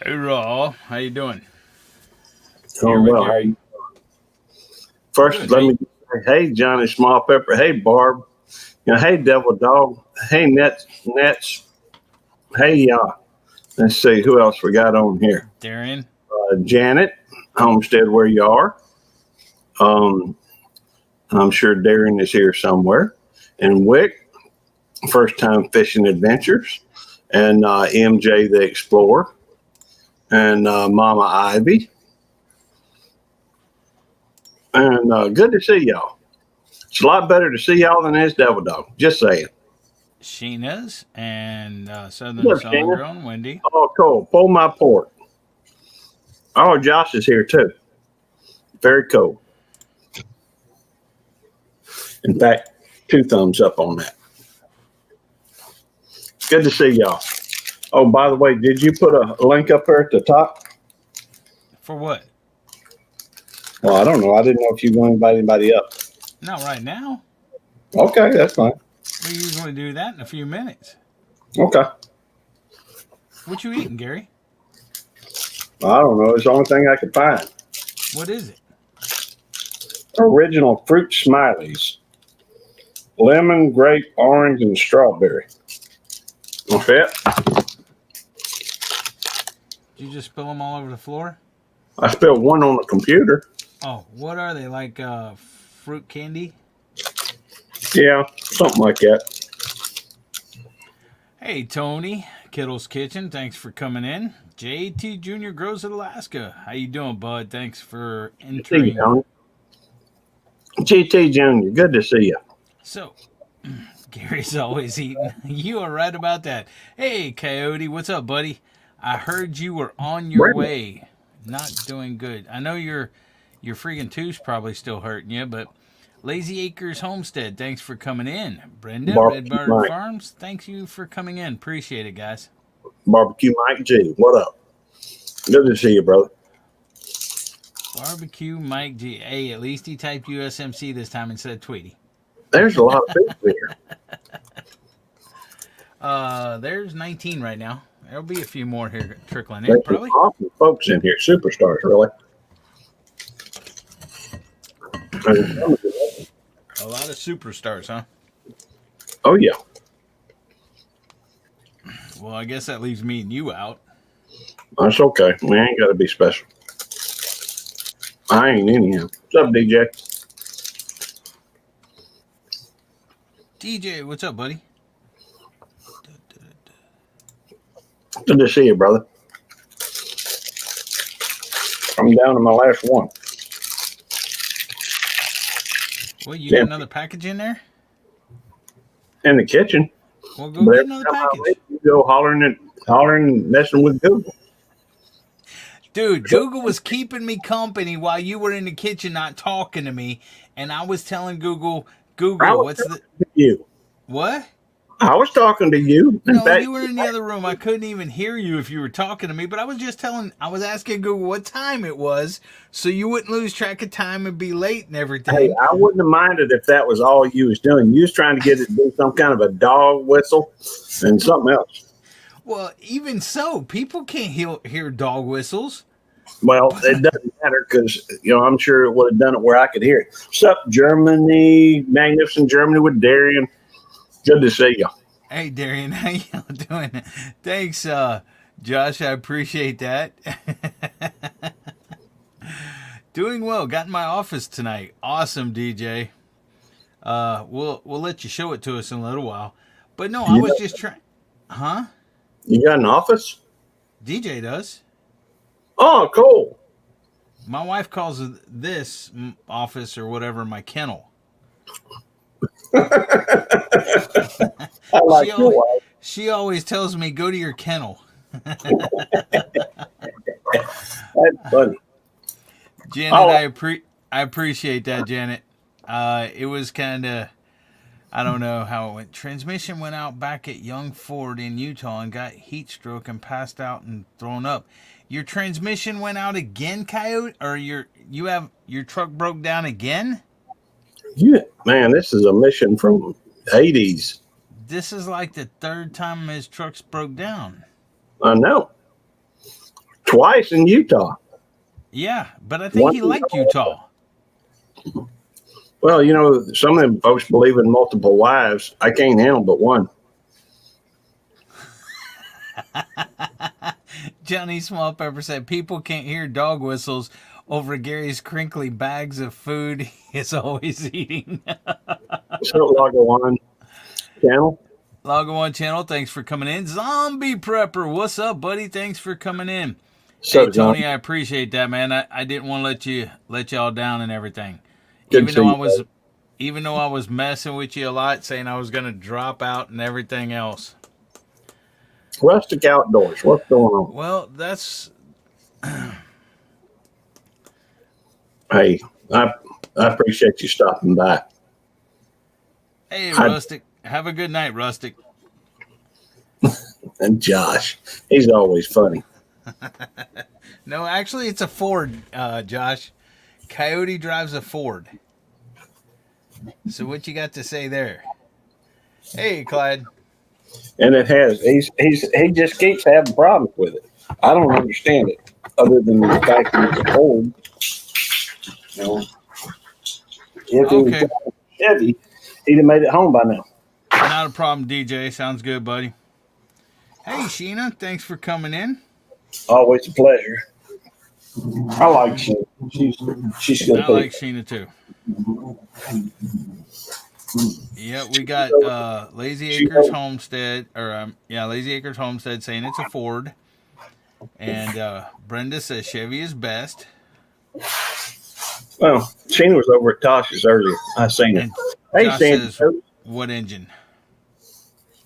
Hey Raw, how you doing? Here Doing with well. Gary. First, Good. let Hey, me say, hey, Johnny Small Pepper. Hey, Barb. Hey, Devil Dog. Hey, Nets. Hey, let's see who else we got on here. Darian. Janet, Homestead, where you are. Um, I'm sure Darren is here somewhere. And Wick, First Time Fishing Adventures. And MJ the Explorer. And Mama Ivy. And good to see y'all. It's a lot better to see y'all than it is Devil Dog. Just saying. Sheena's and Southern What's up, Southern Shannon? Girl and Wendy. Oh, cool. Pull my port. Oh, Josh is here too. Very cool. In fact, two thumbs up on that. Good to see y'all. Oh, by the way, did you put a link up there at the top? For what? Well, I don't know. I didn't know if you want to invite anybody up. Not right now. Okay, that's fine. We usually do that in a few minutes. Okay. What you eating, Gary? I don't know. It's the only thing I could find. What is it? Original fruit smileys. Lemon, grape, orange, and strawberry. Okay. Did you just spill them all over the floor? I spilled one on the computer. Oh, what are they like? Fruit candy? Yeah, something like that. Hey Tony, Kittle's Kitchen. Thanks for coming in. JT Junior Grows in Alaska. How you doing, bud? Thanks for See you, entering. Tony. GT Junior, good to see you. So, Gary's always eating. You are right about that. Hey, Coyote, what's up, buddy? I heard you were on your Brenda, way. Not doing good. I know your freaking tooth's probably still hurting you, but Lazy Acres Homestead, thanks for coming in. Brenda, Red Barbecue Bird Mike, Farms, thanks you for coming in. Appreciate it, guys. Barbecue Mike G, what up? Good to see you, brother. Barbecue Mike G. Hey, at least he typed USMC this time instead of Tweety. There's a lot of people here. There's 19 right now. There'll be a few more here trickling in, There's some probably. awesome folks in here, superstars, really. A lot of superstars, huh? Oh yeah, Well, I guess that leaves me and you out. that's okay. We ain't got to be special. I ain't anyhow. What's up, DJ? DJ, what's up, buddy? Good to see you, brother. I'm down to my last one. Well, you got Yeah, another package in there? in the kitchen. Well, go But get every another time I leave, package. you go hollering, messing with Google. Dude, Google was keeping me company while you were in the kitchen not talking to me, and I was telling Google, I Google, was what's the. talking to you. What? I was talking to you. In No, fact, you were in the other room. I couldn't even hear you if you were talking to me, but I was asking Google what time it was so you wouldn't lose track of time and be late and hey, everything. I wouldn't have minded if that was all you was doing. You was trying to get it to do some kind of a dog whistle and something else. Well, even so, people can't hear dog whistles. Well, it doesn't matter because I'm sure it would have done it where I could hear it. What's up, Germany? Magnificent Germany with Darian. Good to see you. Hey, Darian, how y'all doing? Thanks, Josh. I appreciate that. Doing well. Got in my office tonight. Awesome, DJ. We'll let you show it to us in a little while. But no, I You was got, just trying. Huh? you got an office? DJ does. Oh, cool. My wife calls this office or whatever my kennel. I She like your always wife. she always tells me go to your kennel. That's funny. Janet, Oh, I appreciate that, Janet. It was kind of I don't know how it went. Transmission went out back at Young Ford in Utah and got heat stroke and passed out and thrown up. Your transmission went out again, Coyote, or your truck broke down again? yeah, man, this is a mission from '80s. This is like the third time his truck's broke down. I know. twice in Utah. Yeah, but I think he liked Utah. Well, some of them folks believe in multiple wives. I can't handle but one. Johnny Small Pepper said people can't hear dog whistles over Gary's crinkly bags of food he is always eating. So Lago One channel. Lago One channel, thanks for coming in. Zombie Prepper, what's up, buddy? Thanks for coming in. So Hey Tony, I appreciate that, man. I didn't want to let y'all down and everything. Good Even though I was messing with you a lot, saying I was gonna drop out and everything else. Rustic Outdoors. What's going on? Well, that's Hey, I appreciate you stopping by. hey Rustic. Have a good night, Rustic. And Josh, he's always funny. No, actually, it's a Ford, Josh. Coyote drives a Ford. So what you got to say there? Hey, Clyde. And it has. He just keeps having problems with it. I don't understand it, other than the fact that it's old. If it was Chevy, he'd have made it home by now. Not a problem, DJ. Sounds good, buddy. Hey, Sheena. Thanks for coming in. Always a pleasure. I like Sheena. She's good. I like Sheena too. Yeah, we got Lazy Acres Homestead, Lazy Acres Homestead saying it's a Ford, and Brenda says Chevy is best. Well, Sheena was over at Tosh's earlier. I seen her. Hey, Josh says, what engine?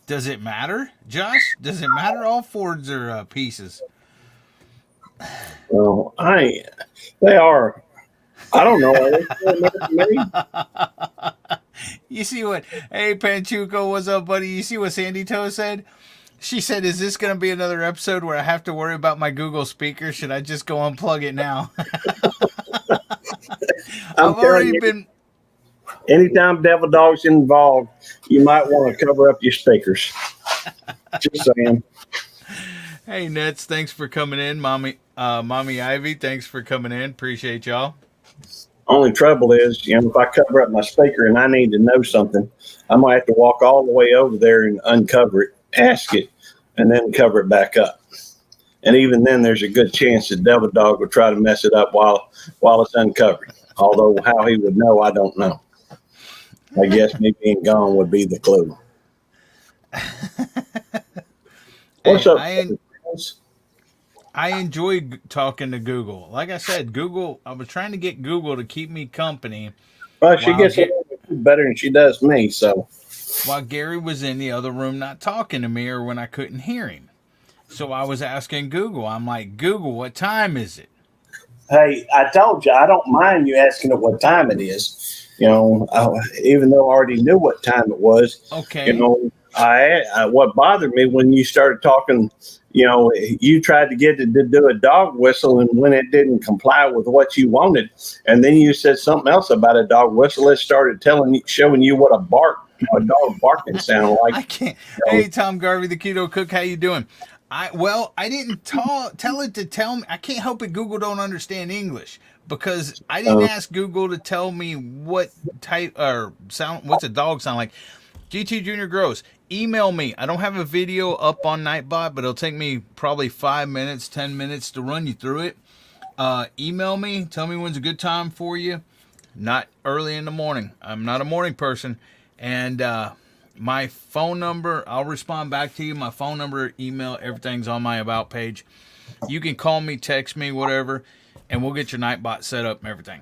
Does it matter, Josh? Does it matter? All Fords are pieces. Well, they are. I don't know. Are they still me? You see what? Hey, Panchuco, what's up, buddy? You see what Sandy Toe said? She said, "Is this going to be another episode where I have to worry about my Google speaker? Should I just go unplug it now?" I've already been. Anytime Devil Dog's involved, you might want to cover up your speakers. Just saying. Hey, Nets, thanks for coming in. Mommy Ivy, thanks for coming in. Appreciate y'all. Only trouble is, if I cover up my speaker and I need to know something, I might have to walk all the way over there and uncover it, ask it, and then cover it back up. And even then, there's a good chance that Devil Dog will try to mess it up while it's uncovered. Although how he would know, I don't know. I guess me being gone would be the clue. What's up? I enjoy talking to Google. Like I said, I was trying to get Google to keep me company. Well, she gets a little bit better than she does me, so. While Gary was in the other room not talking to me or when I couldn't hear him. So I was asking Google. I'm like, Google, what time is it? Hey, I told you, I don't mind you asking it what time it is. Even though I already knew what time it was. Okay. What bothered me when you started talking, you tried to get it to do a dog whistle, and when it didn't comply with what you wanted, and then you said something else about a dog whistle, it started showing you what a dog barking sound like. I can't. Hey, Tom Garvey, the Keto Cook, how you doing? I didn't tell it to tell me. I can't help it. Google don't understand English because I didn't ask Google to tell me what type or sound. What's a dog sound like? GT Junior Gross, email me. I don't have a video up on Nightbot, but it'll take me probably 5 minutes, 10 minutes to run you through it. Email me. Tell me when's a good time for you. Not early in the morning. I'm not a morning person. And my phone number, I'll respond back to you. My phone number, email, everything's on my About page. You can call me, text me, whatever, and we'll get your Nightbot set up and everything.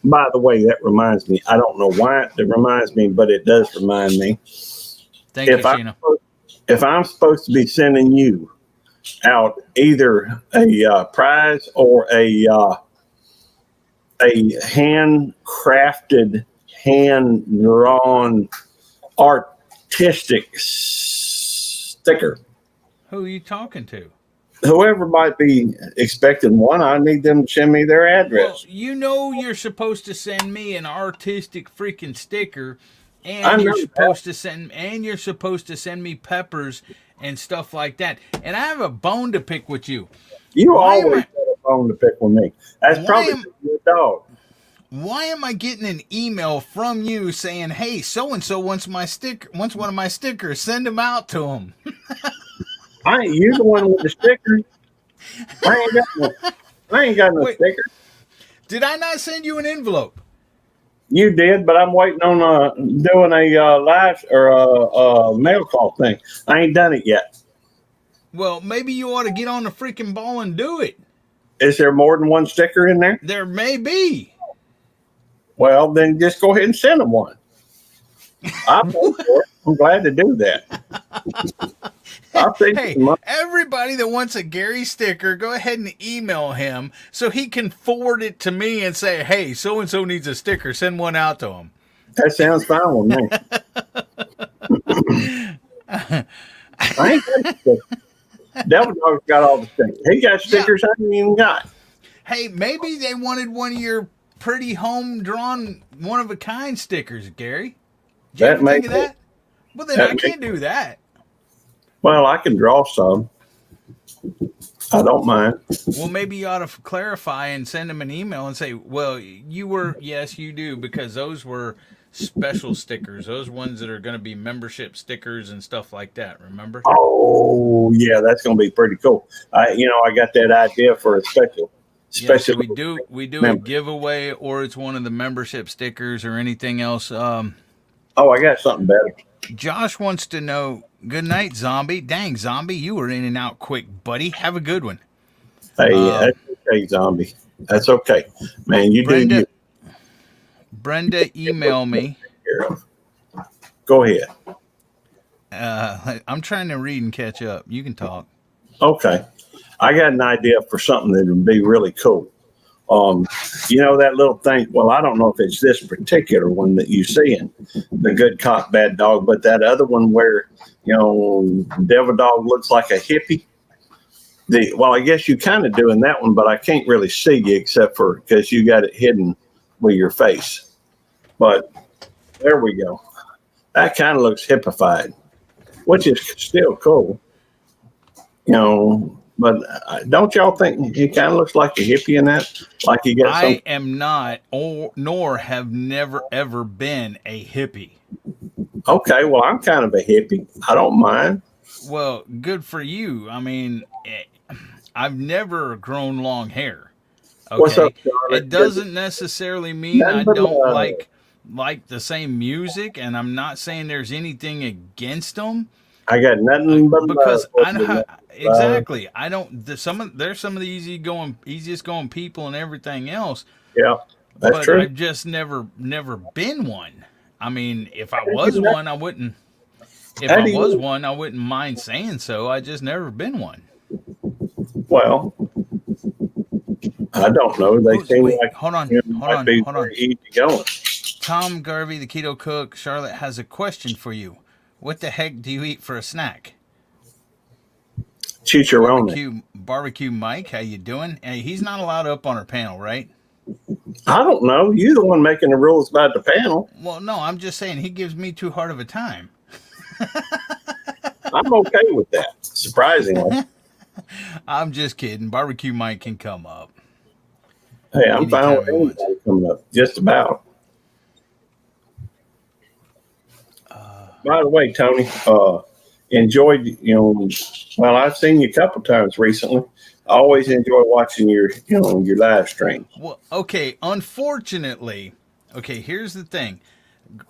By the way, that reminds me. I don't know why it reminds me, but it does remind me. Thank you, Sheena. If I'm supposed to be sending you out either a prize or a handcrafted, hand-drawn, artistic sticker. Who are you talking to? Whoever might be expecting one, I need them to send me their address. Well, you're supposed to send me an artistic freaking sticker, and you're supposed to send me peppers and stuff like that. And I have a bone to pick with you. You Why am always I? got a bone to pick with me. That's Why probably am? your dog. Why am I getting an email from you saying, "Hey, so and so wants one of my stickers. Send them out to him." I ain't you the one with the sticker. I ain't got no. I ain't got no Wait, sticker. did I not send you an envelope? You did, but I'm waiting on doing a live or mail call thing. I ain't done it yet. Well, maybe you ought to get on the freaking ball and do it. Is there more than one sticker in there? There may be. Well, then just go ahead and send them one. I'll pay for it. I'm glad to do that. I'll send you Hey, some money. everybody that wants a Gary sticker, go ahead and email him so he can forward it to me and say, "Hey, so and so needs a sticker. Send one out to him." That sounds fine with me. I ain't got a sticker. Devil Dog's got all the stickers. He got Yeah. stickers I ain't even got. Hey, maybe they wanted one of your pretty home drawn, one of a kind stickers, Gary. Did you That ever think makes of it. that? Well, then That I makes can't do that. Well, I can draw some. I don't mind. Well, maybe you ought to clarify and send them an email and say, "Well, you were, yes, you do, because those were special stickers. Those ones that are going to be membership stickers and stuff like that. Remember?" Oh yeah, that's gonna be pretty cool. I got that idea for a special, Yeah, so special we do a member. giveaway, or it's one of the membership stickers, or anything else. Oh, I got something better. Josh wants to know. Good night, Zombie. Dang, Zombie, you were in and out quick, buddy. Have a good one. Hey, Um, that's okay, zombie. That's okay, man. You do you. Brenda, Brenda, email me. Care of. Go ahead. I'm trying to read and catch up. You can talk. Okay, I got an idea for something that would be really cool. Um, that little thing. Well, I don't know if it's this particular one that you see in the good cop, bad dog, but that other one where Devil Dog looks like a hippie. I guess you kind of doing that one, but I can't really see you except for because you got it hidden with your face. But there we go. That kind of looks hippified, which is still cool, But don't y'all think he kind of looks like a hippie in that? Like he got some. I am not, or nor have never ever been a hippie. Okay, well, I'm kind of a hippie. I don't mind. Well, good for you. I mean, I've never grown long hair. What's Okay, up, Charlotte? it doesn't necessarily mean Nothing I but don't love. like the same music, and I'm not saying there's anything against them. I got nothing but love Because for I you. Love. exactly I don't there's some of the easiest going people and everything else, Yeah, that's but true. I've just never been one. I mean, if I How do you was not? one, I wouldn't. If How I do was you? one, I wouldn't mind saying so. I just never been one. Well, I don't know. They Who's seem wait? like Hold on, hold might on, be hold on. very easy going. Tom Garvey, the keto cook. Charlotte has a question for you. What the heck do you eat for a snack? Chicharrone. Barbecue Mike, how you doing? Hey, he's not allowed up on our panel, right? I don't know. You're the one making the rules about the panel. Well, no, I'm just saying he gives me too hard of a time. I'm okay with that. Surprisingly, I'm just kidding. Barbecue Mike can come up hey, I'm fine anytime with he wants. anybody coming up. Just about. By the way, Tony, enjoyed. Well, I've seen you a couple times recently. I always enjoy watching your live streams. Well, okay, unfortunately, okay, here's the thing.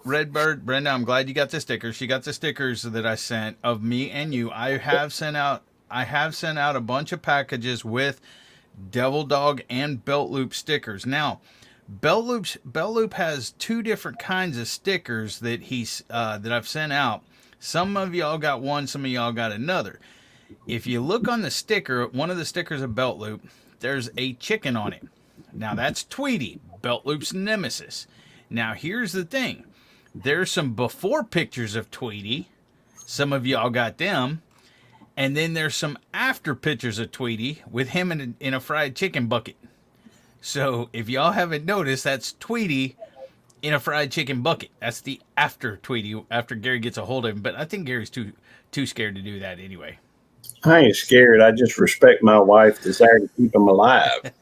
Redbird, Brenda, I'm glad you got the stickers. She got the stickers that I sent of me and you. I have sent out a bunch of packages with Devil Dog and Belt Loop stickers. Now, Belt Loop has two different kinds of stickers that I've sent out. Some of y'all got one, some of y'all got another. If you look on the sticker, one of the stickers of Belt Loop, there's a chicken on it. Now that's Tweety, Belt Loop's nemesis. Now here's the thing. There's some before pictures of Tweety. Some of y'all got them. And then there's some after pictures of Tweety with him in a fried chicken bucket. So if y'all haven't noticed, that's Tweety in a fried chicken bucket. That's the after Tweety, after Gary gets a hold of him. But I think Gary's too scared to do that anyway. I ain't scared. I just respect my wife's desire to keep them alive.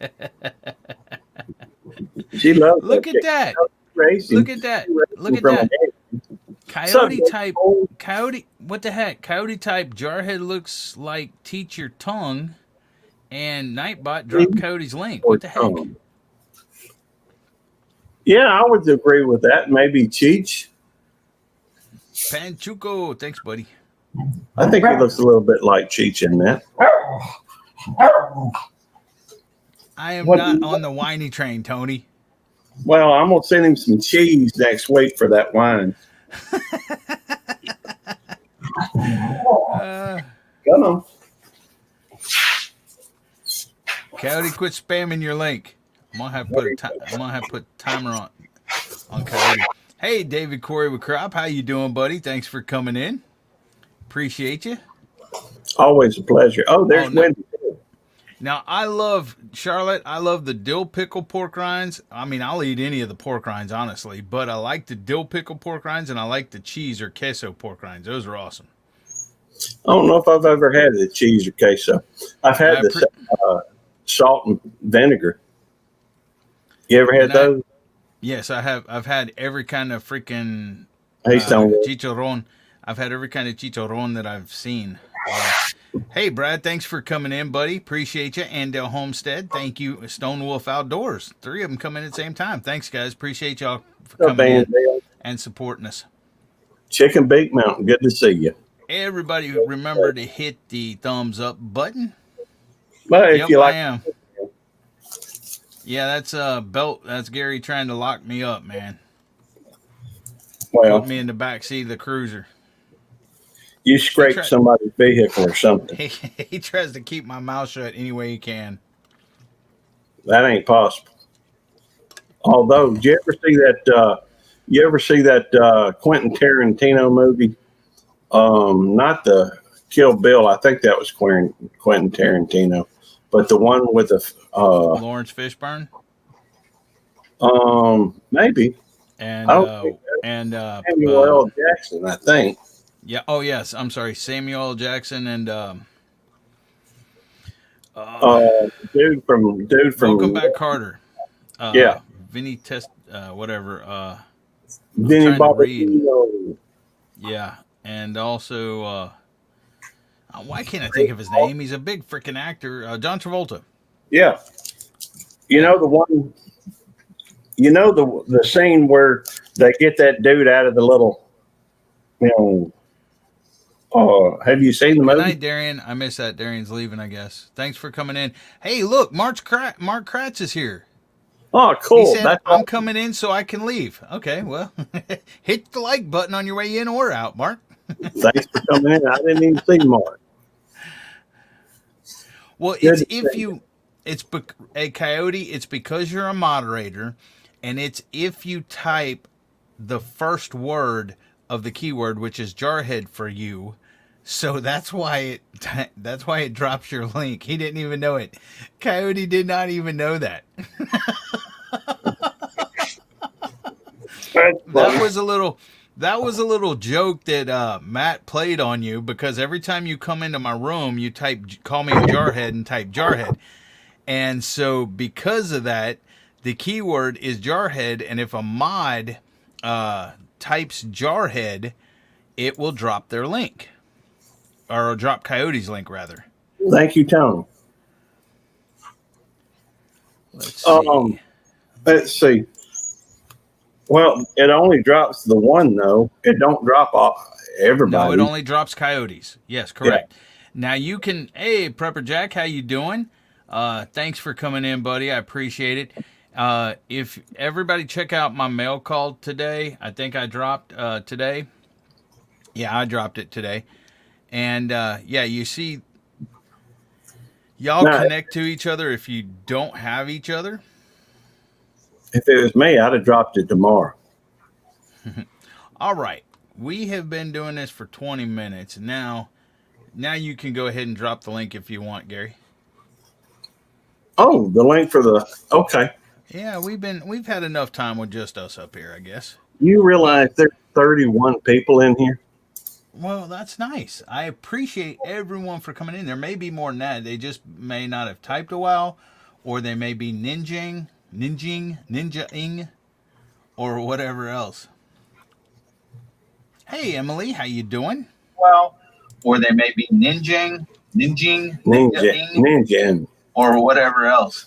She loves that Look at chicken. that. Racing. Look at that. Look at From that. a So, Coyote, what the heck? Coyote type Jarhead looks like Teach Your Tongue, and Nightbot dropped Coyote's link. What the heck? Yeah, I would agree with that. Maybe Cheech. Panchuco, thanks, buddy. I think he looks a little bit like Cheech in that. I am not on the whiny train, Tony. Well, I'm going to send him some cheese next week for that wine. Come on. Coyote, quit spamming your link. I'm gonna have to put timer on Coyote. Hey, David Corey with Crop, how you doing, buddy? Thanks for coming in. Appreciate you. Always a pleasure. Oh, there's Wendy. Now, I love, Charlotte, I love the dill pickle pork rinds. I mean, I'll eat any of the pork rinds, honestly, but I like the dill pickle pork rinds, and I like the cheese or queso pork rinds. Those are awesome. I don't know if I've ever had the cheese or queso. I've had the salt and vinegar. You ever had those? Yes, I have. I've had every kind of freaking chicharron. I've had every kind of chicharron that I've seen. Hey, Brad, thanks for coming in, buddy. Appreciate you. Andale Homestead, thank you. Stone Wolf Outdoors. 3 of them come in at the same time. Thanks, guys. Appreciate y'all for coming in and supporting us. Chicken Bake Mountain, good to see you. Everybody remember to hit the thumbs up button. Well, if you like, I am. Yeah, that's belt. That's Gary trying to lock me up, man. Well, put me in the back seat of the cruiser. You scraped somebody's vehicle or something. He tries to keep my mouth shut any way he can. That ain't possible. Although, did you ever see that? Quentin Tarantino movie? Not the Kill Bill. I think that was Quentin Tarantino, but the one with the Lawrence Fishburne. Maybe. And Samuel L. Jackson, I think. Yeah. Oh, yes. I'm sorry, Samuel L. Jackson and dude from Welcome Back, Carter. Yeah. Vinny whatever. Vinny Barbarino. Yeah, and also why can't I think of his name? He's a big freaking actor. John Travolta. Yeah. You know the one. You know the scene where they get that dude out of the little, have you seen the movie? Good night, Darian. I missed that. Darian's leaving, I guess. Thanks for coming in. Hey, look, Mark Kratz is here. Oh, cool. He said, I'm coming in so I can leave. Okay, well, hit the like button on your way in or out, Mark. Thanks for coming in. I didn't even see Mark. Well, it's a Coyote. It's because you're a moderator, and it's if you type the first word of the keyword, which is Jarhead for you. So that's why it drops your link. He didn't even know it. Coyote did not even know that. That was a little joke that Matt played on you, because every time you come into my room, you call me a Jarhead and type Jarhead. And so because of that, the keyword is Jarhead, and if a mod types Jarhead, it will drop their link. Or drop Coyote's link, rather. Thank you, Tony. Let's see. Well, it only drops the one, though. It don't drop off everybody. No, it only drops Coyotes. Yes, correct. Yeah. Now you can. Hey, Prepper Jack, how you doing? Thanks for coming in, buddy. I appreciate it. If everybody check out my mail call today, I think I dropped today. Yeah, I dropped it today. And, you see, y'all connect to each other if you don't have each other. If it was me, I'd have dropped it tomorrow. All right. We have been doing this for 20 minutes. Now you can go ahead and drop the link if you want, Gary. Oh, the link for okay. Yeah, we've had enough time with just us up here, I guess. You realize there's 31 people in here? Well, that's nice. I appreciate everyone for coming in. There may be more than that. They just may not have typed a while, or they may be ninjaing, or whatever else. Hey, Emily, how you doing? Well, or they may be ninjaing, Ninja. or whatever else.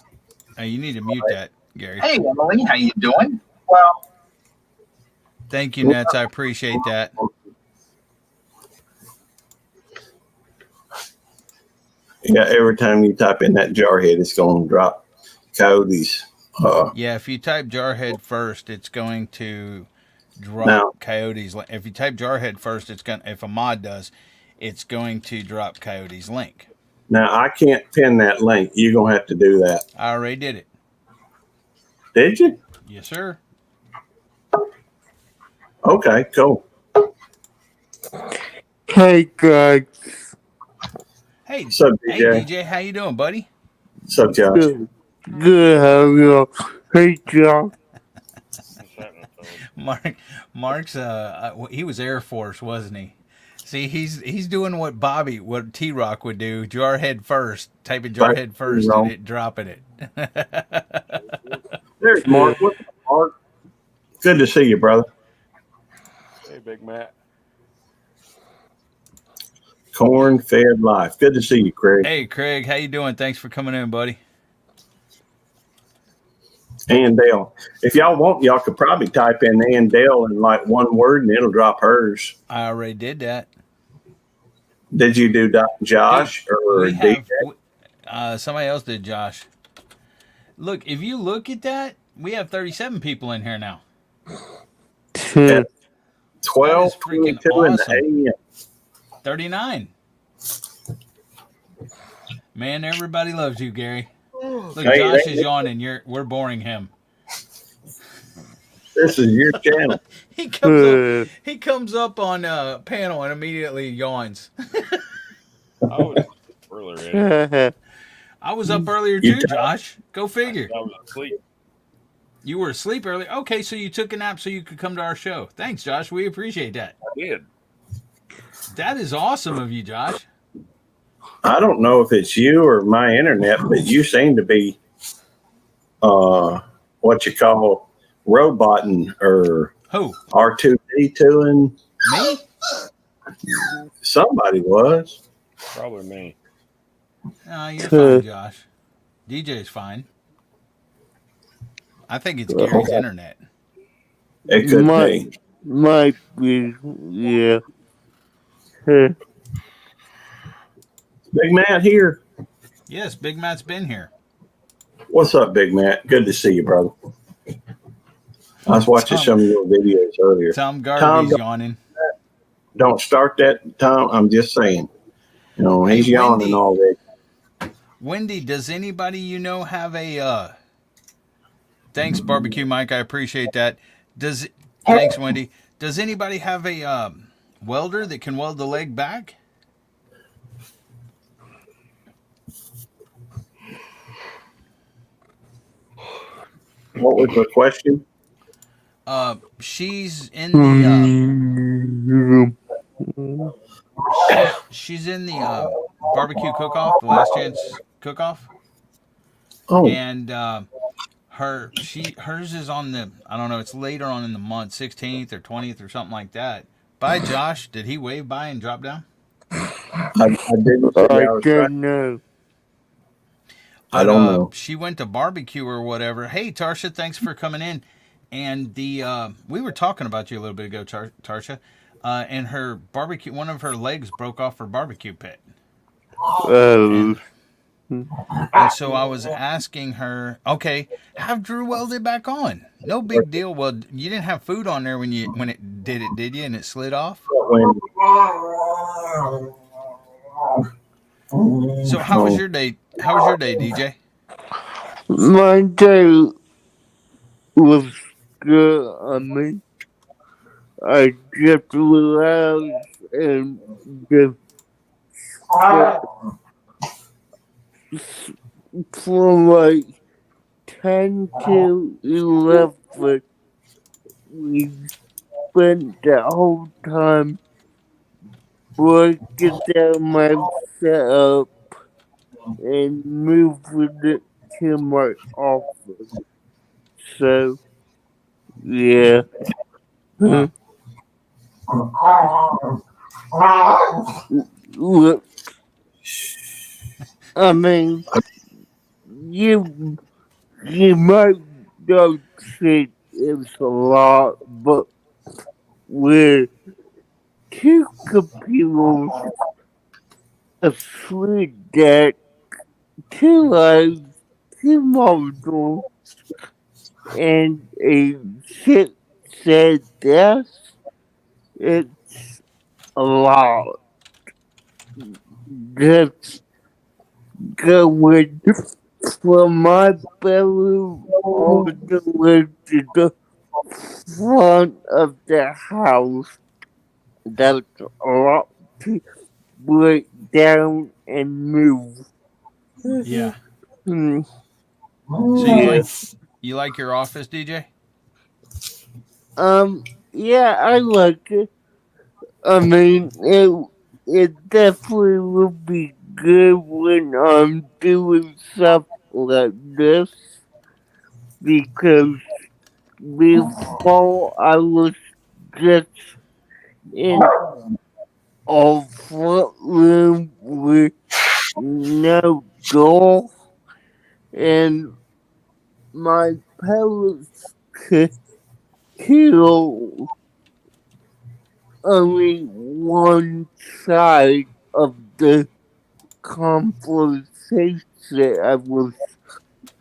You need to mute that, Gary. Hey, Emily, how you doing? Well, thank you, Nets. I appreciate that. Yeah, every time you type in that Jarhead, it's going to drop Coyotes. Yeah, if you type Jarhead first, it's going to drop Now- Coyotes. If you type Jarhead first, it's going. If a mod does, it's going to drop Coyotes link. Now, I can't pin that link. You're going to have to do that. I already did it. Did you? Yes, sir. Okay, cool. Hey guys, Hey, What's up, hey, DJ? DJ, how you doing, buddy? What's up, Josh? good, how are you? Hey John, Mark's he was Air Force, wasn't he? See, he's doing what T Rock would do. Jarhead first, typing Jarhead first, and it dropping it. There's Mark. What's up, Mark? Good to see you, brother. Hey, Big Matt. Corn Fed Life. Good to see you, Craig. Hey, Craig, how you doing? Thanks for coming in, buddy. And Dale. If y'all want, y'all could probably type in and Dale in like one word and it'll drop hers. I already did that. Did you do Josh or We DJ? have, somebody else did, Josh. Look, if you look at that, we have 37 people in here now. 12, That is freaking 22 in awesome. the AM. 39. Man, everybody loves you, Gary. Look, Hey, Josh hey, is yawning. We're boring him. This is your channel. He comes up on a panel and immediately yawns. I was earlier. I was up earlier too, Josh. Go figure. I was asleep. You were asleep earlier. Okay, so you took a nap so you could come to our show. Thanks, Josh. We appreciate that. I did. That is awesome of you, Josh. I don't know if it's you or my internet, but you seem to be what you call roboting or Who? R2D2 and Me? somebody was. Probably me. No, you're fine, Josh. DJ's fine. I think it's Gary's internet. It could be. might be, yeah. Big Matt here. Yes, Big Matt's been here. What's up, Big Matt? Good to see you, brother. I was watching some of your videos earlier. Tom Garvey's Tom, yawning. Don't start that, Tom. I'm just saying. You know, he's Hey, yawning Wendy. already. Wendy, does anybody you know have a thanks, Barbecue Mike, I appreciate that. Thanks, Wendy. Does anybody have a welder that can weld the leg back? What was the question? She's in the she's in the barbecue cook-off, the last chance cook-off. Oh, And hers is on the, I don't know, it's later on in the month, 16th or 20th or something like that. Bye, Josh. Did he wave by and drop down? I didn't say I was trying. don't know. I don't know. She went to barbecue or whatever. Hey, Tarsha, thanks for coming in. And we were talking about you a little bit ago, Tarsha. And her barbecue, one of her legs broke off her barbecue pit. Oh, And so I was asking her, okay, have Drew weld it back on. No big deal. Well, you didn't have food on there when it did it, did you? And it slid off. So how was your day? How was your day, DJ? my day was good. I mean, I just relaxed and just from like 10 to 11, we spent the whole time breaking down my setup and moving it to my office. So, yeah. Huh. Look, I mean, you might not think it's a lot, but with two computers, a Swede deck, two lights, two monitors, and a chipset desk, it's a lot. Just going from my bedroom all the way to the front of the house. That's a lot to break down and move. Yeah. Hmm. So you like your office, DJ? Yeah, I like it. I mean, it definitely would be good when I'm doing stuff like this because before I was just in a front room with no door, and my parents could kill only one side of the conversation I was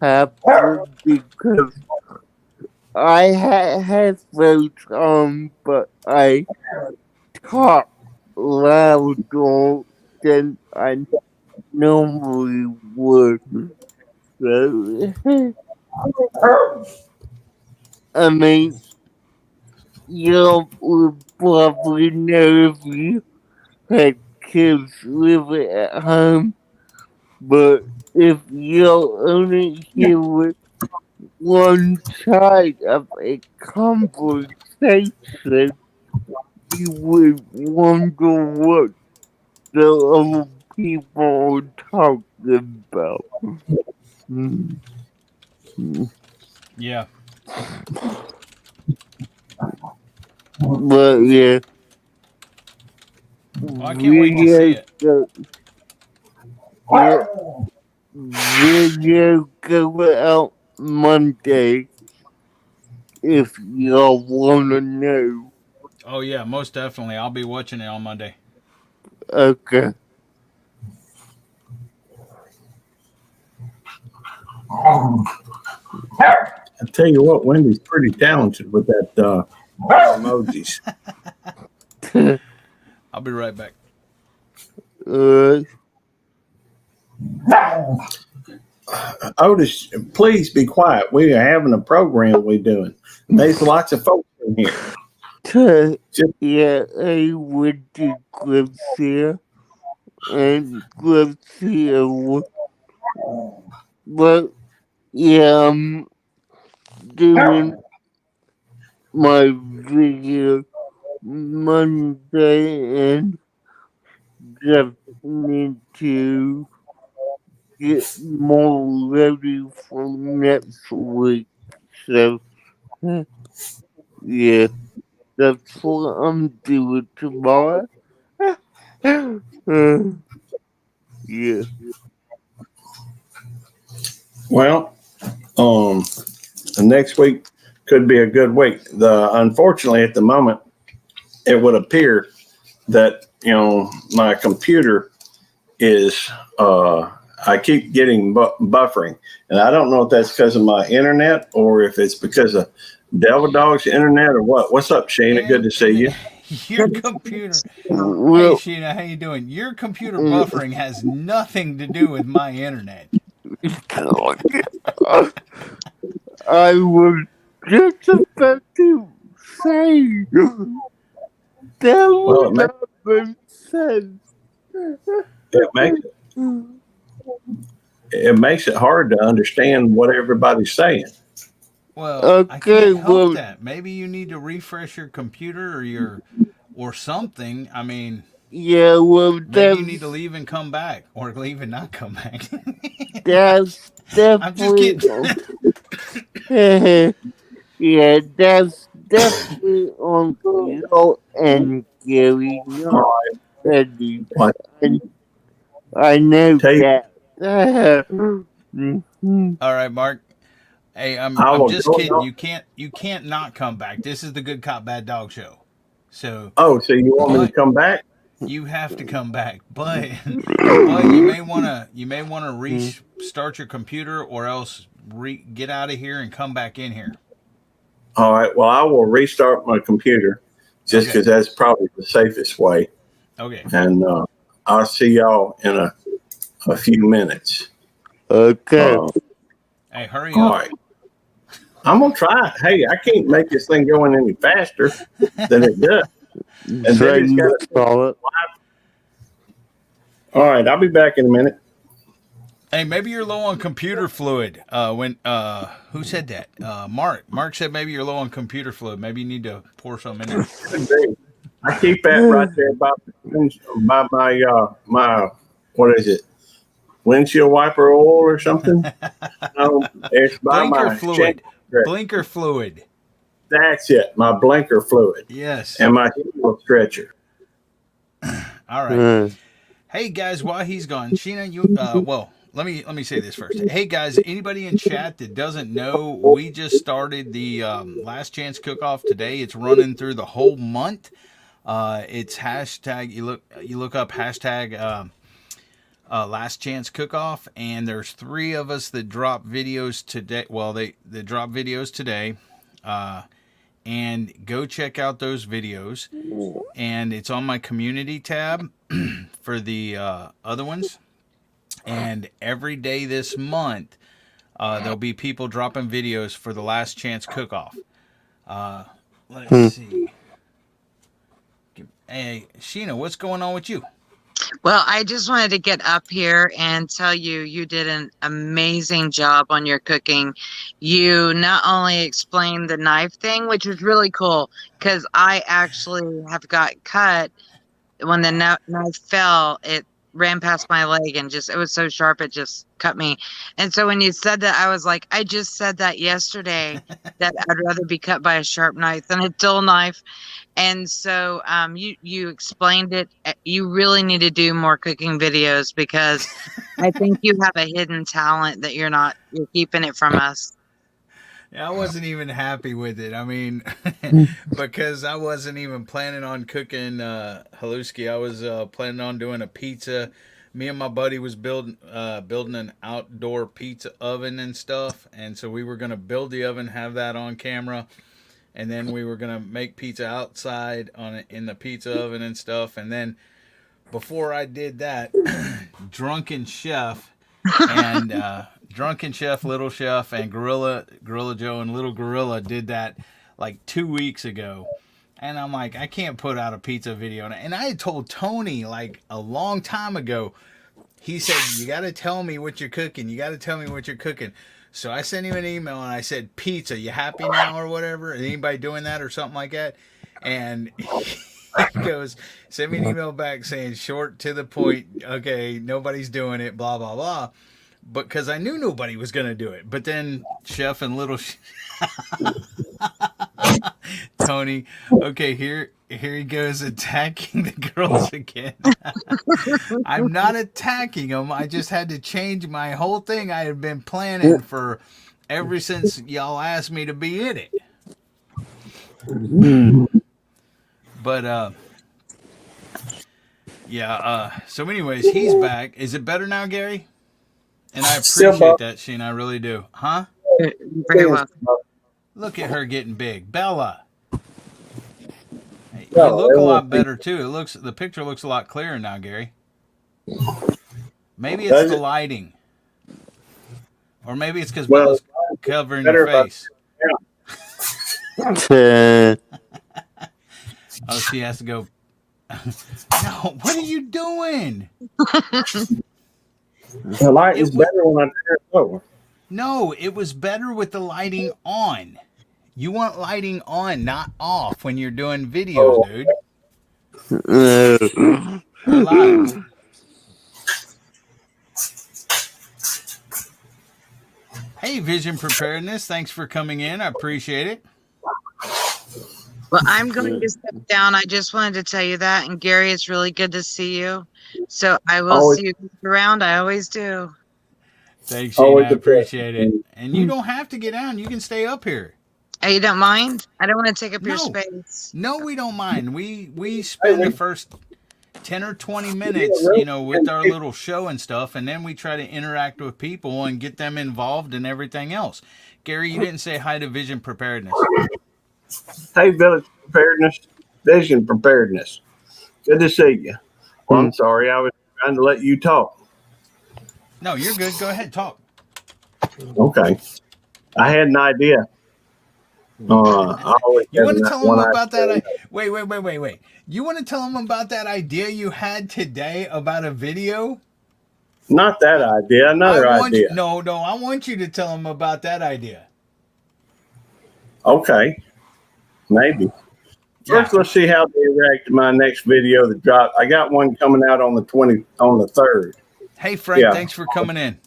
having because I had headphones on, but I talk louder than I normally would. So, I mean, you would probably know if you had kids living at home, but if you're only hearing one side of a conversation, you would wonder what the other people are talking about. Mm. Yeah. But yeah, Well, I can't wait to see it. yeah, video go out Monday if y'all wanna know. Oh yeah, most definitely. I'll be watching it on Monday. Okay. I tell you what, Wendy's pretty talented with that emojis. I'll be right back. uh, Otis, please be quiet. We are having a program we're doing. There's lots of folks in here. yeah, I went to Garcia and Garcia, but yeah, I'm doing my video Monday and just need to get more ready for next week. So, yeah, that's what I'm doing tomorrow. Yeah. Well, the next week could be a good week. Unfortunately, at the moment, it would appear that my computer is I keep getting buffering, and I don't know if that's because of my internet or if it's because of Devil Dog's internet or what. What's up, Sheena? Good to see you. Your computer. Hey Well, Sheena, how you doing? Your computer buffering has nothing to do with my internet. I was just about to say that Well, would not make sense. it makes it makes it hard to understand what everybody's saying. Well, I Okay, can't help well, that. Maybe you need to refresh your computer or something. I mean, Yeah, well, Maybe you need to leave and come back, or leave and not come back. that's I'm just definitely. kidding. Yeah, that's definitely on your end, Gary. All Not right. Eddie. Well, I know tell you, that. Mhm. All right, Mark. Hey, I I'm will just go. kidding. You can't not come back. This is the Good Cop Bad Dog show. So, Oh, so you want me but to come back? you have to come back. But you may wanna restart your computer, or else get out of here and come back in here. All right. Well, I will restart my computer just Okay. because that's probably the safest way. Okay. And I'll see y'all in a few minutes. Okay. Hey, hurry All up. right. I'm going to try. Hey, I can't make this thing going any faster than it does. And So then it's you got to. saw it. All right. I'll be back in a minute. Hey, maybe you're low on computer fluid. Who said that? Mark. Mark said maybe you're low on computer fluid. Maybe you need to pour some in there. Could be. I keep that right there by my what is it? Windshield wiper oil or something? No, it's by Blinker my fluid. shank. Blinker fluid. That's it. My blinker fluid Yes. and my heel stretcher. All right. Hey guys, while he's gone, Sheena, let me say this first. Hey guys, anybody in chat that doesn't know, we just started the Last Chance Cook-Off today. It's running through the whole month. It's hashtag. You look up hashtag Last Chance Cook-Off, and there's 3 of us that drop videos today. Well, they drop videos today. And go check out those videos. And it's on my community tab for the other ones. And every day this month, there'll be people dropping videos for the Last Chance Cook-Off. Let's see. Hey, Sheena, what's going on with you? Well, I just wanted to get up here and tell you, you did an amazing job on your cooking. You not only explained the knife thing, which was really cool, because I actually have got cut when the knife fell. It ran past my leg and it was so sharp, it just cut me. And so when you said that, I was like, I just said that yesterday, that I'd rather be cut by a sharp knife than a dull knife. And so you explained it. You really need to do more cooking videos, because I think you have a hidden talent that you're keeping it from us. I wasn't even happy with it. I mean, because I wasn't even planning on cooking haluski. I was planning on doing a pizza. Me and my buddy was building an outdoor pizza oven and stuff. And so we were going to build the oven, have that on camera. And then we were going to make pizza outside in the pizza oven and stuff. And then before I did that, Drunken Chef, Little Chef, and Gorilla Joe and Little Gorilla did that like 2 weeks ago. And I'm like, I can't put out a pizza video. And I had told Tony like a long time ago, he said, you got to tell me what you're cooking. You got to tell me what you're cooking. So I sent him an email and I said, pizza, you happy now or whatever? Anybody doing that or something like that? And he goes, send me an email back saying short to the point. Okay, nobody's doing it, blah, blah, blah. But because I knew nobody was going to do it. But then Chef and Little Tony, okay, here he goes attacking the girls again. I'm not attacking them. I just had to change my whole thing I had been planning for ever since y'all asked me to be in it. But so anyways, he's back. Is it better now, Gary? And I appreciate that, Sheen. I really do. Huh? Very well. Look at her getting big. Bella. Hey, you look a lot better too. The picture looks a lot clearer now, Gary. Maybe it's the lighting. Or maybe it's because Bella's covering your face. Oh, she has to go. No, what are you doing? The light is better when I turn it over. No, it was better with the lighting on. You want lighting on, not off when you're doing videos, dude. Uh, We're live. Hey, Vision Preparedness. Thanks for coming in. I appreciate it. Well, I'm going to step down. I just wanted to tell you that. And Gary, it's really good to see you. So I will Always, see you around. I always do. Thanks, Sheena. always I a appreciate it. pleasure. And you don't have to get down. You can stay up here. Oh, you don't mind? I don't want to take up your No. space. No, we don't mind. We Hey, spend the first 10 or 20 minutes, really? you know, with our little show and stuff, and then we try to interact with people and get them involved in everything else. Gary, you didn't say hi to Vision Preparedness. Hey, Village Preparedness, Vision Preparedness. Good to see you. Well, I'm sorry, I was trying to let you talk. No, you're good. Go ahead, talk. Okay. I had an idea. I always You have want to that tell them one about that? idea. Wait. You want to tell them about that idea you had today about a video? Not that idea, another idea. No, I want you to tell them about that idea. Okay, maybe. First, let's see how they react to my next video that dropped. I got one coming out on the 3rd. Hey, Frank, Yeah. thanks for coming in.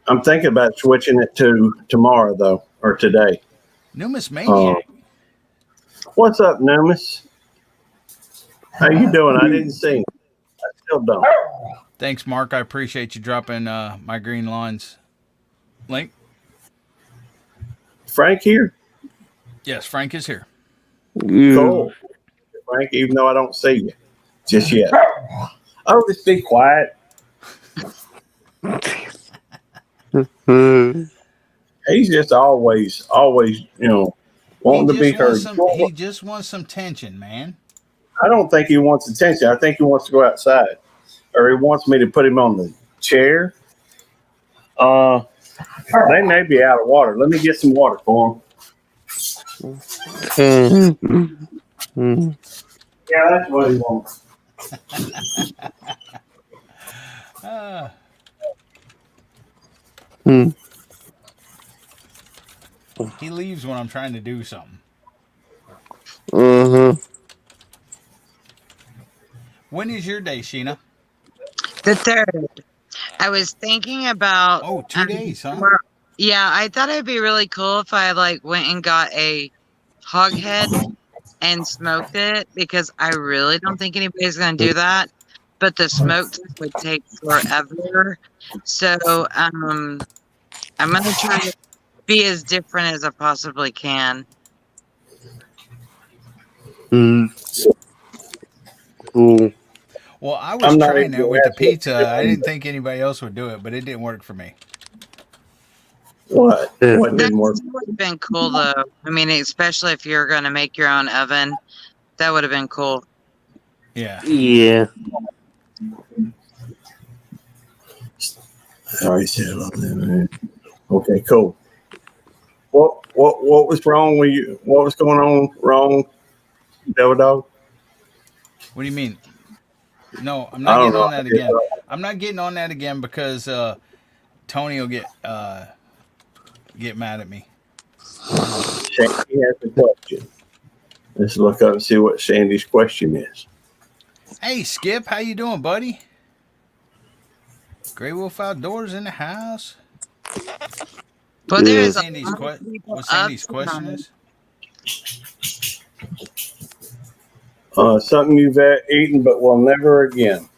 I'm thinking about switching it to tomorrow though, or today. Numis Maniac. What's up, Numis? How you doing? I didn't see him. I still don't. Thanks, Mark. I appreciate you dropping my Green Lawns link. Frank here? Yes, Frank is here. Cool. Frank, even though I don't see you just yet. Oh, just be quiet. He's just always, wanting to be heard. He just wants some tension, man. I don't think he wants attention. I think he wants to go outside, or he wants me to put him on the chair. They may be out of water. Let me get some water for him. Yeah, that's what he wants. He leaves when I'm trying to do something. When is your day, Sheena? The 3rd. I was thinking about. 2 days, huh? Yeah, I thought it'd be really cool if I went and got a hog head and smoked it, because I really don't think anybody's gonna do that. But the smoke would take forever. So I'm gonna try to be as different as I possibly can. Cool. Well, I was trying it with the pizza. I didn't think anybody else would do it, but it didn't work for me. What? What That didn't work? would have been cool, though. I mean, especially if you're going to make your own oven, that would have been cool. Yeah. Yeah. I already said about that, man. Okay, cool. What was wrong with you? What was going on wrong, Devil Dog? What do you mean? No, I'm I not don't getting know. on that again. I'm not getting on that again because Tony will get mad at me. Sandy has a question. Let's look up and see what Sandy's question is. Hey, Skip, how you doing, buddy? Grey Wolf Outdoors in the house. But there's What Sandy's question is? Something you've eaten but will never again.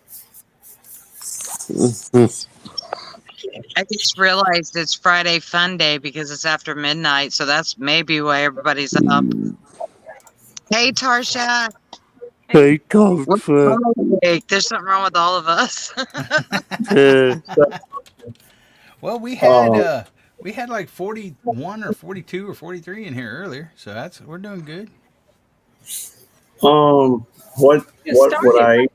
I just realized it's Friday Fun Day because it's after midnight, so that's maybe why everybody's up. Hey, Tarsha. Hey, What's Tarsha. wrong with you? There's something wrong with all of us. Well, we had like 41 or 42 or 43 in here earlier, so we're doing good. What would I eat?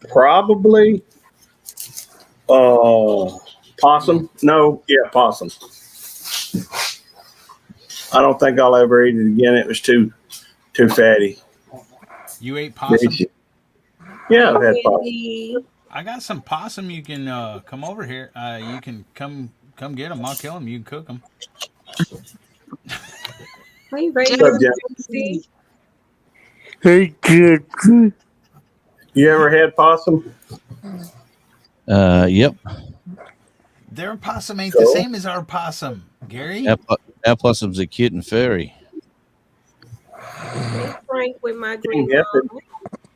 Probably possum. No, yeah, possum. I don't think I'll ever eat it again. It was too fatty. You ate possum? Yeah, I've had possum. I got some possum. You can come over here. You can come get them. I'll kill them. You can cook them. Are you ready What's up, to Jen? Hey, Chuck. You ever had possum? Yep. Their possum ain't the Cool. same as our possum, Gary. Our possums are cute and furry. Hey, Frank with my green Yep. ball.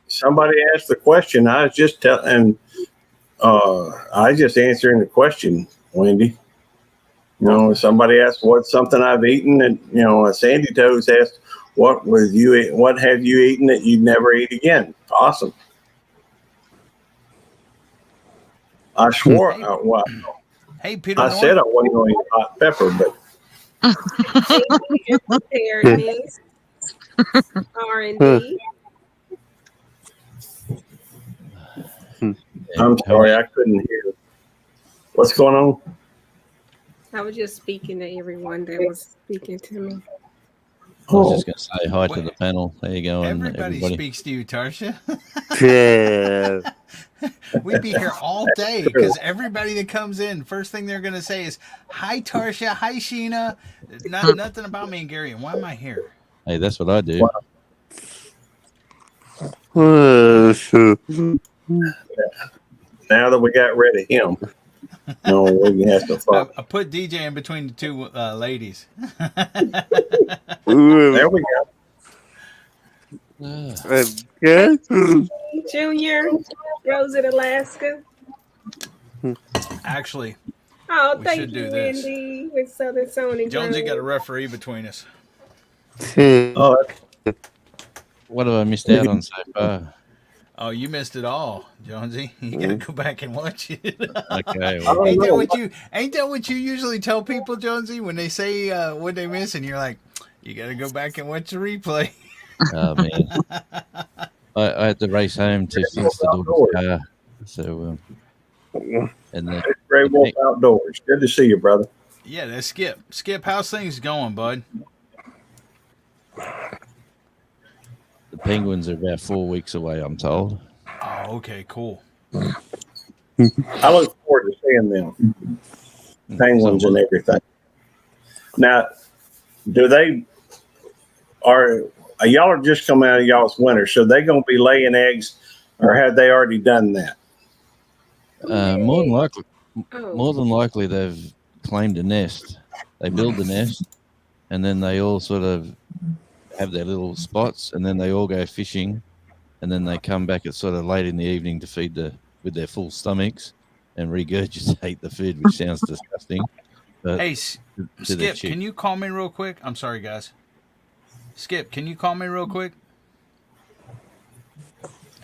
Somebody asked the question. I was just telling, I just answering the question, Wendy. You know, somebody asked what's something I've eaten, and Sandy Toes asked, what have you eaten that you'd never eat again? Possum. I swore. Hey, Peter I North. said I wasn't going to eat hot pepper, but Safety and preparedness. R&D. I'm sorry, I couldn't hear. What's going on? I was just speaking to everyone that was speaking to me. I was just going to say hi to the panel. There you go. And Everybody everybody. speaks to you, Tarsha. Yeah. We'd be here all day because everybody that comes in, first thing they're going to say is, hi, Tarsha. Hi, Sheena. Nothing about me and Gary. And why am I here? Hey, that's what I do. Now that we got rid of him, we can have to fuck. I put DJ in between the two ladies. There we go. Okay. Junior, Rosen, Alaska. Actually, Oh, We thank should you, do this. Wendy, with Southern Sony. Jonesy got a Drone. referee between us. Oh, What have I missed out on so far? Oh, you missed it all, Jonesy. You gotta go back and watch it. Okay. I Well, don't ain't that know. what you usually tell people, Jonesy, when they say what they miss, and you're like, you gotta go back and watch the replay. oh, man. I had to race home to fix the daughter's car. So, and the, It's Great Wolf Outdoors. Good to see you, brother. Yeah, that's Skip. Skip, how's things going, bud? the penguins are about 4 weeks away, I'm told. Oh, okay, cool. I look forward to seeing them. Penguins So, and everything. Now, y'all are just coming out of y'all's winter, so they going to be laying eggs, or have they already done that? more Oh, than likely, they've claimed a nest. They build the nest, and then they all sort of have their little spots, and then they all go fishing, and then they come back at sort of late in the evening to feed with their full stomachs and regurgitate the food, which sounds disgusting. But Hey, to their Skip, chick. can you call me real quick? I'm sorry, guys. Skip, can you call me real quick?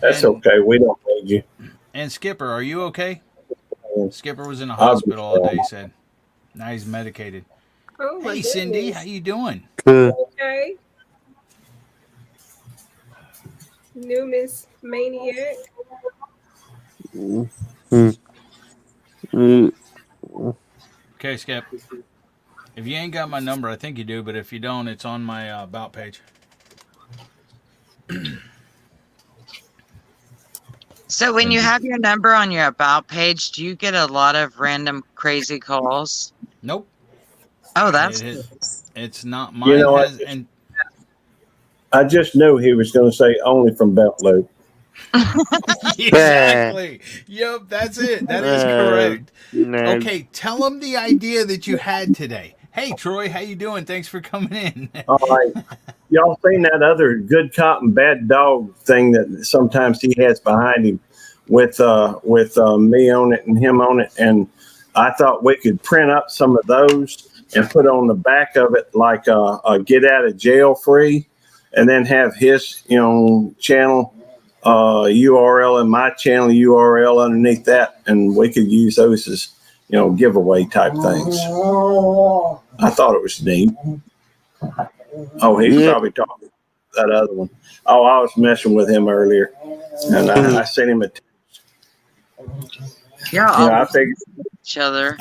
That's And- okay. We don't need you. And Skipper, are you okay? Skipper was in the I'll be hospital all day, fine. he said. Now he's medicated. oh my Hey, Cindy, goodness. how you doing? Okay. Newman's Maniac. Okay, Skip. If you ain't got my number, I think you do, but if you don't, it's on my about page. So when you have your number on your about page, do you get a lot of random crazy calls? Nope. Oh, that's It's not mine. You know what? And I just knew he was going to say only from Belt Loop. exactly. Yep, that's it. That is correct. No. Okay, tell them the idea that you had today. Hey, Troy, how you doing? Thanks for coming in. All right. Y'all seen that other good cop and bad dog thing that sometimes he has behind him with me on it and him on it? And I thought we could print up some of those and put on the back of it like a get out of jail free, and then have his channel URL and my channel URL underneath that, and we could use those as giveaway type things. I thought it was neat. Oh, he's Yeah. probably talking about that other one. Oh, I was messing with him earlier, and I sent him a text. you're I all figured. each other.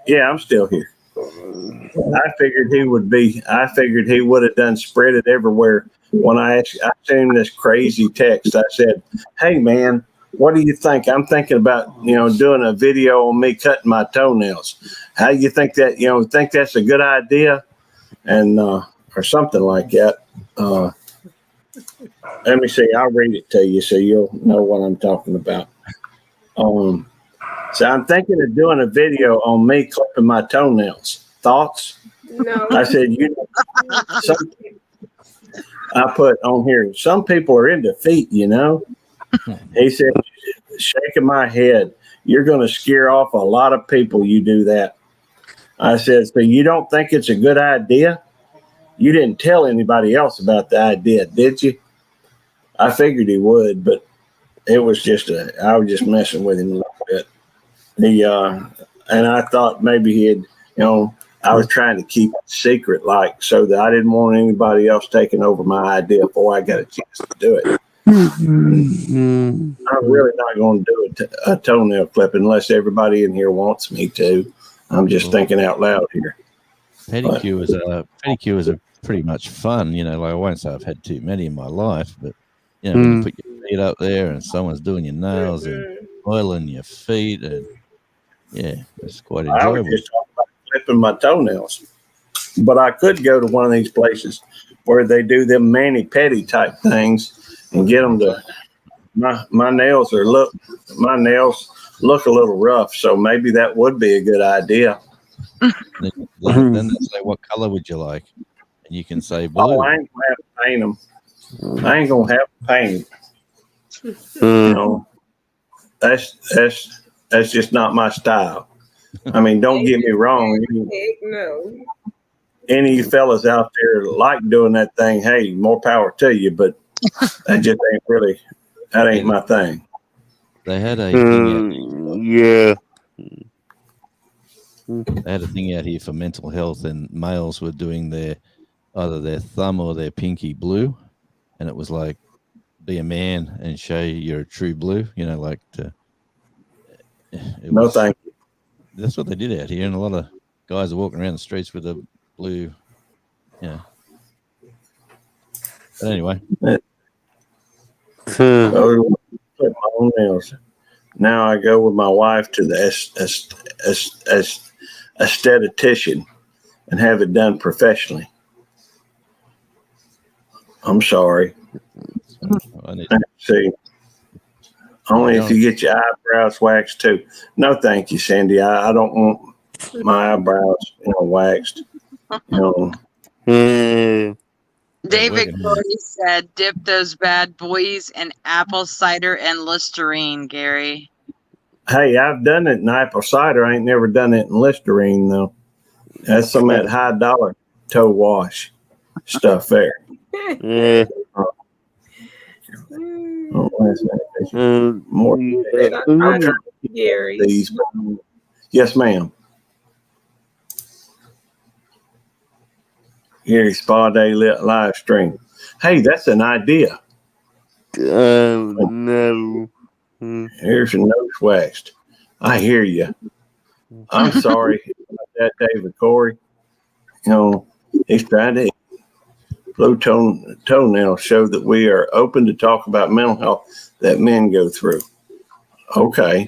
Yeah, I'm still here. I figured he would be. I figured he would have done spread it everywhere. When I sent him this crazy text, I said, "Hey man, what do you think? I'm thinking about doing a video on me cutting my toenails. How do you think that? Think that's a good idea?" And or something like that. Let me see. I'll read it to you so you'll know what I'm talking about. So I'm thinking of doing a video on me clipping my toenails. Thoughts? No. I said, some, I put on here, some people are into feet, you know? He said, shaking my head, you're going to scare off a lot of people. You do that. I said, so you don't think it's a good idea? You didn't tell anybody else about the idea, did you? I figured he would, but it was I was just messing with him a little bit. And I thought maybe I was trying to keep it secret, so that I didn't want anybody else taking over my idea before I got a chance to do it. I'm really not going to do a toenail clip unless everybody in here wants me to. I'm just thinking out loud here. Pedicure is a pretty much fun. Like I won't say I've had too many in my life, but when you put your feet up there and someone's doing your nails and oiling your feet, and it's quite enjoyable. I was just talking about clipping my toenails, but I could go to one of these places where they do them mani-pedi type things and get them to. My nails look a little rough, so maybe that would be a good idea. Then they say, what color would you like? And you can say blue. Oh, I ain't gonna have to paint them. I ain't gonna have to paint them. That's just not my style. I mean, don't get me wrong. No. Any of you fellas out there like doing that thing, hey, more power to you, but that just ain't my thing. They had a thing They had a thing out here for mental health, and males were doing either their thumb or their pinky blue, and it was like, be a man and show you're a true blue. No, thank you. That's what they did out here, and a lot of guys are walking around the streets with a blue. But anyway. Clip my own nails. Now I go with my wife to the aesthetician and have it done professionally. I'm sorry. See, only if you get your eyebrows waxed too. No, thank you, Sandy. I don't want my eyebrows, waxed. David Corey said, dip those bad boys in apple cider and Listerine, Gary. Hey, I've done it in apple cider. I ain't never done it in Listerine, though. That's some of that high dollar toe wash stuff there. More. Gary. Yes, ma'am. Gary Spa Day live stream. Hey, that's an idea. No. Here's your nose waxed. I hear you. I'm sorry about that, David Corey. He's trying to Blue Toenail show that we are open to talk about mental health that men go through. Okay.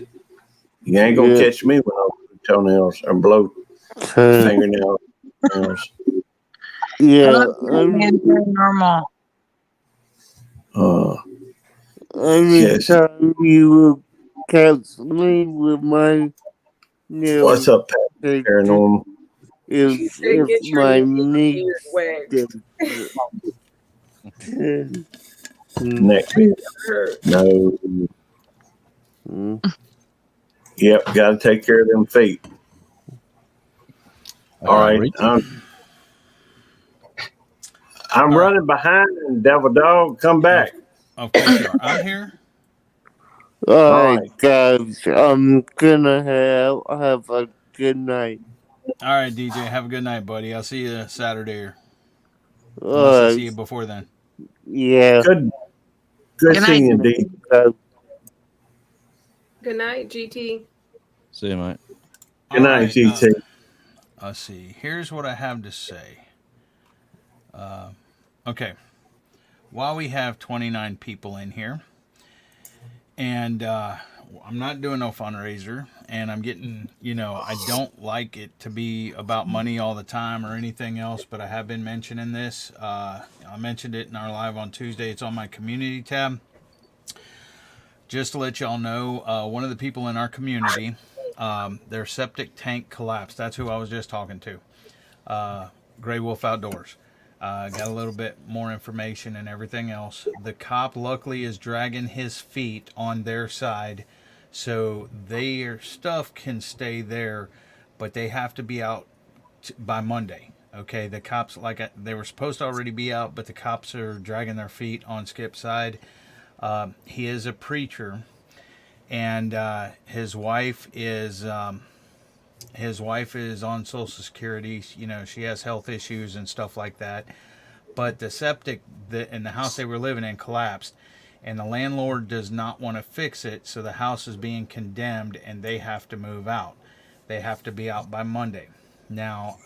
You ain't going to catch me with no toenails or blow fingernails. Normal. Anytime you were counseling with my What's up, Pat? Paranormal. If my knee next week. No. Yep, got to take care of them feet. All right. I'm running behind, and Devil Dog, come back. Okay, sure. I'm here. All right, guys. I'm gonna have a good night. All right, DJ. Have a good night, buddy. I'll see you Saturday. Unless I see you before then. Yeah. Good seeing you, D. Good night, GT. See you, mate. Good night, GT. Let's see. Here's what I have to say. Okay. While we have 29 people in here, and I'm not doing no fundraiser, and I'm getting, I don't like it to be about money all the time or anything else, but I have been mentioning this. I mentioned it in our live on Tuesday. It's on my community tab. Just to let y'all know, one of the people in our community, their septic tank collapsed. That's who I was just talking to. Gray Wolf Outdoors. Got a little bit more information and everything else. The cop luckily is dragging his feet on their side, so their stuff can stay there, but they have to be out by Monday. Okay, the cops, they were supposed to already be out, but the cops are dragging their feet on Skip's side. He is a preacher, and his wife is on Social Security. She has health issues and stuff like that. But the septic in the house they were living in collapsed, and the landlord does not want to fix it, so the house is being condemned, and they have to move out. They have to be out by Monday. Now,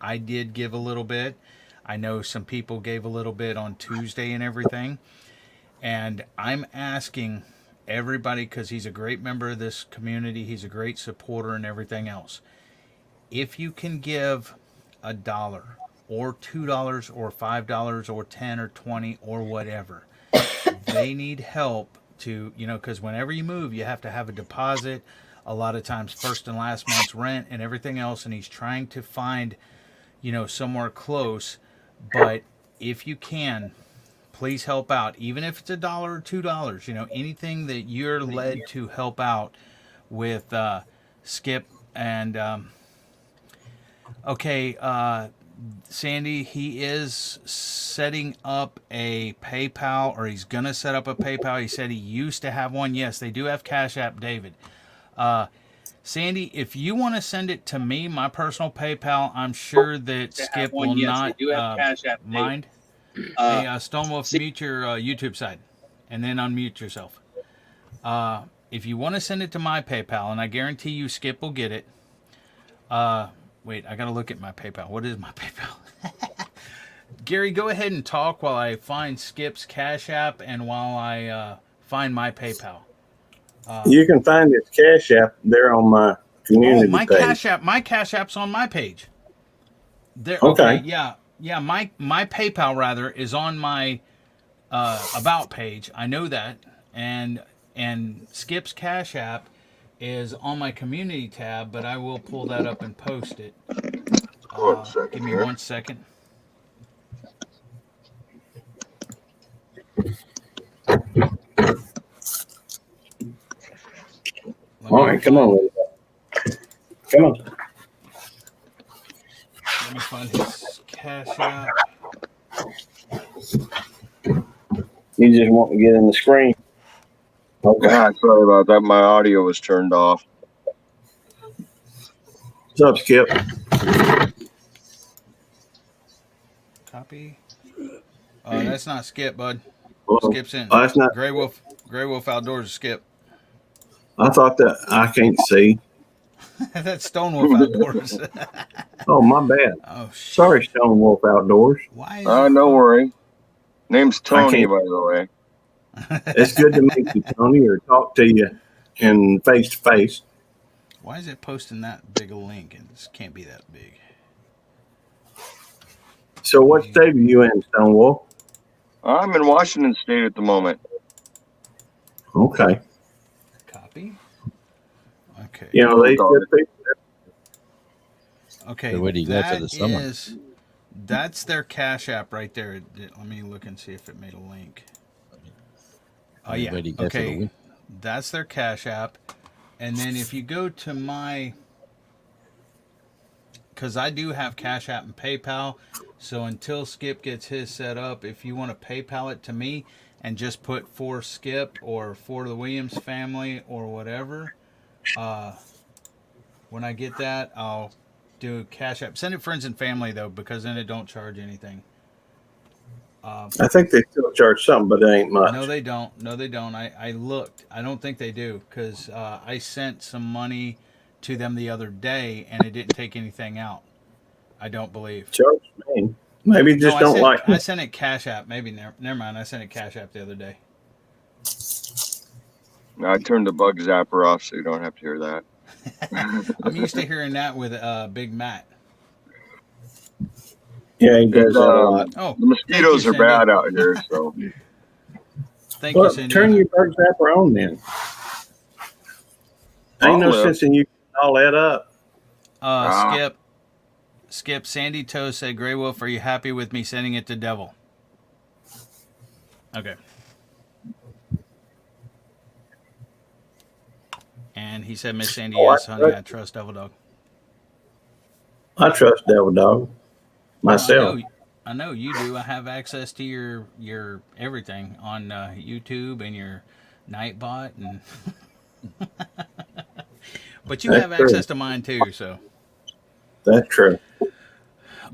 I did give a little bit. I know some people gave a little bit on Tuesday and everything. And I'm asking everybody, because he's a great member of this community, he's a great supporter and everything else. If you can give $1 or $2 or $5 or 10 or 20 or whatever, they need help to, because whenever you move, you have to have a deposit, a lot of times first and last month's rent and everything else. And he's trying to find, somewhere close. But if you can, please help out, even if it's $1 or $2. Anything that you're led to help out with Skip. And Sandy, he is setting up a PayPal, or he's gonna set up a PayPal. He said he used to have one. Yes, they do have Cash App, David. Sandy, if you want to send it to me, my personal PayPal, I'm sure that Skip will not mind. Hey, Stonewolf, mute your YouTube side, and then unmute yourself. If you want to send it to my PayPal, and I guarantee you Skip will get it. Wait, I got to look at my PayPal. What is my PayPal? Gary, go ahead and talk while I find Skip's Cash App and while I find my PayPal. You can find his Cash App there on my community my page. My Cash App's on my page. There. Okay. Yeah. My PayPal rather is on my about page. I know that, and Skip's Cash App is on my community tab, but I will pull that up and post it. Give me 1 second. All right, come on. Come on. Let me find his Cash App. You just want to get in the screen. Okay. Yeah, sorry about that. My audio was turned off. What's up, Skip? Copy. That's not Skip, bud. Well, Skip's in. that's not. Gray Wolf Outdoors is Skip. I thought that I can't see. That's Stonewolf Outdoors. Oh, my bad. Oh, shit. Sorry, Stone Wolf Outdoors. Why? No worry. Name's Tony, can't- by the way. It's good to meet you, Tony, or talk to you in face to face. Why is it posting that big a link? And this can't be that big. So, what state are you in, Stone Wolf? I'm in Washington State at the moment. Okay. Copy. Okay. You know, they said people. Okay. So where do you go for the summer? That's their Cash App right there. Let me look and see if it made a link. Oh, yeah. Where do you go for the Okay. winter? That's their Cash App. And then if you go to my, because I do have Cash App and PayPal, so until Skip gets his set up, if you want to PayPal it to me and just put for Skip or for the Williams family or whatever, when I get that, I'll do Cash App. Send it friends and family though, because then it don't charge anything. I think they still charge something, but it ain't much. No, they don't. No, they don't. I looked. I don't think they do, because I sent some money to them the other day and it didn't take anything out. I don't believe. Charge me. Maybe just No, don't like I me. sent it Cash App. Maybe never mind. I sent it Cash App the other day. I turned the bug zapper off so you don't have to hear that. I'm used to hearing that with Big Matt. Yeah, he does that a lot. Oh, The mosquitoes are Cindy. bad out here, so Thank you, Well, Cindy. turn your bug zapper on then. Ain't no I'll live. sense in you all that up. Skip, Sandy Toe said, Grey Wolf, are you happy with me sending it to Devil? Okay. And he said, Miss Sandy, yes, honey, I trust Devil Dog. I trust Devil Dog myself. I know you do. I have access to your everything on YouTube and your Nightbot, and but you That's have true. access to mine too. So That's true.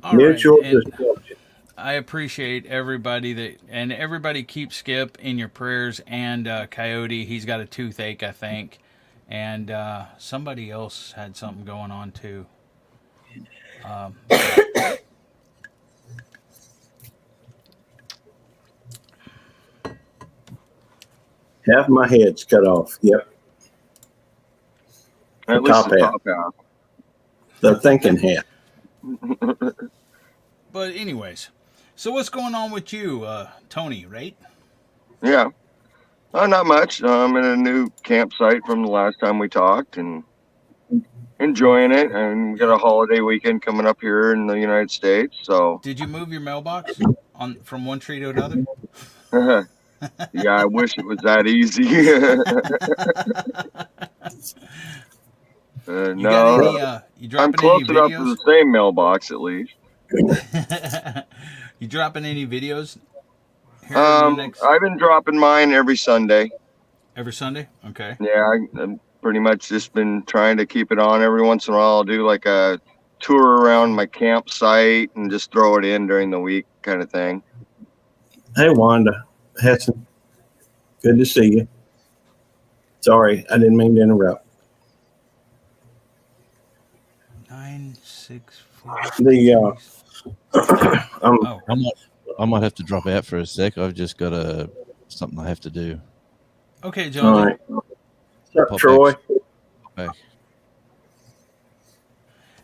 all Mutual right, and discussion. I appreciate everybody and everybody keep Skip in your prayers, and Coyote. He's got a toothache, I think, and somebody else had something going on too. Half my head's cut off. Yep. at The least top the half. top half. The thinking half. But anyways, so what's going on with you, Tony? Right? Yeah. Not much. I'm in a new campsite from the last time we talked and enjoying it. And we got a holiday weekend coming up here in the United States. So, Did you move your mailbox from one tree to another? yeah, I wish it was that easy. You No, got any? You I'm dropping close any enough to the videos? same mailbox at least. You dropping any videos? Here in the next I've been dropping mine every Sunday. every Sunday? Okay. Yeah, I'm pretty much just been trying to keep it on. Every once in a while, I'll do like a tour around my campsite and just throw it in during the week kind of thing. Hey, Wanda Hessen. Good to see you. Sorry, I didn't mean to interrupt. 964. The Oh, I might have to drop out for a sec. I've just got something I have to do. okay, all Jonesy. right. What's up, Pop Troy? Back.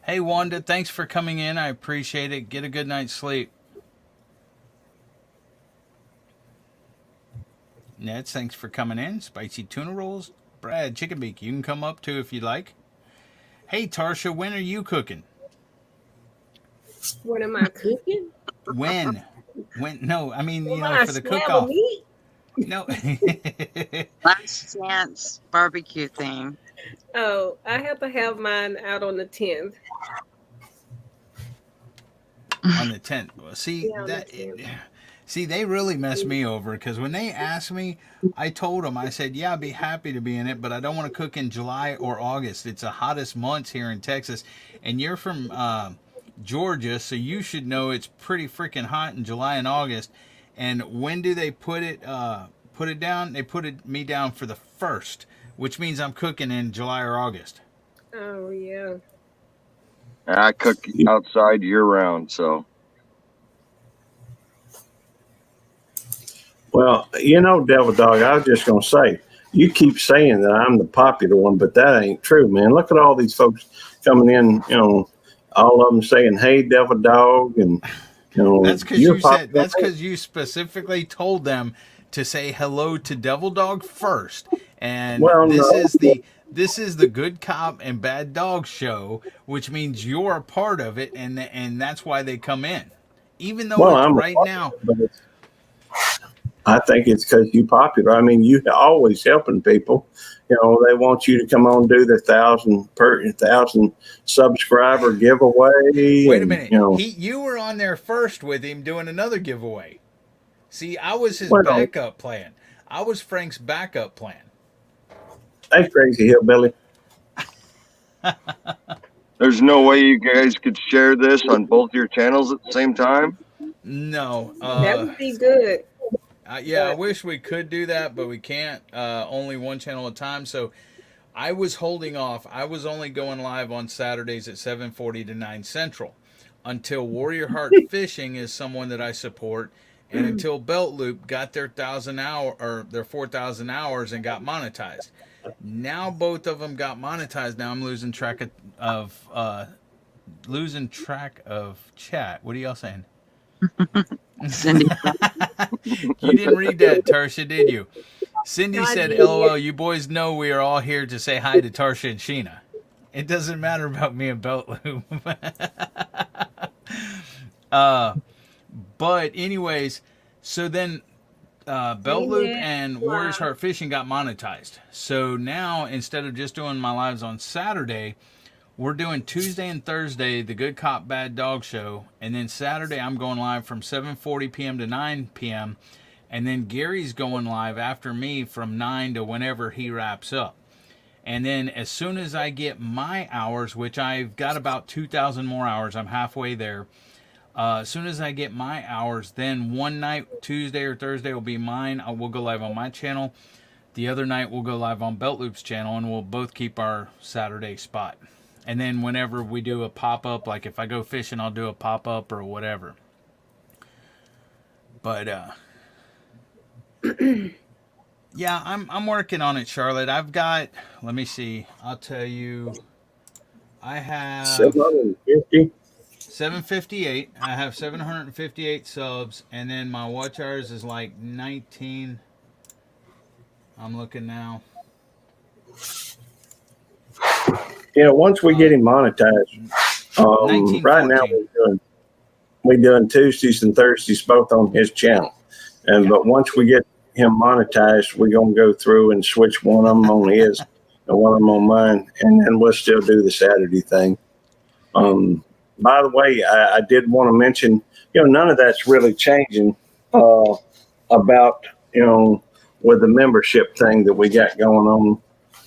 Hey, Wanda, thanks for coming in. I appreciate it. Get a good night's sleep. Ned, thanks for coming in. Spicy tuna rolls. Brad, chicken beak. You can come up too if you like. Hey, Tarsha, when are you cooking? What am I cooking? When? No, I mean, Am I for the slab of cook-off. meat? No. Last chance barbecue thing. Oh, I have to have mine out on the 10th. On the 10th. Well, see, Yeah, on the 10th. see, they really messed me over because when they asked me, I told them, I said, yeah, I'd be happy to be in it, but I don't want to cook in July or August. It's the hottest months here in Texas, and you're from Georgia, so you should know it's pretty freaking hot in July and August. And when do they put it down? They put me down for the 1st, which means I'm cooking in July or August. Oh, yeah. I cook outside year round, so Well, Devil Dog, I was just going to say, you keep saying that I'm the popular one, but that ain't true, man. Look at all these folks coming in, all of them saying, hey, Devil Dog, and, That's because you're you said. popular. That's because you specifically told them to say hello to Devil Dog first, and Well, this no. is the Good Cop and Bad Dog show, which means you're a part of it, and that's why they come in, even though Well, it's I'm right now. But I think it's because you're popular. I mean, you're always helping people. They want you to come on and do the 1,000 subscriber giveaway. Wait a minute, And, you were on there first with him doing another giveaway. See, I was his Well, backup plan. I was Frank's backup plan. hey, Crazy Hillbilly. there's no way you guys could share this on both your channels at the same time. No, That would be good. yeah, I wish we could do that, but we can't. Only one channel at a time. So I was holding off. I was only going live on Saturdays at 7:40 to 9 Central until Warrior Heart Fishing is someone that I support, and until Belt Loop got their 1,000 hour or their 4,000 hours and got monetized. Now both of them got monetized. Now I'm losing track of chat. What are y'all saying? Cindy. You didn't read that, Tarsha, did you? Cindy I said, did. LOL, you boys know we are all here to say hi to Tarsha and Sheena. It doesn't matter about me and Belt Loop. But anyways, so then Belt Loop and Warriors Heart Fishing got monetized. So now instead of just doing my lives on Saturday, we're doing Tuesday and Thursday the Good Cop Bad Dog show, and then Saturday I'm going live from 7:40 p.m. to 9 p.m. and then Gary's going live after me from 9 to whenever he wraps up. And then as soon as I get my hours, which I've got about 2,000 more hours, I'm halfway there. As soon as I get my hours, then one night, Tuesday or Thursday, will be mine. I will go live on my channel. The other night, we'll go live on Belt Loop's channel, and we'll both keep our Saturday spot. And then whenever we do a pop-up, like if I go fishing, I'll do a pop-up or whatever. But, yeah, I'm working on it, Charlotte. I've got, let me see, I'll tell you, I have 750. 758. I have 758 subs, and then my watch hours is like 19. I'm looking now. Once we get him monetized, right now 1914. we're doing Tuesdays and Thursdays both on his channel. But once we get him monetized, we're gonna go through and switch one of them on his and one of them on mine, and then we'll still do the Saturday thing. By the way, I did want to mention, none of that's really changing about, with the membership thing that we got going on.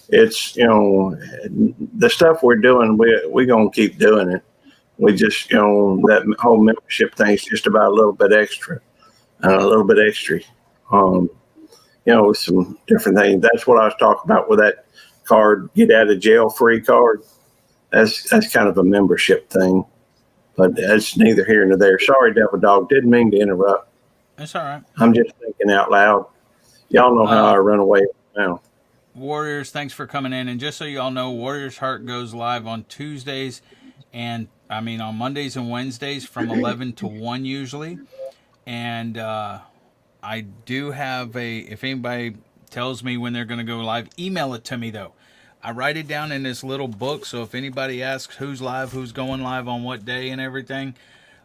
It's, the stuff we're doing, we're going to keep doing it. We just, that whole membership thing is just about a little bit extra, with some different things. That's what I was talking about with that card, get out of jail free card. That's kind of a membership thing. But that's neither here nor there. Sorry, Devil Dog. Didn't mean to interrupt. That's all right. I'm just thinking out loud. Y'all know how I run away now. Warriors, thanks for coming in. And just so y'all know, Warriors Heart goes live on Tuesdays and, on Mondays and Wednesdays from 11 to 1 usually. And I do have if anybody tells me when they're going to go live, email it to me, though. I write it down in this little book, so if anybody asks who's live, who's going live on what day and everything,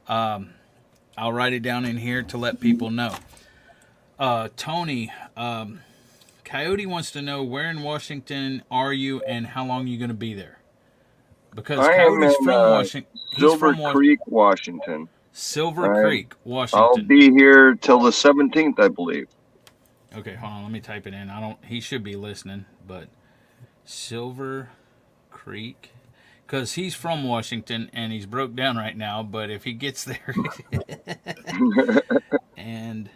I'll write it down in here to let people know. Tony, Coyote wants to know, where in Washington are you and how long are you going to be there? Because Coyote's from Washington. Silver Creek, Washington. Silver Creek, Washington. I'll be here till the 17th, I believe. Okay, hold on. Let me type it in. He should be listening, but Silver Creek, because he's from Washington and he's broke down right now. But if he gets there, and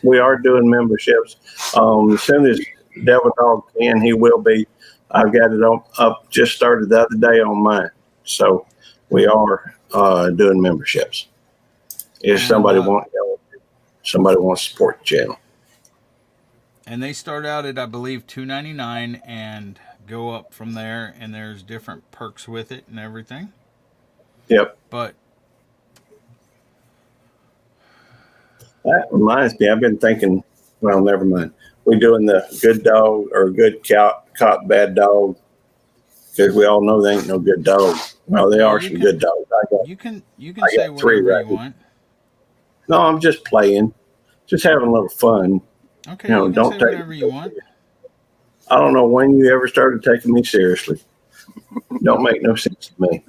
we are doing memberships. As soon as Devil Dog can, he will be. I've got it up. Just started the other day on mine, so we are doing memberships. If somebody wants to support the channel. And they start out at, I believe, $2.99 and go up from there. And there's different perks with it and everything. Yep. But that reminds me, I've been thinking, well, never mind. We're doing the good dog or good cop, bad dog. Because we all know they ain't no good dog. Well, they are some good dogs. You can say whatever you want. No, I'm just playing. Just having a little fun. Okay, you can don't say take whatever you want. I don't know when you ever started taking me seriously. Don't make no sense to me.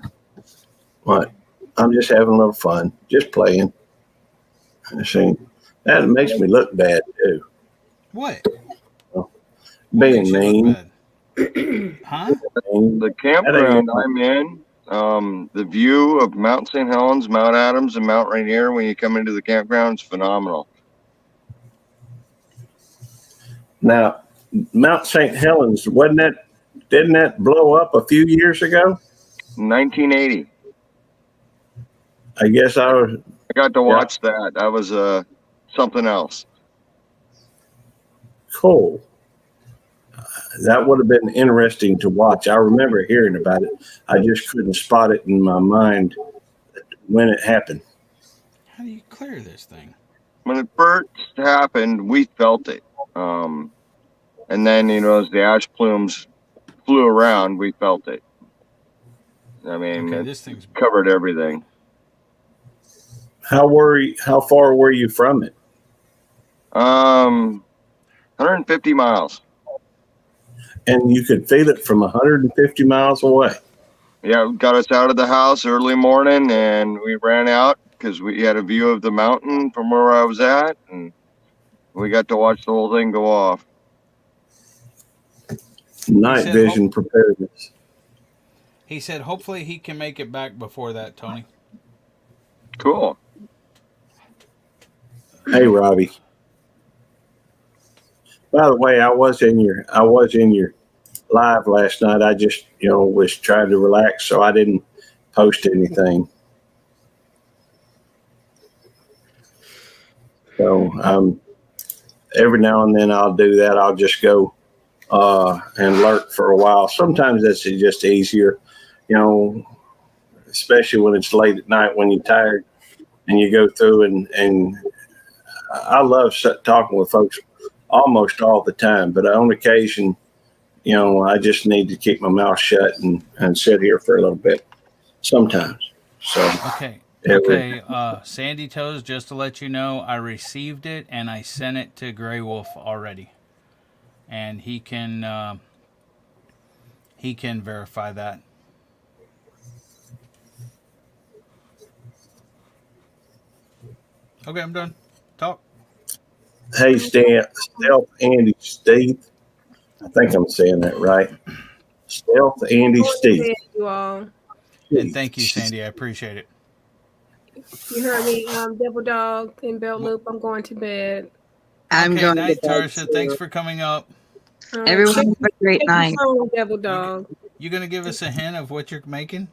What? I'm just having a little fun, just playing. See, that makes me look bad too. What? Being mean. Huh? The campground I'm in, the view of Mount St. Helens, Mount Adams, and Mount Rainier when you come into the campground is phenomenal. Now, Mount St. Helens, didn't that blow up a few years ago? 1980. I guess I got to watch that. That was something else. Cool. That would have been interesting to watch. I remember hearing about it. I just couldn't spot it in my mind when it happened. How do you clear this thing? When it first happened, we felt it. And then, as the ash plumes flew around, we felt it. I mean, Okay, it this thing's covered everything. How far were you from it? 150 miles. And you could feel it from 150 miles away. Yeah, got us out of the house early morning, and we ran out because we had a view of the mountain from where I was at, and we got to watch the whole thing go off. Night vision preparedness. He said hopefully he can make it back before that, Tony. Cool. Hey, Robbie. By the way, I was in your live last night. I just, was trying to relax, so I didn't post anything. So, every now and then I'll do that. I'll just go and lurk for a while. Sometimes that's just easier, especially when it's late at night when you're tired and you go through and I love talking with folks almost all the time, but on occasion, I just need to keep my mouth shut and sit here for a little bit sometimes. So, Okay. Sandy Toes, just to let you know, I received it and I sent it to Grey Wolf already. And he can verify that. Okay, I'm done. Talk. Hey, Stealth Andy Steve. I think I'm saying that right. Stealth Andy Steve. You all. And thank you, Sandy. I appreciate it. You heard me, Devil Dog and Belt Loop. I'm going to bed. I'm going night, to bed Tarsha. too. Thanks for coming up. Everyone have a great night. Devil Dog. You gonna give us a hint of what you're making?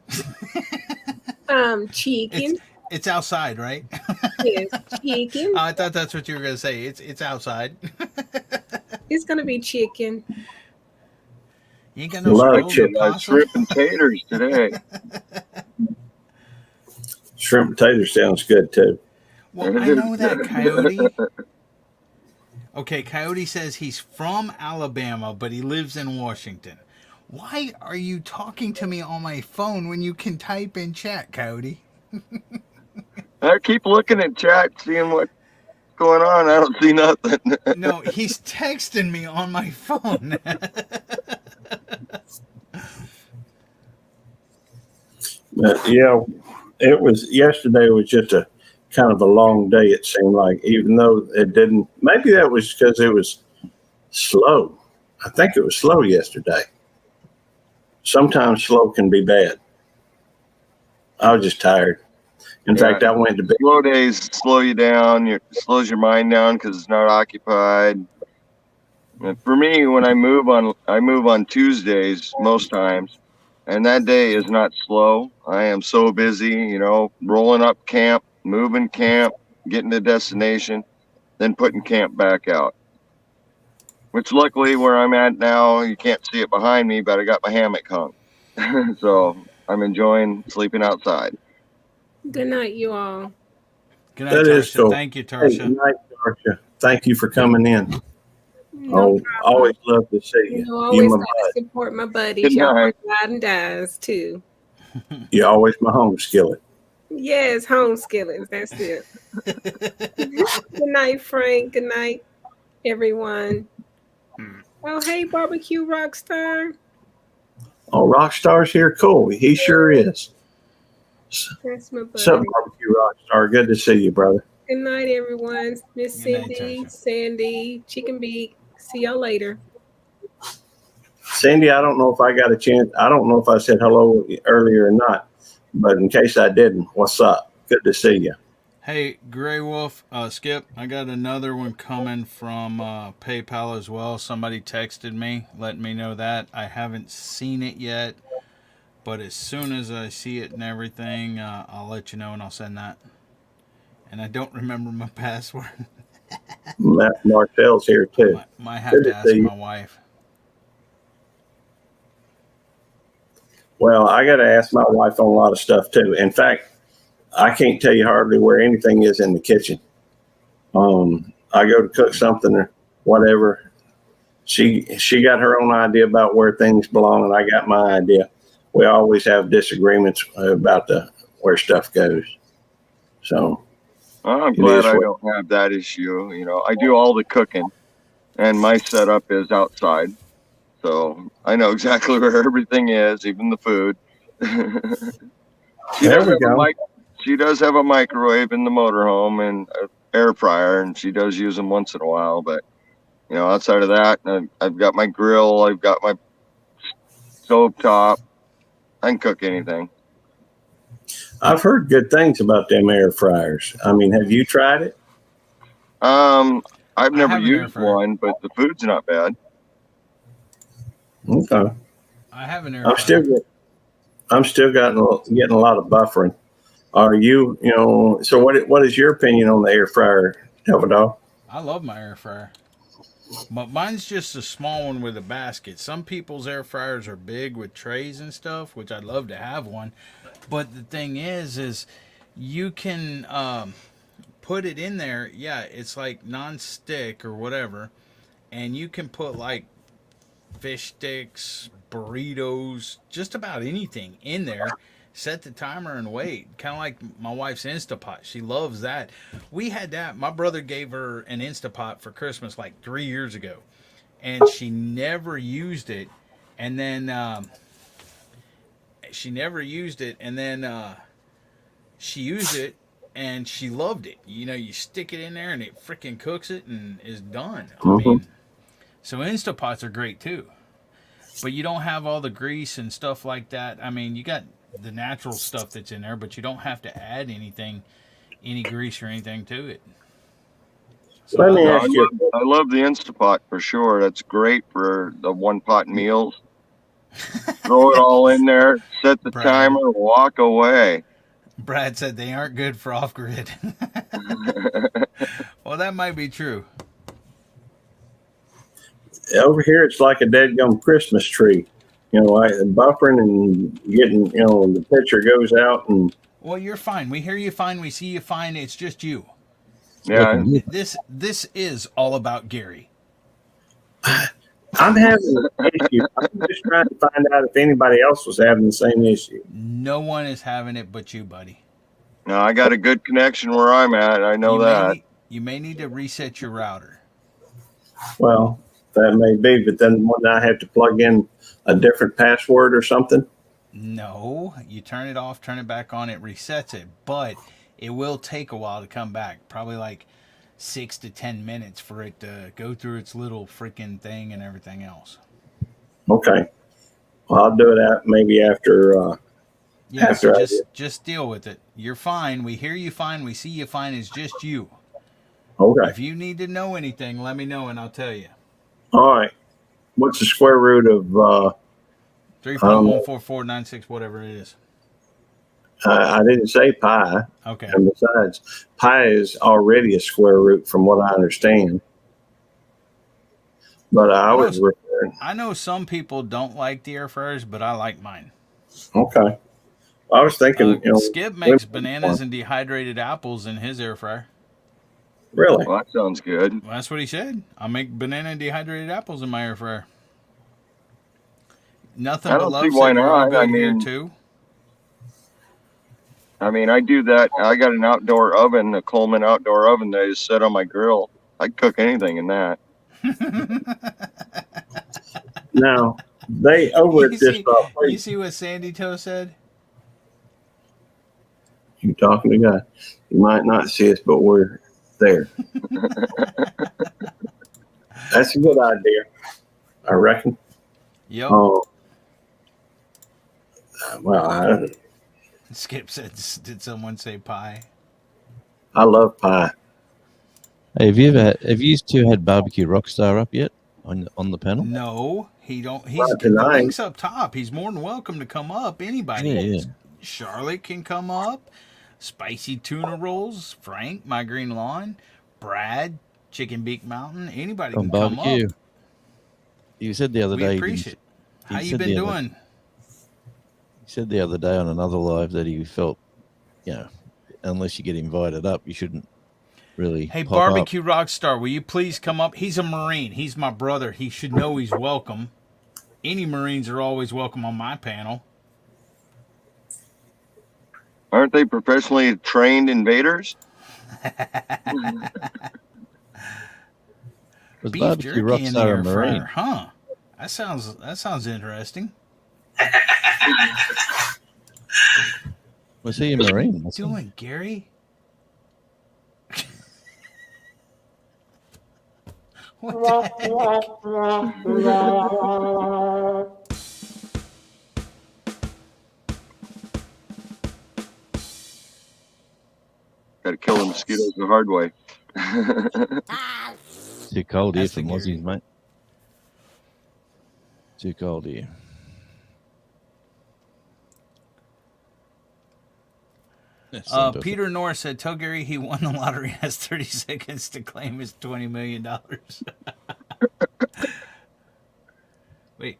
Chicken. It's outside, right? Yes, chicken. I thought that's what you were gonna say. It's outside. It's gonna be chicken. You ain't got no scrolls or possum? Shrimp and taters today. Shrimp and taters sounds good too. Well, I know that, Coyote. Okay, Coyote says he's from Alabama, but he lives in Washington. Why are you talking to me on my phone when you can type in chat, Coyote? I keep looking at chat, seeing what's going on. I don't see nothing. No, he's texting me on my phone. Yeah, yesterday was just a kind of a long day, it seemed like, even though it didn't. Maybe that was because it was slow. I think it was slow yesterday. Sometimes slow can be bad. I was just tired. In fact, I went to bed. Slow days slow you down. It slows your mind down because it's not occupied. And for me, when I move on Tuesdays most times, and that day is not slow. I am so busy, rolling up camp, moving camp, getting to destination, then putting camp back out. Which luckily where I'm at now, you can't see it behind me, but I got my hammock hung. So I'm enjoying sleeping outside. Good night, you all. Good night, That is Tarsha. cool. Thank you, Hey, Tarsha. good night, Tarsha. Thank you for coming in. No problem. Always love to see you. You always my gotta support my buddies. Good Y'all night. ride and dies too. You're always my home skillet. Yes, home skillets. That's it. Good night, Frank. Good night, everyone. Oh, hey, barbecue rockstar. Oh, Rockstar's here. Cool. He sure is. That's my buddy. What's up, Barbecue Rockstar? Good to see you, brother. Good night, everyone. Miss Good night, Cindy, Tasha. Sandy, Chicken Beak. See y'all later. Sandy, I don't know if I got a chance. I don't know if I said hello earlier or not, but in case I didn't, what's up? Good to see you. Hey, Grey Wolf, Skip, I got another one coming from PayPal as well. Somebody texted me, letting me know that. I haven't seen it yet, but as soon as I see it and everything, I'll let you know and I'll send that. And I don't remember my password. Marcel's here too. Might have Good to to ask see you. my wife. Well, I got to ask my wife on a lot of stuff too. In fact, I can't tell you hardly where anything is in the kitchen. I go to cook something or whatever. She got her own idea about where things belong, and I got my idea. We always have disagreements about where stuff goes. So I'm It glad is I what- don't have that issue. You know, I do all the cooking, and my setup is outside, so I know exactly where everything is, even the food. She There does we have a go. she does have a microwave in the motorhome and an air fryer, and she does use them once in a while. But you know, outside of that, I've got my grill, I've got my stove top. I can cook anything. I've heard good things about them air fryers. I mean, have you tried it? I've I never have an air used fryer. one, but the food's not bad. Okay. I have an air I'm fryer. still getting a lot of buffering. Are you, so what is your opinion on the air fryer, Elvador? I love my air fryer. But mine's just a small one with a basket. Some people's air fryers are big with trays and stuff, which I'd love to have one. But the thing is you can put it in there. Yeah, it's like non-stick or whatever. And you can put like fish sticks, burritos, just about anything in there. Set the timer and wait. Kind of like my wife's Instapot. She loves that. We had that. My brother gave her an Instapot for Christmas like 3 years ago. And she never used it. And then she used it. And she loved it. You know, you stick it in there and it freaking cooks it and is done. I mean, so Instapots are great too. But you don't have all the grease and stuff like that. I mean, you got the natural stuff that's in there, but you don't have to add any grease or anything to it. So Let me No, ask you. I love the Instapot for sure. That's great for the one pot meals. Throw it all in there, set the Brad. timer, walk away. Brad said they aren't good for off grid. Well, that might be true. Over here, it's like a dead-gum Christmas tree. Like buffering and getting, the picture goes out and Well, you're fine. We hear you fine. We see you fine. It's just you. Yeah, This is all about Gary. I'm having an issue. I'm just trying to find out if anybody else was having the same issue. No one is having it but you, buddy. no, I got a good connection where I'm at. I know that. You may need to reset your router. Well, that may be, but then wouldn't I have to plug in a different password or something? No, you turn it off, turn it back on, it resets it, but it will take a while to come back. Probably like 6 to 10 minutes for it to go through its little freaking thing and everything else. Okay. Well, I'll do it maybe after. Yeah, After I so just deal with it. You're fine. We hear you fine. We see you fine. It's just you. Okay. If you need to know anything, let me know and I'll tell you. All right. What's the square root of? 3.14496, whatever it is. I didn't say pi, Okay. and besides, pi is already a square root from what I understand. But I was referring. I know some people don't like the air fryers, but I like mine. Okay. I was thinking, Skip makes bananas and dehydrated apples in his air fryer. Really? Well, that sounds good. Well, that's what he said. I make banana and dehydrated apples in my air fryer. Nothing I but don't love see why said you're all not. I good here mean- too. I mean, I do that. I got an outdoor oven, a Coleman outdoor oven that I just set on my grill. I cook anything in that. Now, they over at You this see- place. You see what Sandy Toe said? You talking to God. You might not see us, but we're there. That's a good idea, I reckon. Yep. Well, Skip said, did someone say pie? I love pie. Hey, have you two had barbecue rockstar up yet on the panel? No, he don't. He's Not the tonight. link's up top. He's more than welcome to come up. Anybody. Yeah. Charlotte can come up. Spicy tuna rolls. Frank, my green lawn. Brad, Chicken Beak Mountain. Anybody On can come barbecue. up. You said the other We day. appreciate it. How he you said been the other- doing? He said the other day on another live that he felt, unless you get invited up, you shouldn't really. Hey, pop up. Barbecue Rockstar, will you please come up? He's a Marine. He's my brother. He should know he's welcome. Any Marines are always welcome on my panel. Aren't they professionally trained invaders? Was Beef Barbecue jerky in the Rockstar a air fryer, Marine? huh? That sounds interesting. Was he a Marine? What are you doing, Gary? What the heck? Got to kill the mosquitoes the hard way. Too cold here That's for the Gary. Aussies, mate. Too cold here. Peter Norris said, "Tell Gary he won the lottery. Has 30 seconds to claim his $20 million." Wait,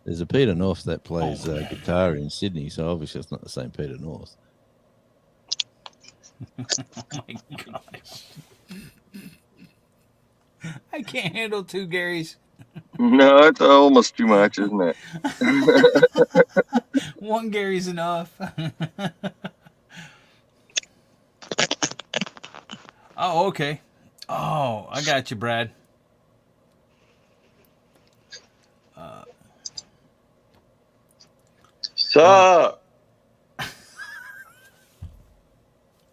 There's a Peter North that plays guitar in Sydney, so obviously it's not the same Peter North. oh my gosh! I can't handle two Garys. No, it's almost too much, isn't it? One Gary's enough. Oh, okay. Oh, I got you, Brad. Sup?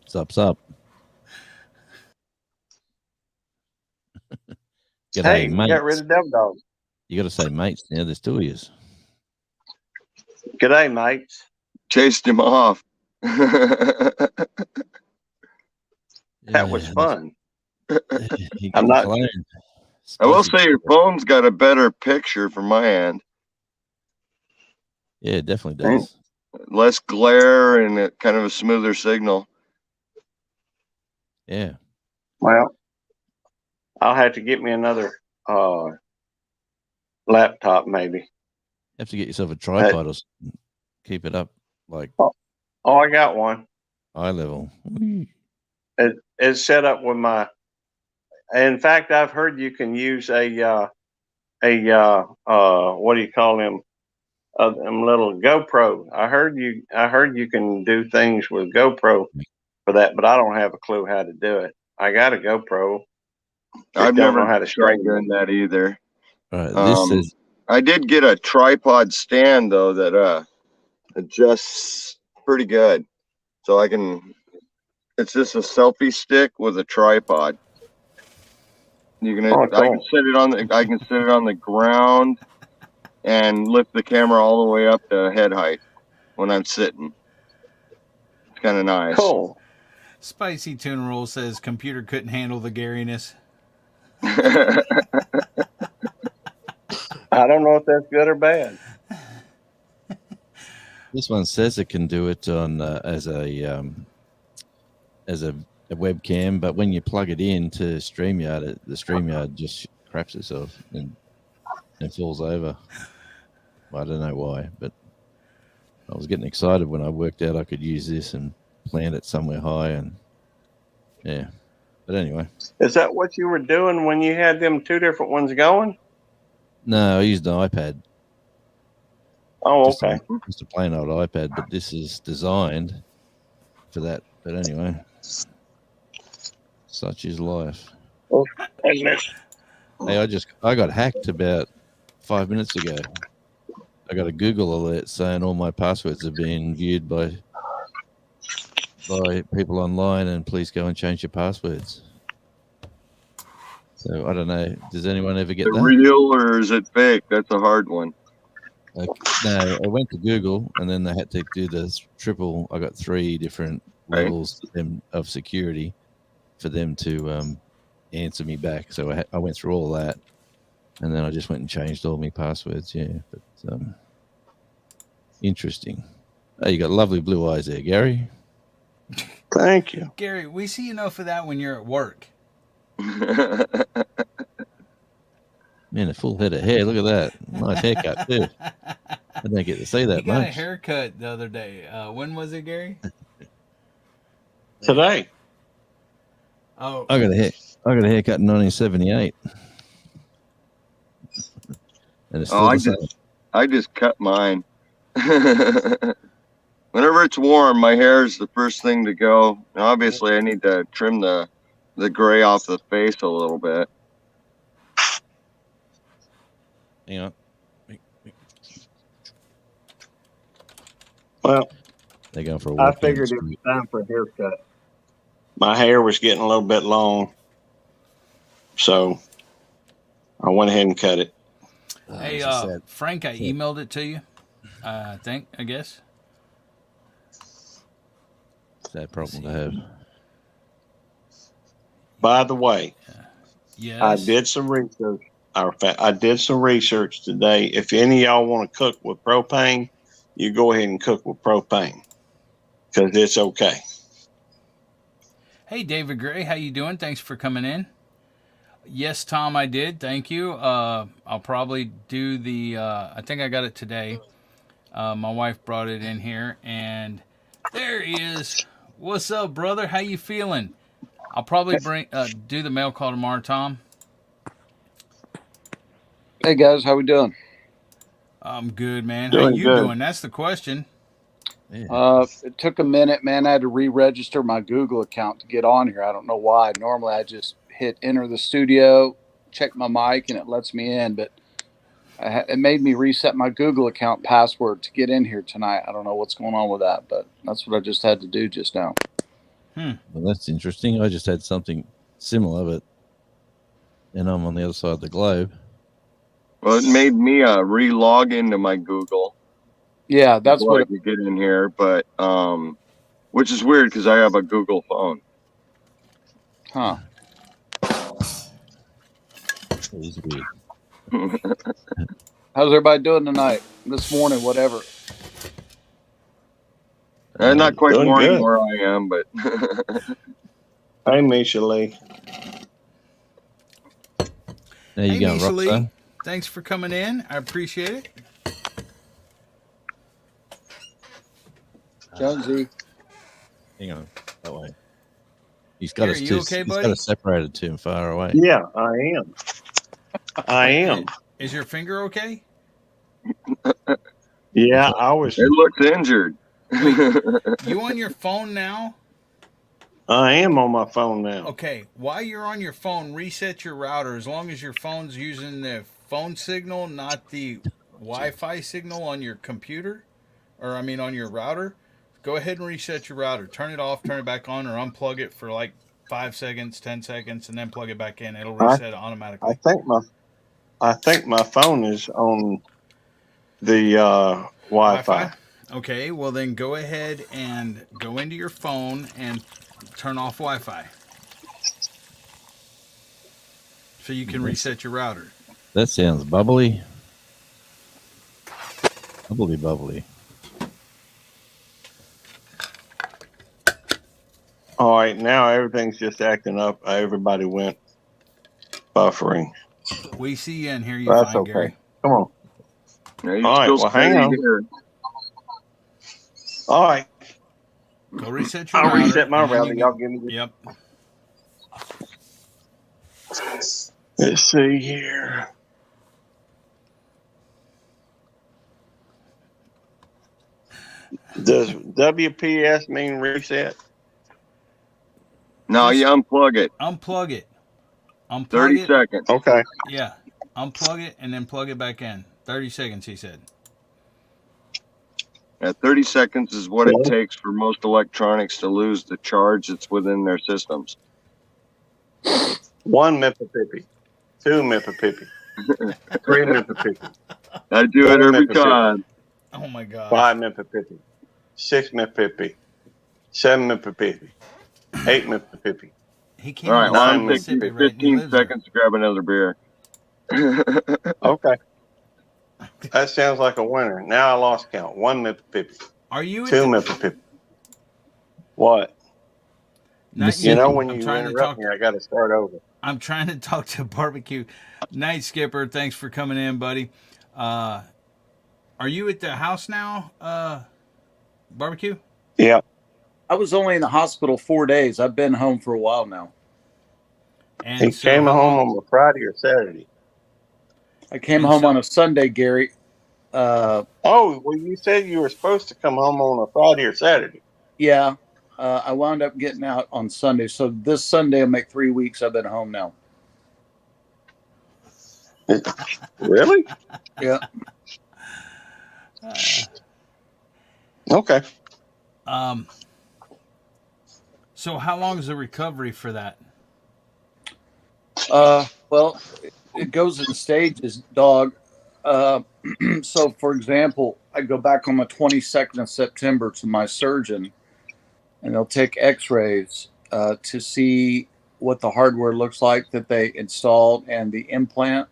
Sup. G'day, Hey, mates. got rid of them dogs. You got to say mates now. There's two of yous. G'day, mates. Chased him off. That was fun. He I'm got not- cloned. I will Spicy. say your phone's got a better picture from my end. Yeah, it definitely does. Less glare and a kind of a smoother signal. Yeah. Well, I'll have to get me another laptop, maybe. Have to get yourself a tripod or something. Keep it up like Oh, I got one. eye level. It's set up with my. In fact, I've heard you can use a what do you call them? Them little GoPro. I heard you can do things with GoPro for that, but I don't have a clue how to do it. I got a GoPro. I've don't never know how to tried straighten doing that either. All right. This Um, is I did get a tripod stand though that adjusts pretty good. So I can. It's just a selfie stick with a tripod. You can. Oh, I can cool. set it on the. I can set it on the ground, and lift the camera all the way up to head height when I'm sitting. It's kind of nice. Cool. Spicy Tuna Roll says computer couldn't handle the Gariness. I don't know if that's good or bad. this one says it can do it on as a webcam, but when you plug it in to StreamYard, the StreamYard just craps itself and falls over. I don't know why, but I was getting excited when I worked out I could use this and plant it somewhere high, and yeah. But anyway, Is that what you were doing when you had them two different ones going? no, I used an iPad. Oh, Just okay. just a plain old iPad, but this is designed for that. But anyway, such is life. Goodness. Hey, I got hacked about 5 minutes ago. I got a Google alert saying all my passwords are being viewed by people online, and please go and change your passwords. So I don't know. Does anyone ever get Is it that? real or is it fake? That's a hard one. No, I went to Google, and then they had to do this triple. I got 3 different Right. levels of security for them to answer me back. So I went through all that, and then I just went and changed all my passwords. Yeah, but interesting. Oh, you got lovely blue eyes there, Gary. Thank you. Gary, we see enough of that when you're at work. Man, a full head of hair. Look at that. Nice haircut, too. I don't get to see that You got a much. haircut the other day. When was it, Gary? Today. Oh, I got a haircut in 1978. And it's still Oh, the same. I just cut mine. Whenever it's warm, my hair is the first thing to go. And obviously, I need to trim the gray off the face a little bit. Hang on. Well, They're going for a I walk. figured it was time for a haircut. My hair was getting a little bit long, so I went ahead and cut it. hey, Frank, I emailed it to you. I guess. Sad problem to have. By the way, Yes. I did some research. I did some research today. If any of y'all want to cook with propane, you go ahead and cook with propane because it's okay. Hey, David Gray, how you doing? Thanks for coming in. Yes, Tom, I did. Thank you. I'll probably do the. I think I got it today. My wife brought it in here, and there he is. What's up, brother? How you feeling? I'll probably do the mail call tomorrow, Tom. Hey guys, how we doing? I'm good, man. How Doing you good. doing? That's the question. Yeah. It took a minute, man. I had to re-register my Google account to get on here. I don't know why. Normally, I just hit enter the studio, check my mic, and it lets me in. But it made me reset my Google account password to get in here tonight. I don't know what's going on with that, but that's what I just had to do just now. Well, that's interesting. I just had something similar, but and I'm on the other side of the globe. Well, it made me re-log into my Google. Yeah, that's before what I could get in here, but which is weird because I have a Google phone. Huh. It is weird. How's everybody doing tonight? This morning, whatever. Not quite Doing morning good. where I am, but Hey, Misha Lee. There you Hey, go, Misha Lee. Rockstar. Thanks for coming in. I appreciate it. Jonesy. Hang on. That way. He's got Gary, us you too. okay, He's buddy? got us separated too far away. Yeah, I am. I am. Is your finger okay? Yeah, I was. it looks injured. You on your phone now? I am on my phone now. Okay, while you're on your phone, reset your router as long as your phone's using the phone signal, not the Wi-Fi signal on your computer, or I mean on your router. Go ahead and reset your router. Turn it off, turn it back on, or unplug it for like 5 seconds, 10 seconds, and then plug it back in. It'll reset it automatically. I think my phone is on the Wi-Fi. Okay, well then go ahead and go into your phone and turn off Wi-Fi. So you can reset your router. That sounds bubbly. Bubbly. All right, now everything's just acting up. Everybody went buffering. We see you and hear you That's fine, okay. Gary. Come on. Yeah, you All right, still well, hang steady on. here. All right, Go reset your I'll router. reset my and then router. you Y'all can- give me. Yep. Let's see here. Does WPS mean reset? No, you unplug it. Unplug it. Unplug 30 it. seconds. Okay. Yeah. Unplug it and then plug it back in. 30 seconds, he said. 30 seconds is what it takes for most electronics to lose the charge that's within their systems. 1 Mississippi, 2 Mississippi, 3 Mississippi, I do it 4 every Mississippi, time. Oh my God. 5 Mississippi, 6 Mississippi, 7 Mississippi, 8 Mississippi. He came All right, out well, of I'm Mississippi, taking right? And he 15 lives there. seconds to grab another beer. Okay. That sounds like a winner. Now I lost count. 1 Mississippi, Are you at 2 the, Mississippi. What? You know, when I'm you trying to interrupt talk. me, I got to start over. I'm trying to talk to Barbecue. Night Skipper, thanks for coming in, buddy. Are you at the house now, Barbecue? Yeah. I was only in the hospital 4 days. I've been home for a while now. And He so came how home long? on a Friday or Saturday. I came And home so on a Sunday, Gary. Oh, well, you said you were supposed to come home on a Friday or Saturday. Yeah, I wound up getting out on Sunday. So this Sunday will make 3 weeks I've been home now. Really? Yeah. Okay. So how long is the recovery for that? Well, it goes in stages, dog. So, for example, I go back on the 22nd of September to my surgeon, and they'll take X-rays to see what the hardware looks like that they installed and the implant,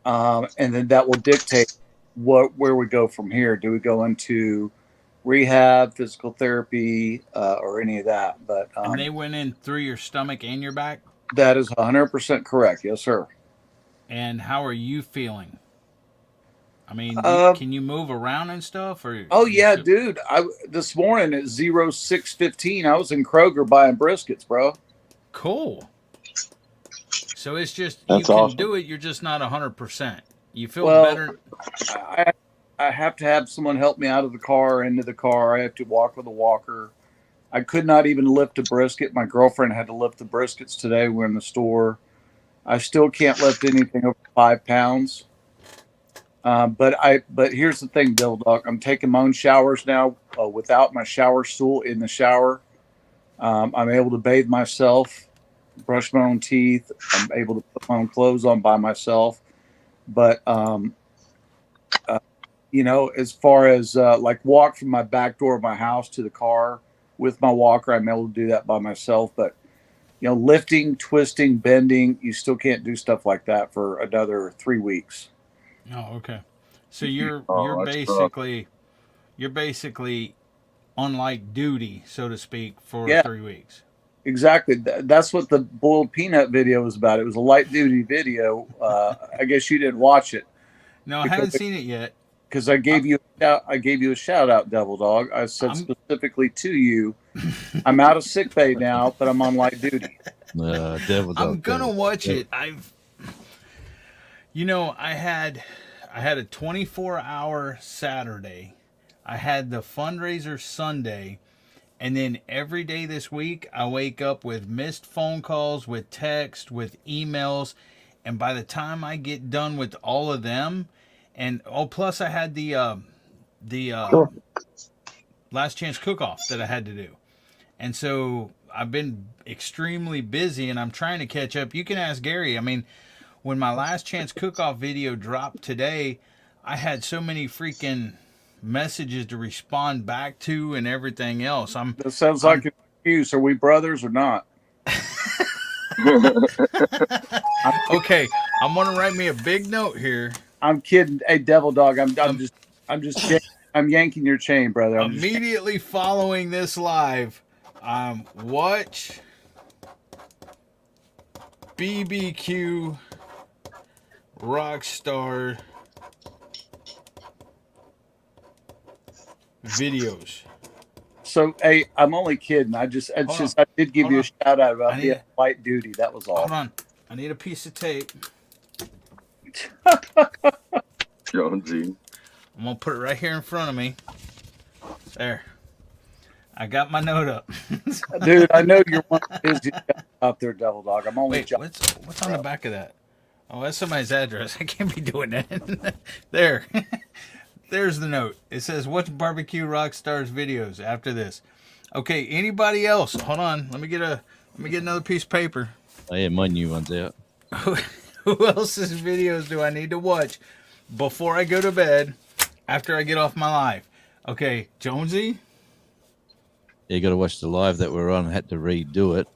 and then that will dictate where we go from here. Do we go into rehab, physical therapy, or any of that? But And they went in through your stomach and your back. that is 100% correct. Yes, sir. And how are you feeling? I mean, can you move around and stuff? Or Oh yeah, dude. This morning at 06:15, I was in Kroger buying briskets, bro. Cool. So it's just That's you can awesome. do it. You're just not 100%. You feel Well, better. I have to have someone help me out of the car, into the car. I have to walk with a walker. I could not even lift a brisket. My girlfriend had to lift the briskets today. We're in the store. I still can't lift anything over 5 pounds. But here's the thing, Bill Dog. I'm taking my own showers now without my shower stool in the shower. I'm able to bathe myself, brush my own teeth. I'm able to put my own clothes on by myself. But as far as like walk from my back door of my house to the car with my walker, I'm able to do that by myself. But lifting, twisting, bending, you still can't do stuff like that for another 3 weeks. Oh, okay. So you're that's tough. basically on like duty, so to speak, for Yeah. 3 weeks. Exactly. That's what the boiled peanut video was about. It was a light duty video. I guess you didn't watch it No, I haven't seen it yet. because I gave you a shout out, Devil Dog. I said specifically to you, I'm out of sick bay now, but I'm on light duty. Devil I'm dog. gonna watch it. I had a 24-hour Saturday. I had the fundraiser Sunday, and then every day this week I wake up with missed phone calls, with text, with emails, and by the time I get done with all of them, and plus I had the last chance cook-off that I had to do. And so I've been extremely busy and I'm trying to catch up. You can ask Gary. I mean, when my last chance cook-off video dropped today, I had so many freaking messages to respond back to and everything else. That sounds like an excuse. Are we brothers or not? Okay, I'm gonna write me a big note here. I'm kidding. Hey, Devil Dog, I'm yanking your chain, brother. Immediately following this live, watch BBQ Rockstar videos. So, hey, I'm only kidding. I did give you a shout out about being light duty. That was all. Hold on. I need a piece of tape. Jonesy. I'm going to put it right here in front of me. There. I got my note up. Dude, I know you're one of the busiest guys out there, Devil Dog. I'm only Wait, what's on the back of that? Oh, that's somebody's address. I can't be doing that. There. There's the note. It says, watch Barbecue Rockstars videos after this. Okay, anybody else? Hold on. Let me get another piece of paper. Oh, yeah, my new one's out. Who else's videos do I need to watch before I go to bed after I get off my live? Okay, Jonesy? Yeah, you got to watch the live that we're on. Had to redo it.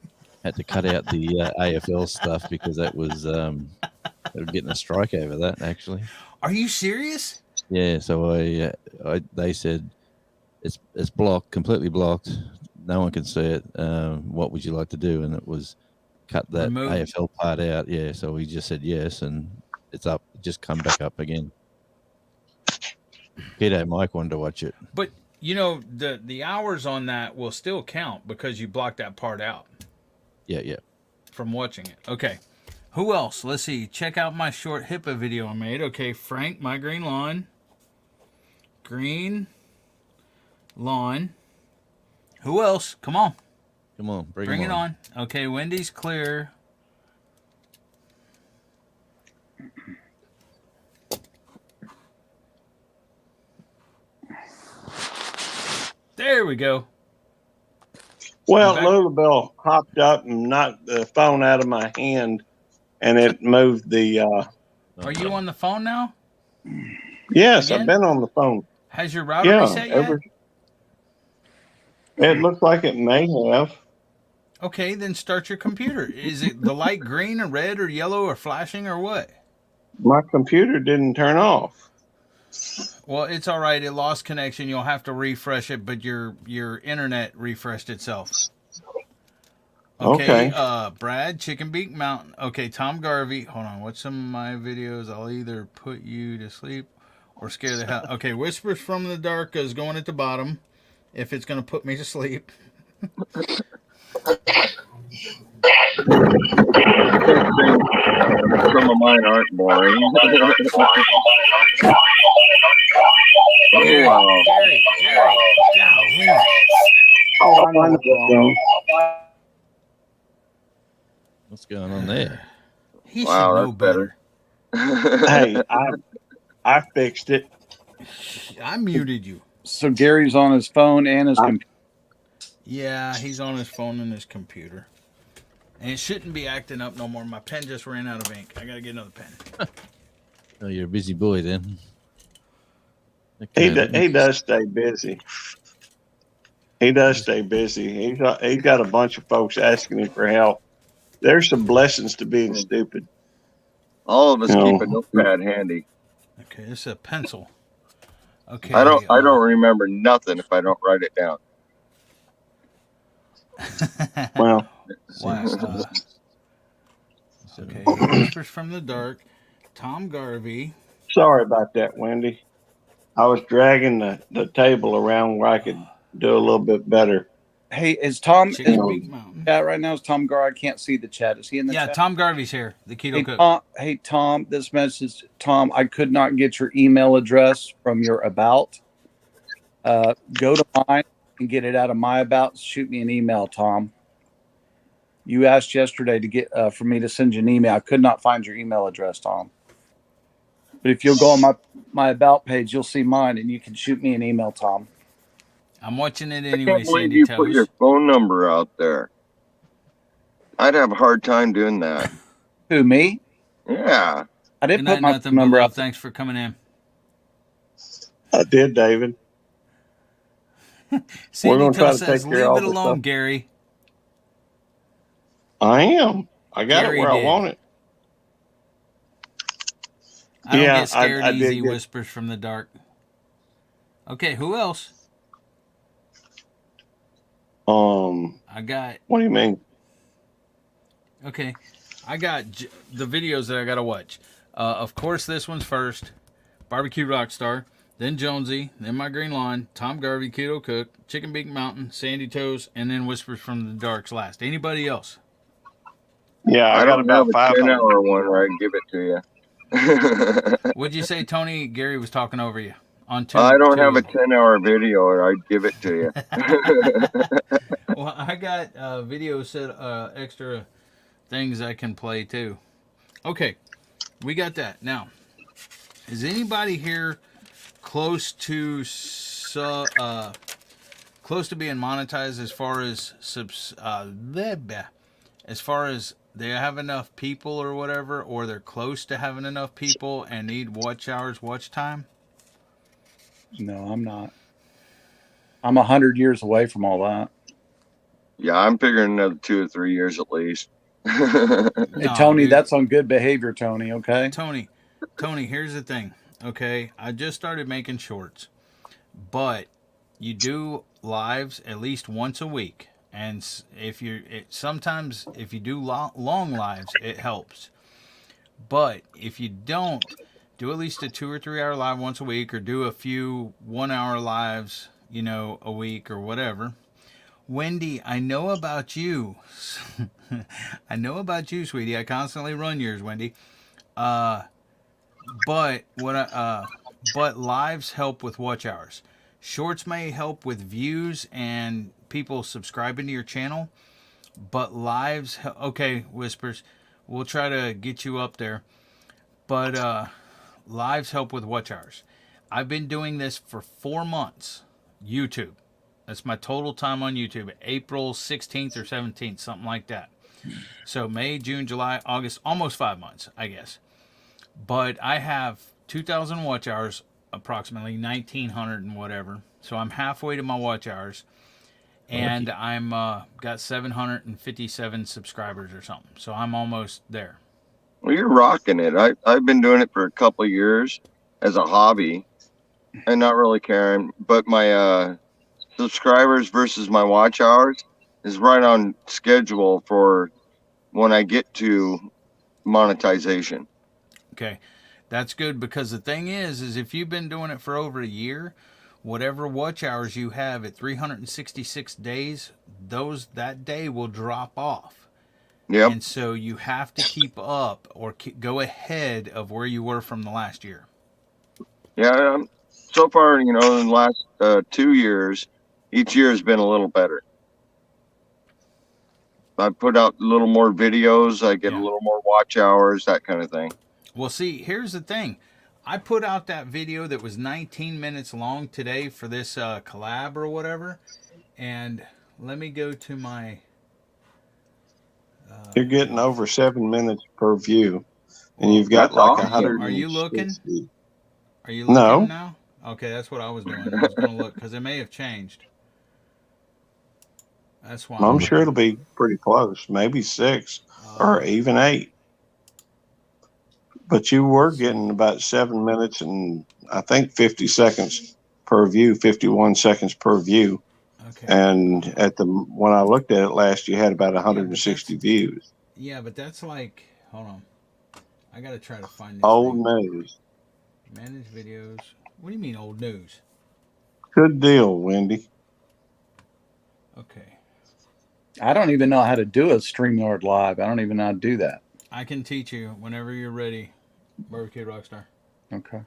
Had to cut out the AFL stuff because that was they were getting a strike over that, actually. Are you serious? Yeah, so they said it's blocked, completely blocked. no one can see it. What would you like to do? And it was cut that Remove. AFL part out. Yeah, so he just said yes, and it's up. Just come back up again. Peter Mike wanted to watch it. But you know the hours on that will still count because you blocked that part out Yeah. from watching it. Okay. Who else? Let's see. Check out my short HIPAA video I made. Okay, Frank, my green lawn. Green lawn. Who else? Come on. Come on, bring Bring him it on. Okay, Wendy's clear. There we go. Well, Back- Lulabelle hopped up and knocked the phone out of my hand, and it moved the. Are you on the phone now? Yes, Again? I've been on the phone. Has your router Yeah, reset yet? it looks like it may have. Okay, then start your computer. Is it the light green or red or yellow or flashing or what? My computer didn't turn off. Well, it's all right. It lost connection. You'll have to refresh it, but your internet refreshed itself. Okay. Brad, Chicken Beak Mountain. Okay, Tom Garvey. Hold on. What's some of my videos? I'll either put you to sleep or scare the hell. Okay, Whispers from the Dark is going at the bottom. If it's going to put me to sleep. Some of mine aren't boring. Gary, Wow. Gary, golly. Oh, I know that What's going on there? He Wow, should know that's better. song. Hey, I fixed it. I muted you. So Gary's on his phone and his computer. Yeah, he's on his phone and his computer. And it shouldn't be acting up no more. My pen just ran out of ink. I got to get another pen. Oh, you're a busy boy then. He Okay, does stay busy. He does stay busy. He's got a bunch of folks asking him for help. There's some blessings to being stupid. All of us No. keep a notepad handy. Okay, this is a pencil. Okay. I don't remember nothing if I don't write it down. Well, Wow. Okay, Whispers from the Dark. Tom Garvey. sorry about that, Wendy. I was dragging the table around where I could do a little bit better. Hey, is Tom Chicken in Beak Mountain. the chat right now? Is Tom Gar? I can't see the chat. Is he in the Yeah, chat? Tom Garvey's here. The keto Hey cook. Tom, this message, Tom, I could not get your email address from your about. Go to mine and get it out of my about. Shoot me an email, Tom. You asked yesterday to get for me to send you an email. I could not find your email address, Tom. But if you'll go on my about page, you'll see mine, and you can shoot me an email, Tom. I'm watching it I anyway, can't believe Sandy you put your Toes. phone number out there. I'd have a hard time doing that. Who, me? Yeah. I Good didn't night, put my nothing phone number but out love. Thanks for coming in. I did, David. Sandy gonna try Toes to says, take care of leave it all the alone, stuff." Gary. I am. I got Gary it where did. I want it. I don't Yeah, get scared I did easy, get- Whispers from the Dark. Okay, who else? I got, What do you mean? okay, I got the videos that I got to watch. Of course, this one's first. Barbecue Rockstar. Then Jonesy. Then My Green Lawn. Tom Garvey, Keto Cook. Chicken Beak Mountain. Sandy Toes. And then Whispers from the Dark's last. Anybody else? Yeah, I I got don't have about a 500. 10-hour one where I can give it to you. What'd you say, Tony? Gary was talking over you. On two. I don't have a 10-hour video or I'd give it to you. Well, I got video set extra things I can play too. Okay, we got that. Now, is anybody here close to close to being monetized as far as as far as they have enough people or whatever, or they're close to having enough people and need watch hours, watch time? No, I'm not. I'm 100 years away from all that. Yeah, I'm figuring another 2 or 3 years at least. Hey, No, Tony, dude. that's on good behavior, Tony, okay? Tony, here's the thing. Okay, I just started making shorts, but you do lives at least once a week, and sometimes if you do long lives, it helps. But if you don't, do at least a 2 or 3 hour live once a week, or do a few 1 hour lives, a week or whatever. Wendy, I know about you. I know about you, sweetie. I constantly run yours, Wendy. But lives help with watch hours. Shorts may help with views and people subscribing to your channel, but lives, okay, Whispers, we'll try to get you up there. But lives help with watch hours. I've been doing this for 4 months. YouTube. That's my total time on YouTube. April 16th or 17th, something like that. So May, June, July, August, almost 5 months, I guess. But I have 2,000 watch hours, approximately 1,900 and whatever. So I'm halfway to my watch hours, and I'm got 757 subscribers or something. So I'm almost there. Well, you're rocking it. I've been doing it for a couple of years as a hobby and not really caring, but my subscribers versus my watch hours is right on schedule for when I get to monetization. Okay, that's good, because the thing is if you've been doing it for over a year, whatever watch hours you have at 366 days, that day will drop off. Yep. And so you have to keep up or go ahead of where you were from the last year. Yeah. So far, in the last 2 years, each year has been a little better. I put out a little more videos. I get a little more watch hours, that kind of thing. Well, see, here's the thing. I put out that video that was 19 minutes long today for this collab or whatever. And let me go to my... You're getting over 7 minutes per view. And you've got That's like awesome. 100. Are you looking? Are you looking No. now? Okay, that's what I was doing. I was going to look, because it may have changed. That's why I'm sure it'll be pretty close, maybe 6 or even 8. But you were getting about 7 minutes and I think 50 seconds per view, 51 seconds per view. Okay. And when I looked at it last, you had about 160 views. Yeah, but that's like, hold on. I got to try to find this Old thing. news. Manage videos. What do you mean old news? Good deal, Wendy. Okay. I don't even know how to do a StreamYard Live. I don't even know how to do that. I can teach you whenever you're ready, Barbecue Rockstar. Okay.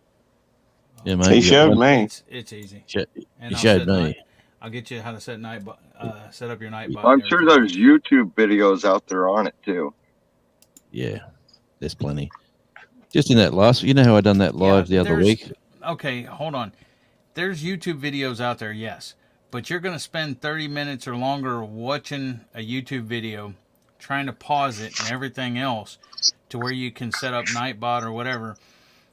Yeah, mate. He showed me. It's easy. He showed me. I'll get you how to set set up your Nightbot. I'm sure there's YouTube videos out there on it too. Yeah, there's plenty. Just in that last, how I done that live the other week? Okay, hold on. There's YouTube videos out there, yes. But you're going to spend 30 minutes or longer watching a YouTube video, trying to pause it and everything else to where you can set up Nightbot or whatever,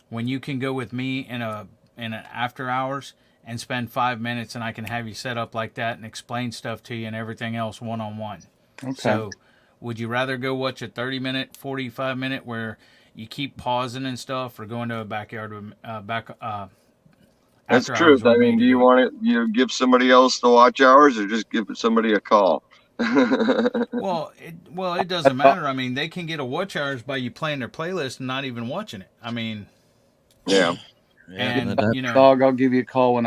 when you can go with me in an after hours and spend 5 minutes, and I can have you set up like that and explain stuff to you and everything else one-on-one. Okay. So would you rather go watch a 30-minute, 45-minute where you keep pausing and stuff, or go into a backyard That's true. I mean, do you want it? Give somebody else the watch hours, or just give somebody a call? Well, it doesn't matter. I mean, they can get a watch hours by you playing their playlist and not even watching it. I mean, yeah. And Dog, I'll give you a call when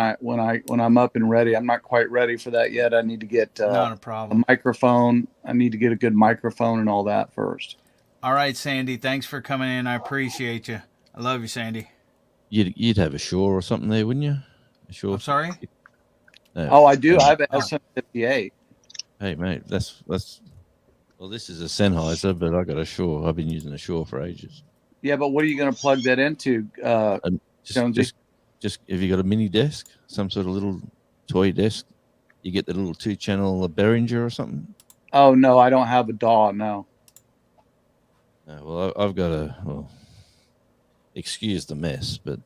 I'm up and ready. I'm not quite ready for that yet. I need to get not a problem. A microphone. I need to get a good microphone and all that first. All right, Sandy. Thanks for coming in. I appreciate you. I love you, Sandy. You'd have a Shure or something there, wouldn't you? A Shure. I'm sorry. No. Oh, I do. I have an SM58. Hey, mate, that's well, this is a Sennheiser, but I got a Shure. I've been using a Shure for ages. Yeah, but what are you going to plug that into? Just if you got a mini desk, some sort of little toy desk, you get the little 2-channel Behringer or something. Oh no, I don't have a DAW. No. Well, I've got excuse the mess, but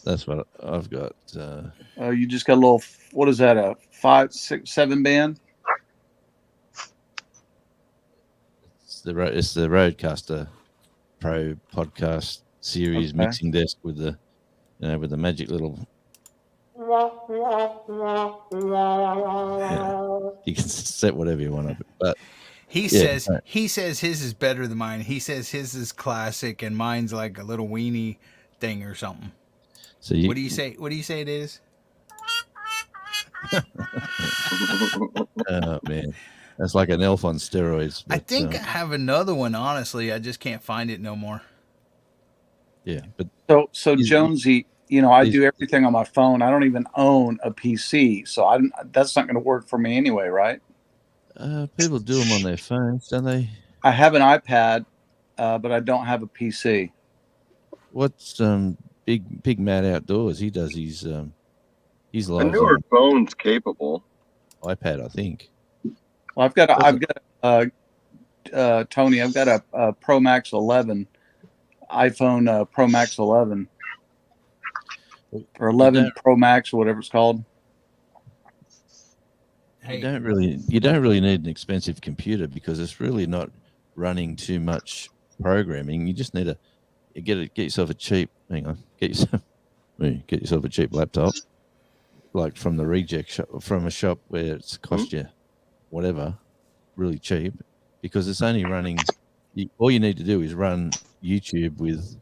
that's what I've got. You just got a little. What is that? A 5, 6, 7 band? It's the Rodecaster Pro podcast series mixing desk with the magic little You can set whatever you want of it, but He Yeah, says his is better than mine. He says his is classic and mine's like a little weenie thing or something. so you What do you say? What do you say it is? Oh man, that's like an elf on steroids. I But, think I have another one. Honestly, I just can't find it no more. yeah, but So He's- Jonesy, you know, I he's- do everything on my phone. I don't even own a PC, so that's not going to work for me anyway, right? people do them on their phones, don't they? I have an iPad, but I don't have a PC. What's Big Matt Outdoors? He does his A lives newer on phone's capable. iPad, I think. Well, I've got Tony. I've got a Pro Max 11, iPhone Pro Max 11 or 11 Pro Max or whatever it's called. Hey, You don't really need an expensive computer because it's really not running too much programming. You just need get yourself a cheap. Hang on, get yourself a cheap laptop, like from the reject shop, from a shop where it's cost you whatever, really cheap, because it's only running. All you need to do is run YouTube with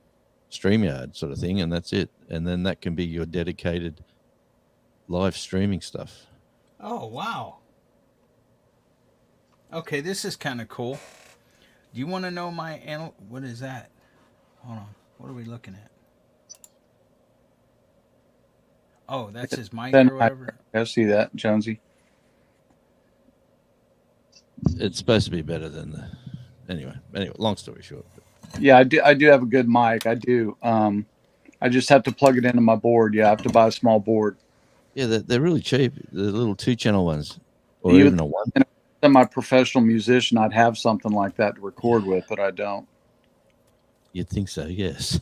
StreamYard sort of thing, and that's it. And then that can be your dedicated live streaming stuff. oh wow. Okay, this is kind of cool. Do you want to know my what is that? Hold on. What are we looking at? Oh, that's his mic Then or whatever. I see that, Jonesy. It's supposed to be better than the. Anyway, long story short. Yeah, I do have a good mic. I do. I just have to plug it into my board. Yeah, I have to buy a small board. Yeah, they're really cheap. The little 2-channel ones, or Even- even a one. I'm a professional musician. I'd have something like that to record with, but I don't. You'd think so, yes.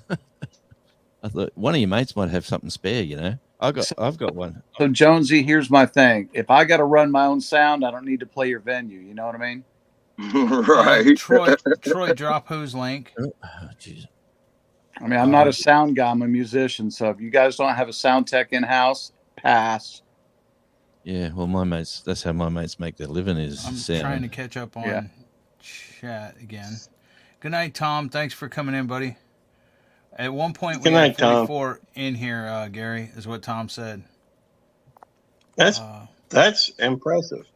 I thought one of your mates might have something spare. You know, I've got one. So Jonesy, here's my thing. If I got to run my own sound, I don't need to play your venue. You know what I mean? Right. Troy, drop whose link? Oh, jeez. I mean, I'm not a sound guy. I'm a musician. So if you guys don't have a sound tech in house, pass. Yeah, well, that's how my mates make their living is I'm sound. trying to catch up on Yeah. chat again. Good night, Tom. Thanks for coming in, buddy. At one point, we Good had night, Tom. 44 in here, Gary, is what Tom said. That's impressive.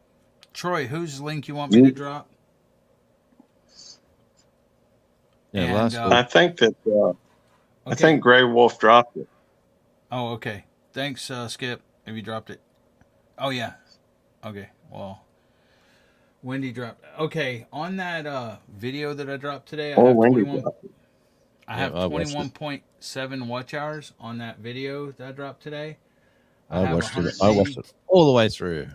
Troy, whose link you want me to drop? Yeah, And, last I think that I okay. think Gray Wolf dropped it. Oh, okay. Thanks, Skip. Have you dropped it? Oh, yeah. Okay. Well, Wendy dropped. Okay, on that video that I dropped today, I have Wendy 21. dropped it. I have I watched it. 21.7 watch hours on that video that I dropped today. I have watched it 180 all the way through.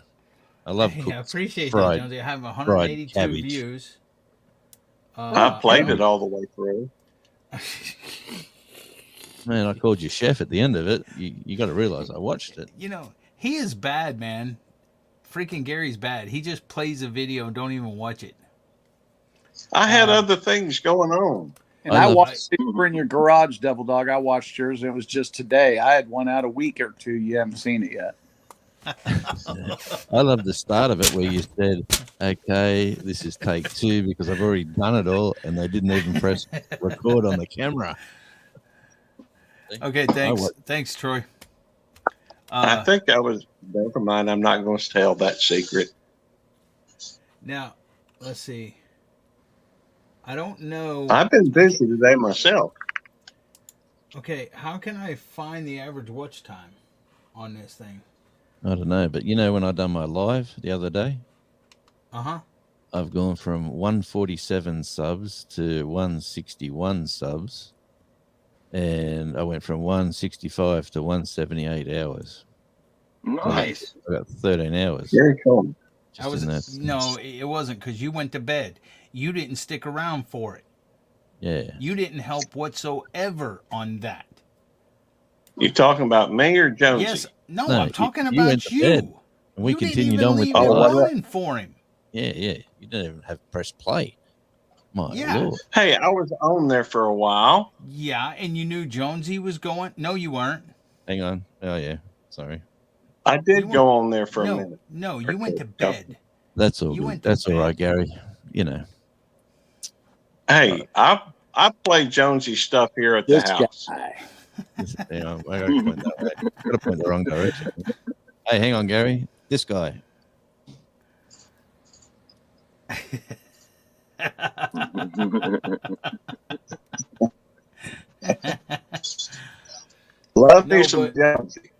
I love Hey, I cooked appreciate fried- that, Jonesy. I have fried 182 cabbage. views. I played it all the way through. Man, I called you chef at the end of it. You got to realize I watched it. You know, he is bad, man. Freaking Gary's bad. He just plays a video and don't even watch it. I had other things going on. And I I love- watched you were in your garage, Devil Dog. I watched yours, and it was just today. I had one out a week or two. You haven't seen it yet. I love the start of it where you said, "Okay, this is take 2 because I've already done it all," and they didn't even press record on the camera. Okay, thanks. Thanks, Troy. I think I was. Never mind. I'm not going to tell that secret. Now, let's see. I don't know. I've been busy today myself. Okay, how can I find the average watch time on this thing? I don't know, but you know when I done my live the other day, Uh-huh. I've gone from 147 subs to 161 subs, and I went from 165 to 178 hours. Nice. I got 13 hours. Very cool. I just was in that. no, it wasn't because you went to bed. You didn't stick around for it. Yeah. You didn't help whatsoever on that. You talking about me or Jonesy? Yes, no, No, I'm talking you went about to you. bed, and we You didn't continued even on with leave the it live. running for him. Yeah. You didn't even have to press play. My Yeah. lord. Hey, I was on there for a while. Yeah, and you knew Jonesy was going. No, you weren't. Hang on. Oh yeah. Sorry. I did go on there for a No, minute. no, you went to bed. That's all You good. went to That's all bed. right, Gary. You know. Hey, I play Jonesy stuff here at the This house. guy. You know, I gotta point that way. Gotta point the wrong direction. Hey, hang on, Gary. This guy. Love No, me some but- Jonesy.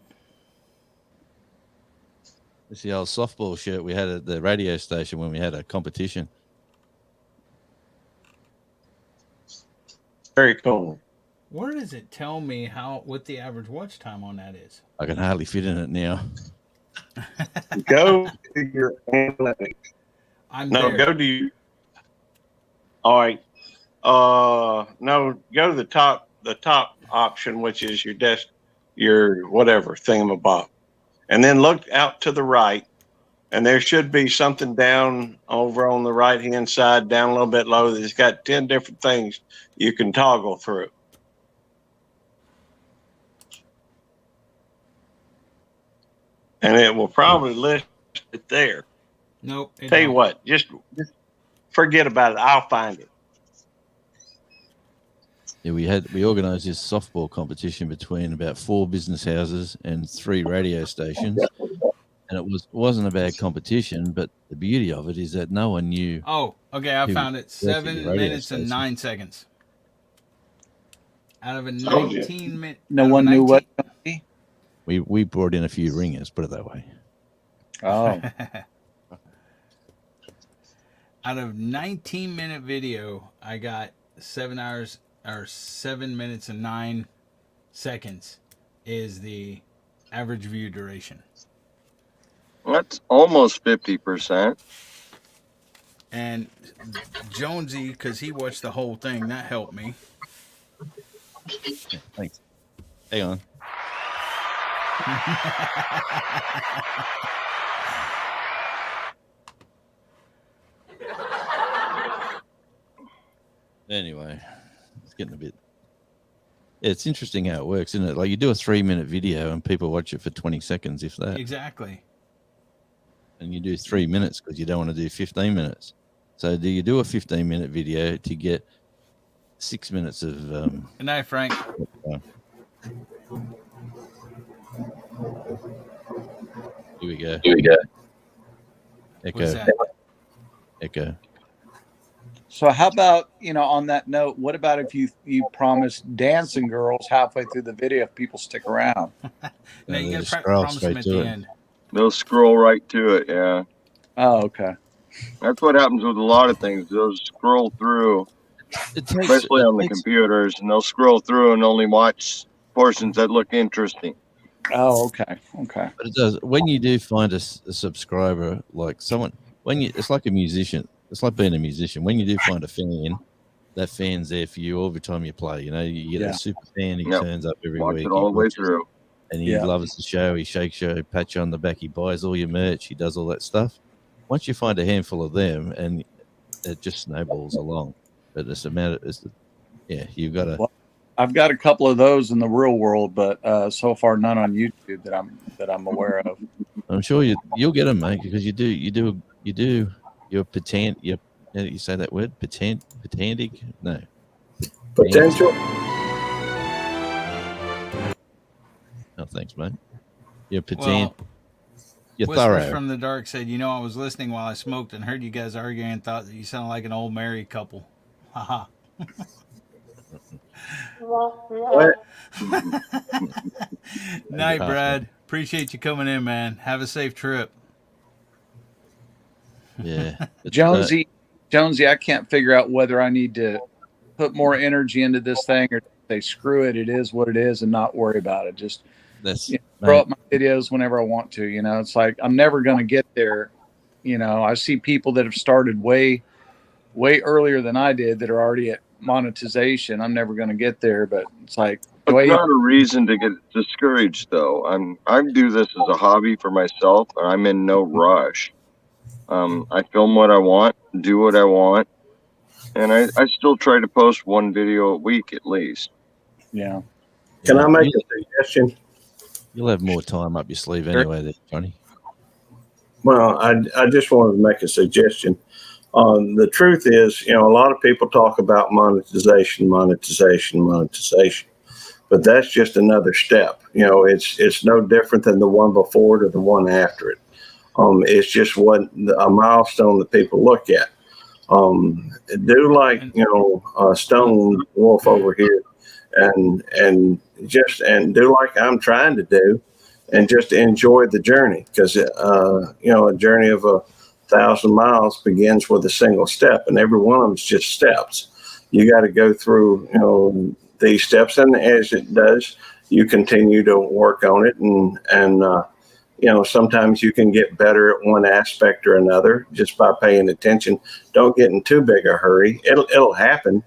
It's the old softball shirt we had at the radio station when we had a competition. Very cool. Where does it tell me what the average watch time on that is? I can hardly fit in it now. Go to your analytics. There. Go to you. All right. No, go to the top option, which is your whatever thingamabob. And then look out to the right, and there should be something down over on the right-hand side, down a little bit low. That's got 10 different things you can toggle through. And it will probably list it there. Nope. Tell you what, just forget about it. I'll find it. Yeah, we organised this softball competition between about 4 business houses and 3 radio stations, and it wasn't a bad competition. But the beauty of it is that no one knew. Oh, okay. I who found it. worked at 7 the radio minutes and station. 9 seconds. Out of a Told you. 19-minute. No one knew what. We brought in a few ringers, put it that way. Oh, Out of 19-minute video, I got 7 minutes and 9 seconds is the average view duration. That's almost 50%. And Jonesy, because he watched the whole thing, that helped me. Yeah, thanks. Hang on. Anyway, it's getting a bit. It's interesting how it works, isn't it? Like you do a 3-minute video and people watch it for 20 seconds, if that. Exactly. And you do 3 minutes because you don't want to do 15 minutes. So do you do a 15-minute video to get 6 minutes of Good night, Frank. Here we go. Echo. What's that? Echo. so how about, on that note, what about if you promise dancing girls halfway through the video if people stick around? No, you just gotta scroll promise them straight at to the it. end. They'll scroll right to it. Yeah. Oh, okay. That's what happens with a lot of things. They'll scroll through, It takes, especially on the it takes- computers, and they'll scroll through and only watch portions that look interesting. Oh, okay. Okay. But it does. When you do find a subscriber, like someone, it's like a musician. It's like being a musician. When you do find a fan, that fan's there for you every time you play. You get Yeah. a super fan. He Yep. turns up every Watch week. it all the He way watches, through. and he Yeah. loves the show. He shakes you, pats you on the back. He buys all your merch. He does all that stuff. Once you find a handful of them, and it just snowballs along. But it's a matter. You've got to. Well, I've got a couple of those in the real world, but so far none on YouTube that I'm aware of. I'm sure you'll get them, mate, because you do. You're patent. You say that word? Patentic? No. Potential. No, thanks, mate. You're patent. Well, You're Whispers thorough. from the Dark said, I was listening while I smoked and heard you guys arguing and thought that you sounded like an old married couple. Haha. What? Night, Brad. Appreciate you coming in, man. Have a safe trip. Yeah. It's, Jonesy, I can't figure out whether I need to put more energy into this thing or say screw it, it is what it is, and not worry about it. Just that's throw up my videos whenever I want to. It's like I'm never going to get there. I see people that have started way earlier than I did that are already at monetization. I'm never going to get there, but it's like It's not a reason to get discouraged, though. I do this as a hobby for myself, and I'm in no rush. I film what I want, do what I want, and I still try to post one video a week at least. Yeah. Can I make a suggestion? You'll have more time up your sleeve anyway, there, Johnny. Well, I just wanted to make a suggestion. The truth is, a lot of people talk about monetization, but that's just another step. It's no different than the one before it or the one after it. It's just a milestone that people look at. Do like Stone Wolf over here, and do like I'm trying to do, and just enjoy the journey, because a journey of 1,000 miles begins with a single step, and every one of them is just steps. You got to go through these steps, and as it does, you continue to work on it, and sometimes you can get better at one aspect or another just by paying attention. Don't get in too big a hurry. It'll happen,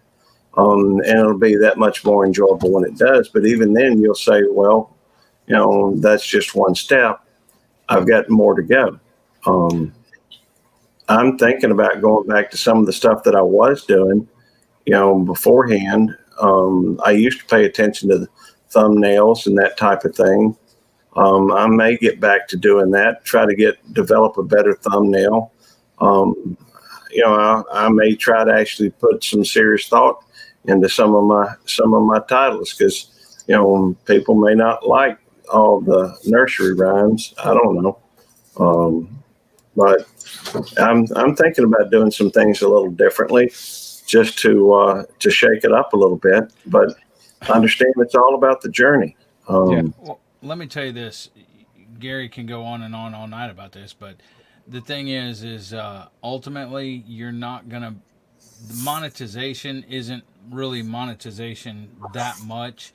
and it'll be that much more enjoyable when it does. But even then, you'll say, well, that's just one step. I've got more to go. I'm thinking about going back to some of the stuff that I was doing, beforehand. I used to pay attention to the thumbnails and that type of thing. I may get back to doing that, try to develop a better thumbnail. I may try to actually put some serious thought into some of my titles, because, people may not like all the nursery rhymes. I don't know. But I'm thinking about doing some things a little differently, just to shake it up a little bit. But I understand it's all about the journey. Well, let me tell you this. Gary can go on and on all night about this, but the thing is ultimately you're not gonna. The monetization isn't really monetization that much.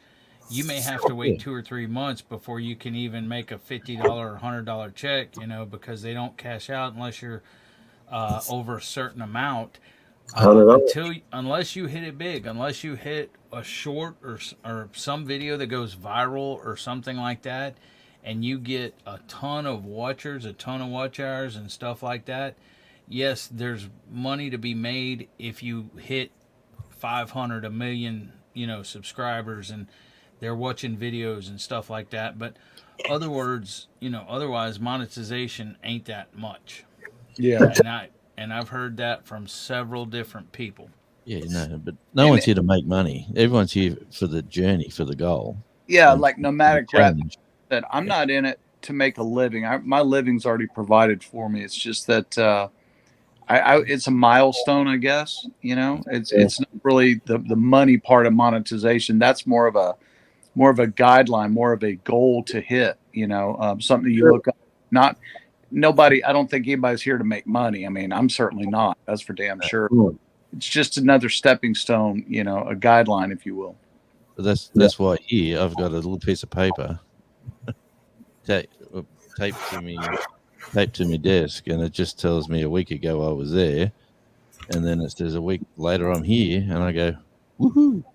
You may have to wait 2 or 3 months before you can even make a $50 or $100 check, because they don't cash out unless you're over a certain amount. Unless you hit it big, unless you hit a short or some video that goes viral or something like that, and you get a ton of watchers, a ton of watch hours and stuff like that. Yes, there's money to be made if you hit 500, a million, subscribers, and they're watching videos and stuff like that. But otherwise monetization ain't that much. Yeah. And I've heard that from several different people. Yeah, but no one's here to make money. Everyone's here for the journey, for the goal. Yeah, like Nomadic Rep said, I'm not in it to make a living. My living's already provided for me. It's just that it's a milestone, I guess. It's not really the money part of monetization. That's more of a guideline, more of a goal to hit. Something you look up. I don't think anybody's here to make money. I mean, I'm certainly not. That's for damn sure. It's just another stepping stone, a guideline, if you will. But that's why here I've got a little piece of paper taped to my desk, and it just tells me a week ago I was there, and then it says a week later I'm here, and I go, woohoo!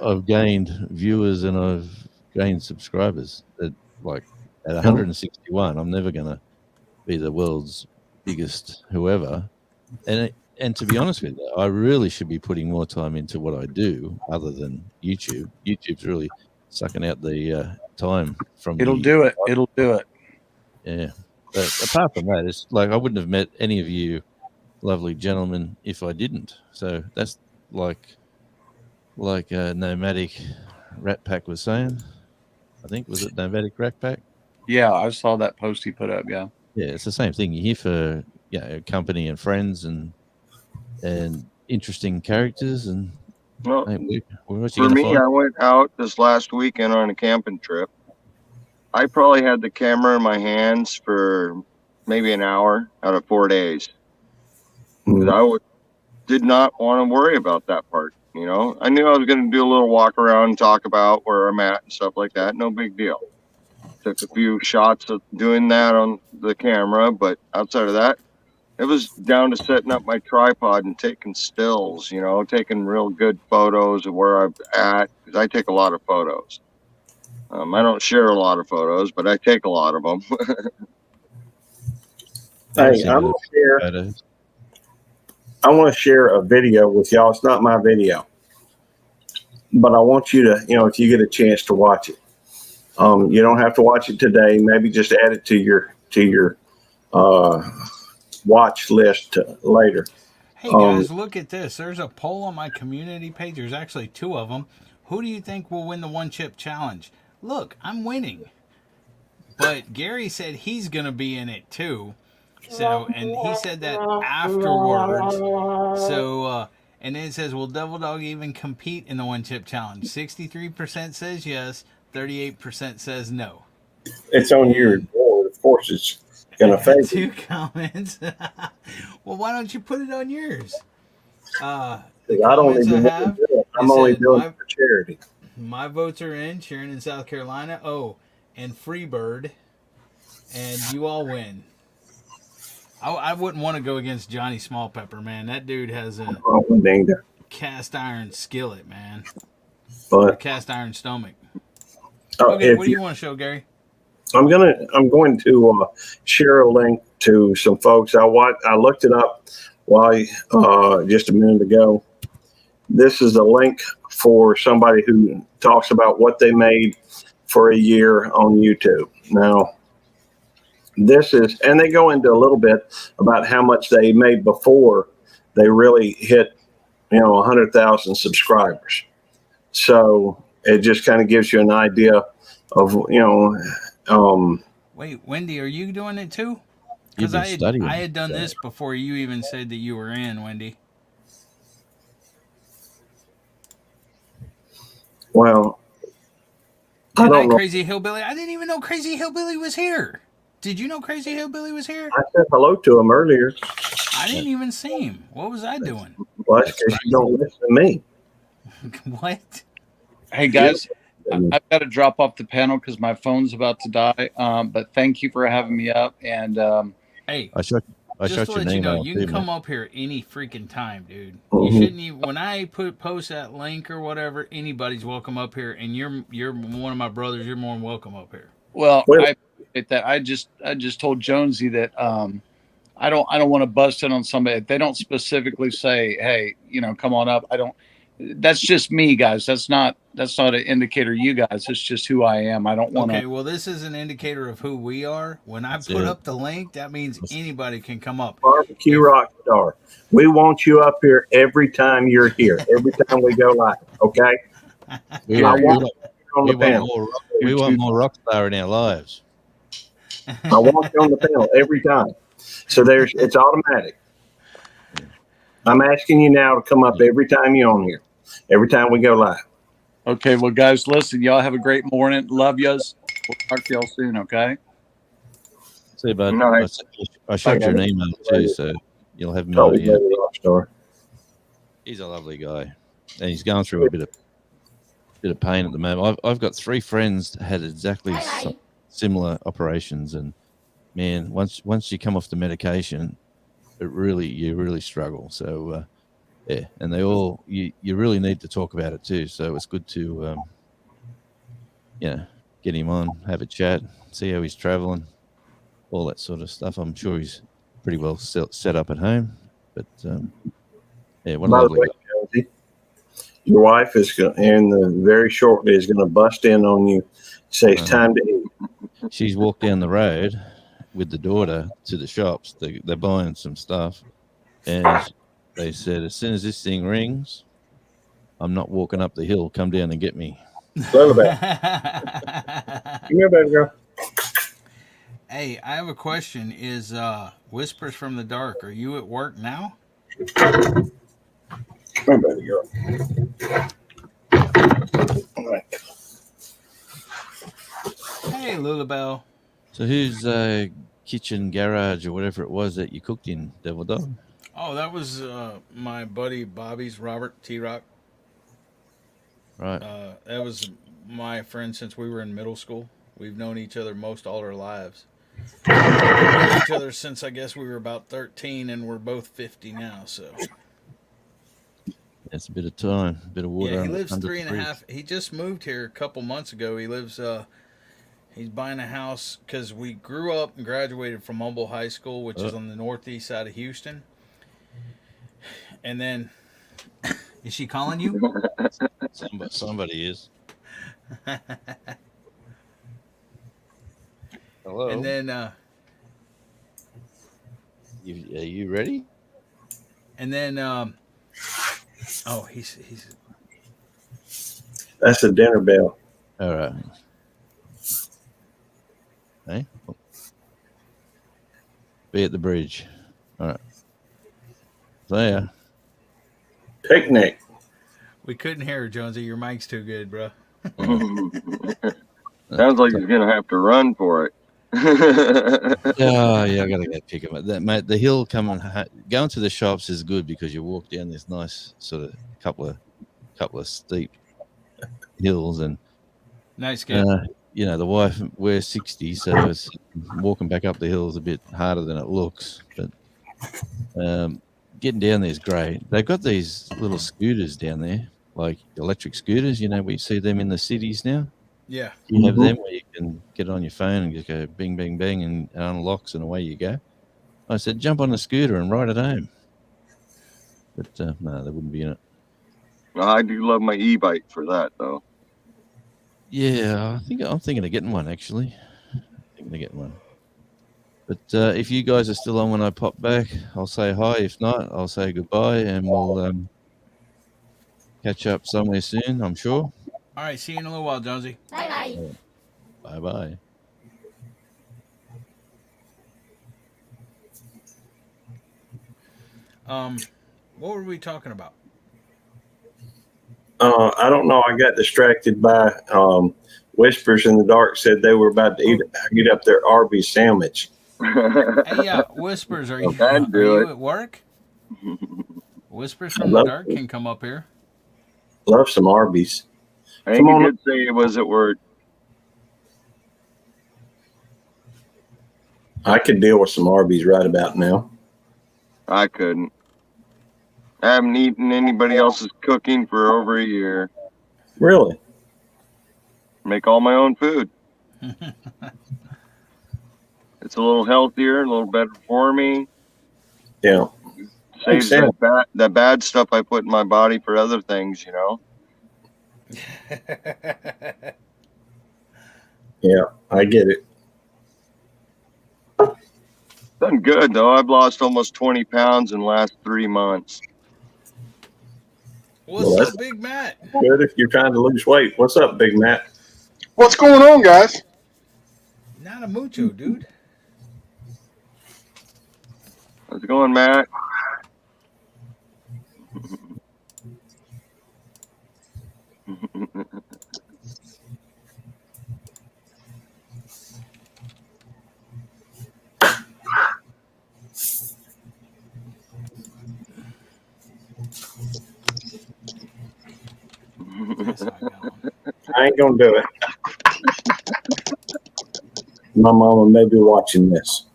I've gained viewers and I've gained subscribers. At 161, I'm never gonna be the world's biggest whoever, and to be honest with you, I really should be putting more time into what I do other than YouTube. YouTube's really sucking out the time from. It'll do it. Yeah, but apart from that, it's like I wouldn't have met any of you lovely gentlemen if I didn't. So that's like Nomadic Rat Pack was saying. I think, was it Nomadic Rat Pack? Yeah, I saw that post he put up. Yeah, it's the same thing. You're here for company and friends and interesting characters. And well, for me, I went out this last weekend on a camping trip. I probably had the camera in my hands for maybe an hour out of 4 days. I did not want to worry about that part. I knew I was going to do a little walk around and talk about where I'm at and stuff like that. No big deal. Took a few shots of doing that on the camera, but outside of that, it was down to setting up my tripod and taking stills, taking real good photos of where I'm at, because I take a lot of photos. I don't share a lot of photos, but I take a lot of them. Hey, I want to share a video with y'all. It's not my video, but I want you to, if you get a chance to watch it, you don't have to watch it today. Maybe just add it to your watch list later. Hey guys, look at this. There's a poll on my community page. There's actually 2 of them. Who do you think will win the one chip challenge? Look, I'm winning. But Gary said he's going to be in it too. So, and he said that afterwards. So, and then it says, will Devil Dog even compete in the one chip challenge? 63% says yes, 38% says no. It's on your board. Of course, it's going to favor 2 comments. Well, why don't you put it on yours? I don't even do it. I'm only doing it for charity. My votes are in. Sharon in South Carolina. Oh, and Freebird. And you all win. I wouldn't want to go against Johnny Smallpepper, man. That dude has a cast iron skillet, man. But a cast iron stomach. Okay, what do you want to show, Gary? I'm going to share a link to some folks. I looked it up just a minute ago. This is a link for somebody who talks about what they made for a year on YouTube. Now, and they go into a little bit about how much they made before they really hit, 100,000 subscribers. So it just kind of gives you an idea of, Wait, Wendy, are you doing it too? Because I had done this before you even said that you were in, Wendy. Well, Good night, Crazy Hillbilly. I didn't even know Crazy Hillbilly was here. Did you know Crazy Hillbilly was here? I said hello to him earlier. I didn't even see him. What was I doing? Well, that's because you don't listen to me. What? Hey, guys, I've got to drop off the panel because my phone's about to die. But thank you for having me up. And hey, I shot just to your let you name know, out you can too, come man. up here any freaking time, dude. You shouldn't even. When I post that link or whatever, anybody's welcome up here. And you're one of my brothers. You're more than welcome up here. Well, I appreciate that. I just told Jonesy that I don't want to bust in on somebody. If they don't specifically say, hey, come on up. That's just me, guys. That's not an indicator of you guys. It's just who I am. I don't want to. Okay, well, this is an indicator of who we are. When I put up the link, that means anybody can come up. Barbecue Rockstar. We want you up here every time you're here. Every time we go live. Okay. We want more Rockstar in our lives. I want you on the panel every time. So it's automatic. I'm asking you now to come up every time you're on here. Every time we go live. Okay, well, guys, listen, y'all have a great morning. Love yous. We'll talk to y'all soon, okay? See, bud. Nice. I shot your name out too, so you'll have an Oh, idea. Rockstar. He's a lovely guy, and he's going through a bit of pain at the moment. I've got 3 friends that had exactly similar operations, and man, once you come off the medication, you really struggle. So yeah, and they all you really need to talk about it too. So it's good to get him on, have a chat, see how he's traveling, all that sort of stuff. I'm sure he's pretty well set up at home, but yeah, what a lovely guy. Jonesy, your wife is very shortly is going to bust in on you. Say it's time to eat. She's walked down the road with the daughter to the shops. They're buying some stuff, and they said, as soon as this thing rings, I'm not walking up the hill. Come down and get me. Come here, baby girl. Hey, I have a question. Is Whispers from the Dark, are you at work now? Come here, baby girl. All right. Hey, Lulabelle. So whose kitchen garage or whatever it was that you cooked in, Devil Dog? Oh, that was my buddy Bobby's, Robert T-Rock. Right. That was my friend since we were in middle school. We've known each other most all our lives. We've known each other since I guess we were about 13, and we're both 50 now. So That's a bit of time, a bit of water. yeah, he lives under 3.5. He just moved here a couple months ago. He lives. He's buying a house because we grew up and graduated from Humboldt High School, which is on the northeast side of Houston. And then Is she calling you? Somebody is. Hello. And then, Are you ready? and then, oh, he's. That's a dinner bell. All right. Hey. Be at the bridge. All right. There. Picnic. We couldn't hear her, Jonesy. Your mic's too good, bro. Sounds like he's gonna have to run for it. Oh, yeah, I gotta go pick him up. That mate, the hill going to the shops is good because you walk down this nice sort of couple of steep hills, and Nice kid. you know, the wife, we're 60, so it's walking back up the hill is a bit harder than it looks, but getting down there is great. They've got these little scooters down there, like electric scooters, you know, we see them in the cities now. Yeah. You have them where you can get it on your phone and just go bing, bing, bing, and it unlocks and away you go. I said, jump on the scooter and ride it home. But no, they wouldn't be in it. I do love my e-bike for that, though. Yeah, I'm thinking of getting one, actually. But if you guys are still on when I pop back, I'll say hi. If not, I'll say goodbye, and we'll catch up somewhere soon, I'm sure. All right. See you in a little while, Jonesy. Bye-bye. What were we talking about? I don't know. I got distracted by Whispers in the Dark said they were about to eat up their Arby's sandwich. Hey, yeah, Whispers, are you at work? Whispers from the Dark can come up here. Love some Arby's. I think you did say it was at work. I could deal with some Arby's right about now. I couldn't. I haven't eaten anybody else's cooking for over a year. Really? Make all my own food. It's a little healthier, a little better for me. Yeah. Saves that bad stuff I put in my body for other things, you know. Yeah, I get it. Done good though. I've lost almost 20 pounds in the last 3 months. What's up, Big Matt? Good if you're trying to lose weight. What's up, Big Matt? What's going on, guys? Not a mucho, dude. How's it going, Matt? I ain't gonna do it. My mama may be watching this.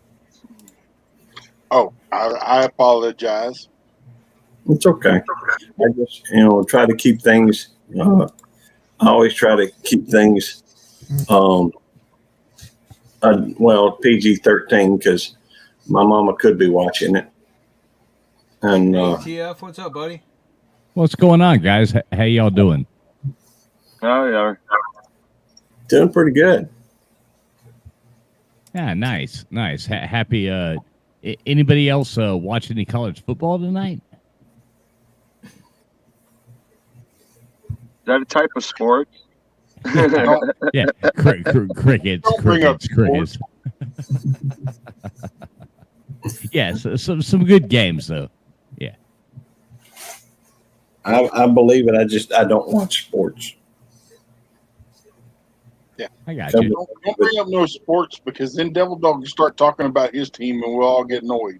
Oh, I apologize. It's okay. I just, try to keep things. I always try to keep things, PG-13 because my mama could be watching it. And TF, what's up, buddy? What's going on, guys? How y'all doing? Oh, yeah. Doing pretty good. Yeah, nice. Happy. Anybody else watch any college football tonight? Is that a type of sport? Yeah, crickets. Yeah, so some good games though. Yeah, I believe it. I don't watch sports. Yeah, I got you. Don't bring up no sports because then Devil Dog will start talking about his team and we'll all get annoyed.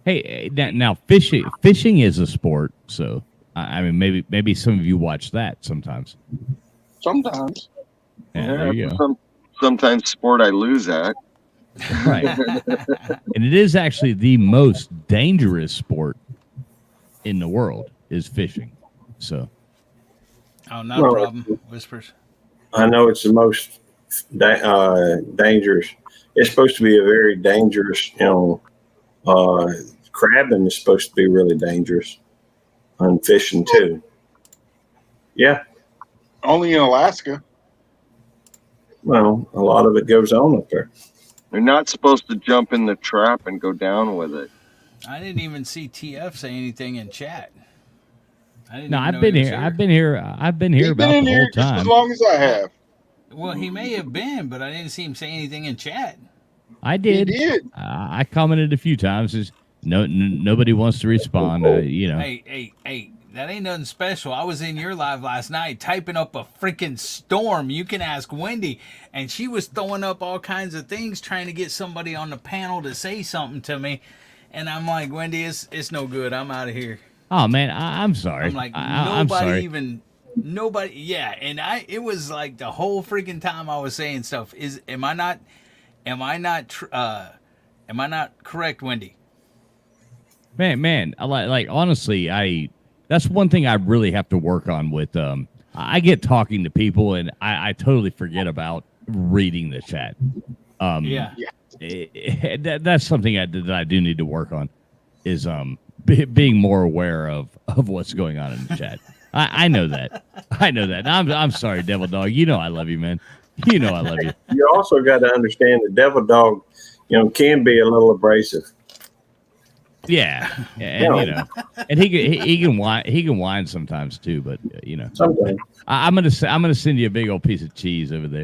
Hey, now fishing is a sport, so I mean maybe some of you watch that sometimes. Sometimes. Yeah, there you go. Sometimes sport I lose at. Right. And it is actually the most dangerous sport in the world is fishing. So. Oh, not a problem. Whispers. I know it's the most dangerous. It's supposed to be a very dangerous, crabbing is supposed to be really dangerous. on fishing too. Yeah. Only in Alaska. Well, a lot of it goes on up there. You're not supposed to jump in the trap and go down with it. I didn't even see TF say anything in chat. I didn't No, even I've know been he was here. I've been here. I've been here He's about been in the here whole just as time. long as I have. Well, he may have been, but I didn't see him say anything in chat. I did. He did. I commented a few times. Is nobody wants to respond. You know. Hey, that ain't nothing special. I was in your live last night typing up a freaking storm. You can ask Wendy, and she was throwing up all kinds of things trying to get somebody on the panel to say something to me. And I'm like, Wendy, it's no good. I'm out of here. Oh man, I'm sorry. I'm like, I'm sorry. nobody. Yeah, and it was like the whole freaking time I was saying stuff. Am I not correct, Wendy? Man, like honestly, that's one thing I really have to work on with. I get talking to people and I totally forget about reading the chat. Yeah. That's something that I do need to work on. Is being more aware of what's going on in the chat. I know that. I know that. I'm sorry, Devil Dog. You know I love you, man. You know I love you. You also got to understand the Devil Dog, can be a little abrasive. Yeah, and you know, and he can whine sometimes too. But Sometimes. I'm gonna send you a big old piece of cheese over there.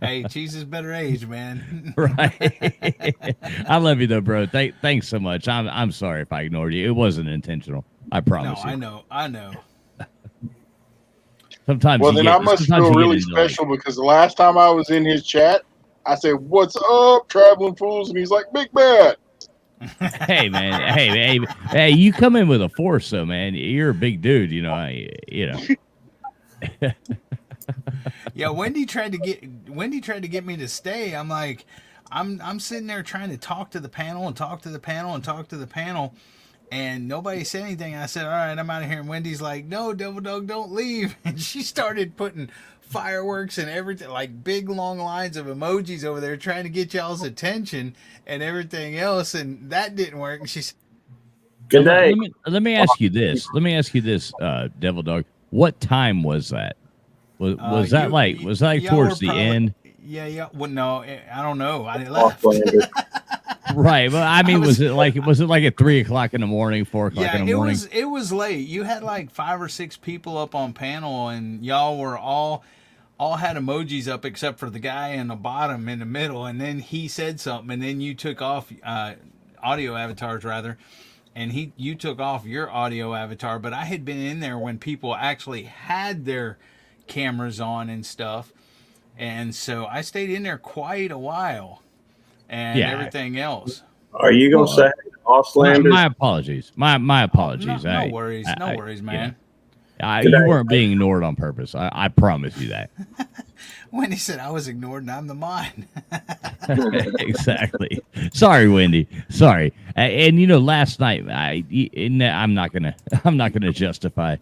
Hey, cheese is better aged, man. Right. I love you though, bro. Thanks so much. I'm sorry if I ignored you. It wasn't intentional. I promise you. I know. Sometimes. Well, then I must feel really special because the last time I was in his chat, I said, "What's up, traveling fools?" And he's like, "Big Bad." Hey man, hey! You come in with a force, though, man. You're a big dude, Yeah, Wendy tried to get me to stay. I'm like, I'm sitting there trying to talk to the panel and talk to the panel and talk to the panel, and nobody said anything. I said, all right, I'm out of here. And Wendy's like, no, Devil Dog, don't leave. And she started putting fireworks and everything, like big long lines of emojis over there trying to get y'all's attention and everything else, and that didn't work. And she said, good day. Let me ask you this. Devil Dog. What time was that? Was that towards the end? Yeah. Well, no, I don't know. I left. Right. Well, I mean, was it like at 3:00 in the morning, 4:00 in the morning? It was late. You had like 5 or 6 people up on panel, and y'all were all had emojis up except for the guy in the bottom in the middle, and then he said something, and then you took off audio avatars rather, and you took off your audio avatar. But I had been in there when people actually had their cameras on and stuff, and so I stayed in there quite a while and everything else. Are you gonna say Auslander? My apologies. My apologies. No worries, man. You weren't being ignored on purpose. I promise you that. Wendy said I was ignored and I'm the mine. Exactly. Sorry, Wendy. Sorry. And last night I'm not gonna justify.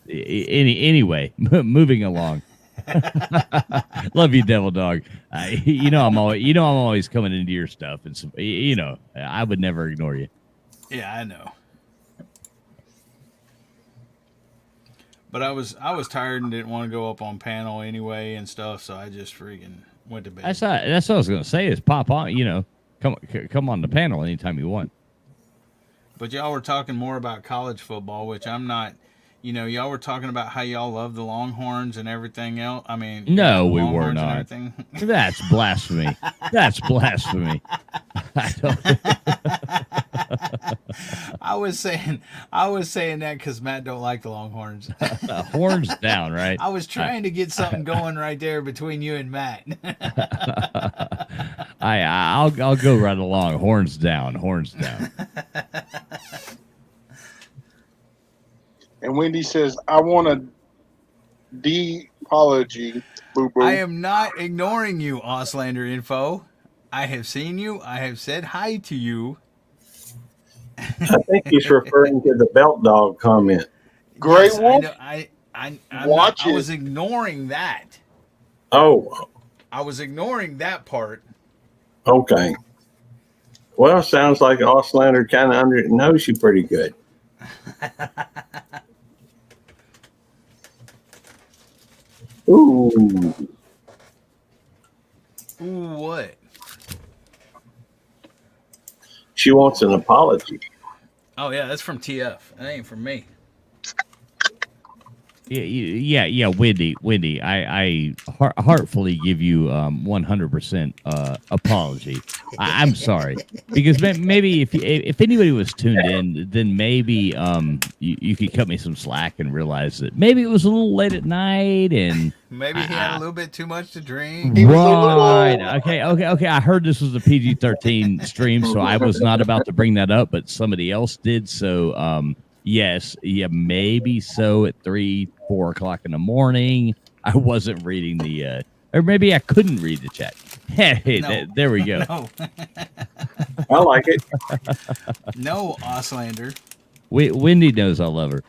Anyway, moving along. Love you, Devil Dog. I'm always coming into your stuff, and I would never ignore you. Yeah, I know. But I was tired and didn't want to go up on panel anyway and stuff, so I just freaking went to bed. That's what I was gonna say. Is pop on, come on the panel anytime you want. But y'all were talking more about college football, which I'm not. Y'all were talking about how y'all love the Longhorns and everything else. I mean, no, we were not. That's blasphemy. That's blasphemy. I was saying that because Matt don't like the Longhorns. Horns down, right? I was trying to get something going right there between you and Matt. I'll go right along. Horns down. Horns down. And Wendy says, I want a de-apology, boo-boo. I am not ignoring you, Auslander Info. I have seen you. I have said hi to you. I think he's referring to the Belt Dog comment. Great Wolf? I was ignoring that. Oh. I was ignoring that part. Okay. Well, sounds like Auslander kind of knows you pretty good. Ooh. Ooh, what? She wants an apology. Oh yeah, that's from TF. That ain't from me. Yeah, Wendy. I heartfully give you 100% apology. I'm sorry because maybe if anybody was tuned in, then maybe you could cut me some slack and realize that maybe it was a little late at night and Maybe he had a little bit too much to drink. right. Okay. I heard this was a PG-13 stream, so I was not about to bring that up, but somebody else did. So yes, yeah, maybe so at 3-4 o'clock in the morning. I wasn't reading the or maybe I couldn't read the chat. Hey, No. there we go. No. I like it. No, Auslander. Wendy knows I love her.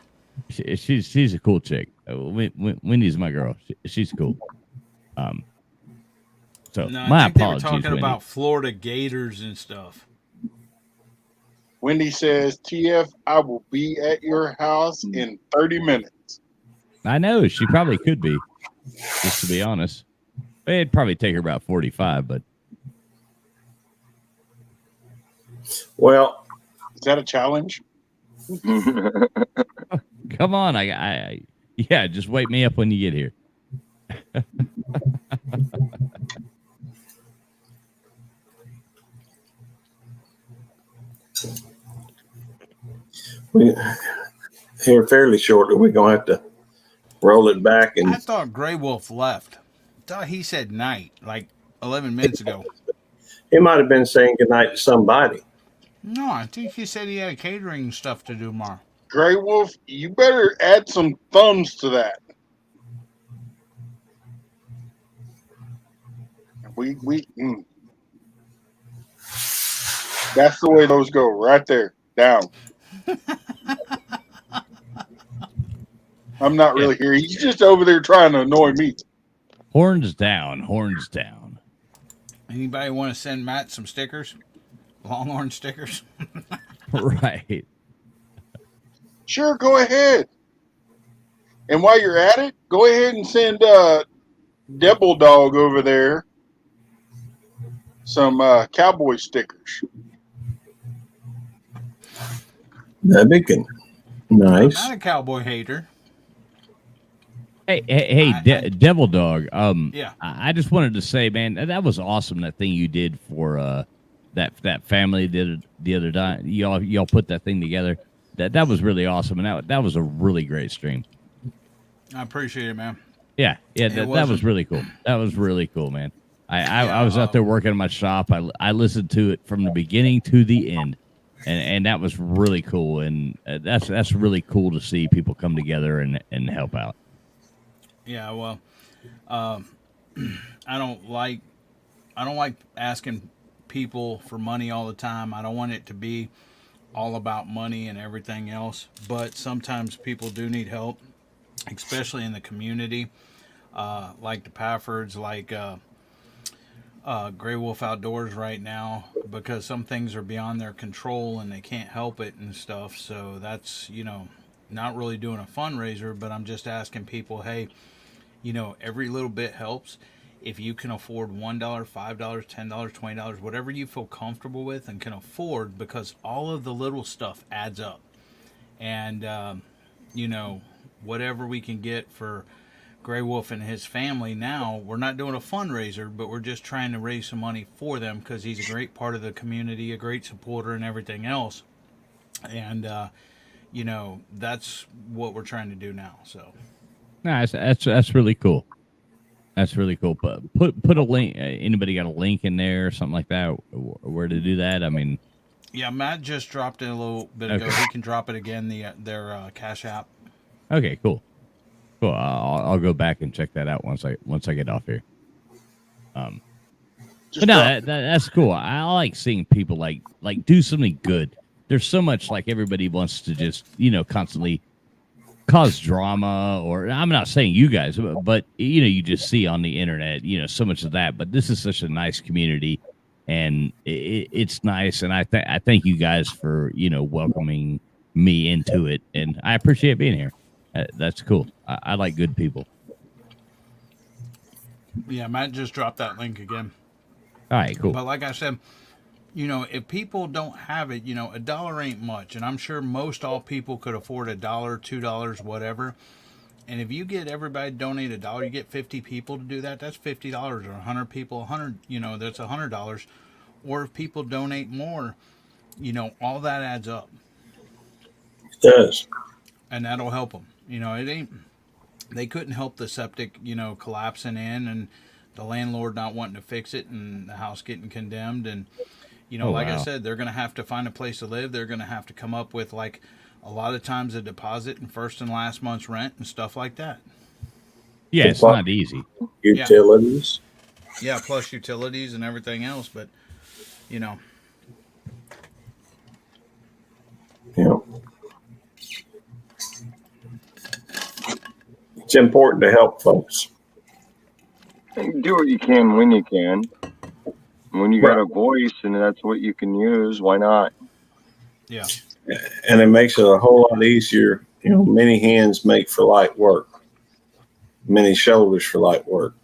She's a cool chick. Wendy's my girl. She's cool. So No, my I think they were apologies, talking Wendy. about Florida Gators and stuff. Wendy says, TF, I will be at your house in 30 minutes. I know she probably could be, just to be honest. It'd probably take her about 45, but Well, is that a challenge? come on. Yeah, just wake me up when you get here. here fairly shortly, we're going to have to roll it back. I And thought Grey Wolf left. I thought he said night like 11 minutes ago. he might have been saying goodnight to somebody. No, I think he said he had catering stuff to do tomorrow. Grey Wolf, you better add some thumbs to that. That's the way those go, right there, down. I'm not really here. He's just over there trying to annoy me. Horns down, horns down. Anybody want to send Matt some stickers? Longhorn stickers? Right. Sure, go ahead. And while you're at it, go ahead and send Devil Dog over there some cowboy stickers. That'd be good. Nice. I'm not a cowboy hater. Hey, Devil Dog. Yeah. I just wanted to say, man, that was awesome. That thing you did for that family the other day. Y'all put that thing together. That was really awesome, and that was a really great stream. I appreciate it, man. Yeah, that was really cool. That was really cool, man. I was out there working in my shop. I listened to it from the beginning to the end, and that was really cool. And that's really cool to see people come together and help out. Yeah, well, I don't like asking people for money all the time. I don't want it to be all about money and everything else. But sometimes people do need help, especially in the community, like the Paffords, like Grey Wolf Outdoors right now, because some things are beyond their control and they can't help it and stuff. So that's, not really doing a fundraiser, but I'm just asking people, hey, every little bit helps. If you can afford $1, $5, $10, $20, whatever you feel comfortable with and can afford, because all of the little stuff adds up. And, whatever we can get for Grey Wolf and his family now, we're not doing a fundraiser, but we're just trying to raise some money for them because he's a great part of the community, a great supporter and everything else. And, that's what we're trying to do now. So. Nice. That's really cool. That's really cool. But put a link. Anybody got a link in there or something like that? Where to do that? I mean, yeah, Matt just dropped it a little bit ago. He can drop it again. Their Cash App. Okay, cool. I'll go back and check that out once I get off here. But no, that's cool. I like seeing people like do something good. There's so much like everybody wants to just constantly cause drama, or I'm not saying you guys, but you just see on the internet, so much of that. But this is such a nice community, and it's nice. And I thank you guys for welcoming me into it, and I appreciate being here. That's cool. I like good people. Yeah, Matt just dropped that link again. All right, cool. But like I said, if people don't have it, $1 ain't much, and I'm sure most all people could afford $1, $2, whatever. And if you get everybody to donate $1, you get 50 people to do that. That's $50, or 100 people, 100. That's $100. Or if people donate more, all that adds up. It does, and that'll help them. It ain't. They couldn't help the septic, collapsing in, and the landlord not wanting to fix it, and the house getting condemned, and I said, they're going to have to find a place to live. They're going to have to come up with, like, a lot of times a deposit and first and last month's rent and stuff like that. Yeah, it's not easy. Utilities. Yeah, plus utilities and everything else. But, Yeah. It's important to help folks. Do what you can when you can. When you got a voice and that's what you can use, why not? Yeah. And it makes it a whole lot easier. Many hands make for light work. Many shoulders for light work.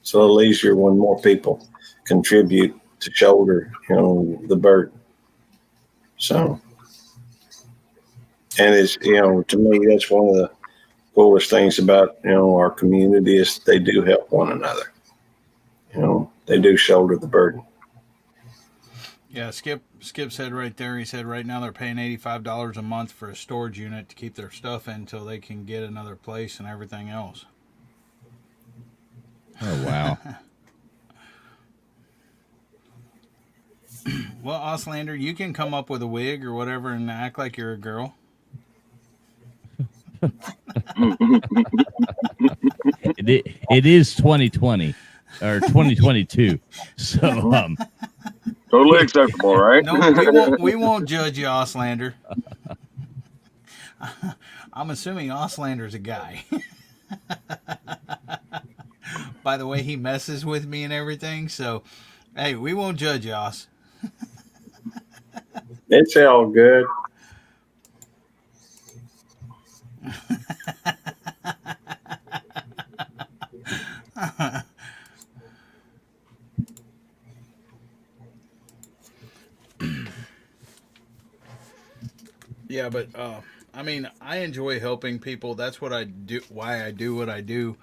It's a little easier when more people contribute to shoulder, the burden. So, and it's, to me, that's one of the coolest things about, our community is they do help one another. They do shoulder the burden. Yeah, Skip said right there, he said right now they're paying $85 a month for a storage unit to keep their stuff in until they can get another place and everything else. Oh, wow. Well, Auslander, you can come up with a wig or whatever and act like you're a girl. It is 2020 or 2022, so totally acceptable, right? No, we won't judge you, Auslander. I'm assuming Auslander's a guy. By the way, he messes with me and everything, so hey, we won't judge you, Aus. It's all good. Yeah, but I enjoy helping people. That's what I do. Why I do what I do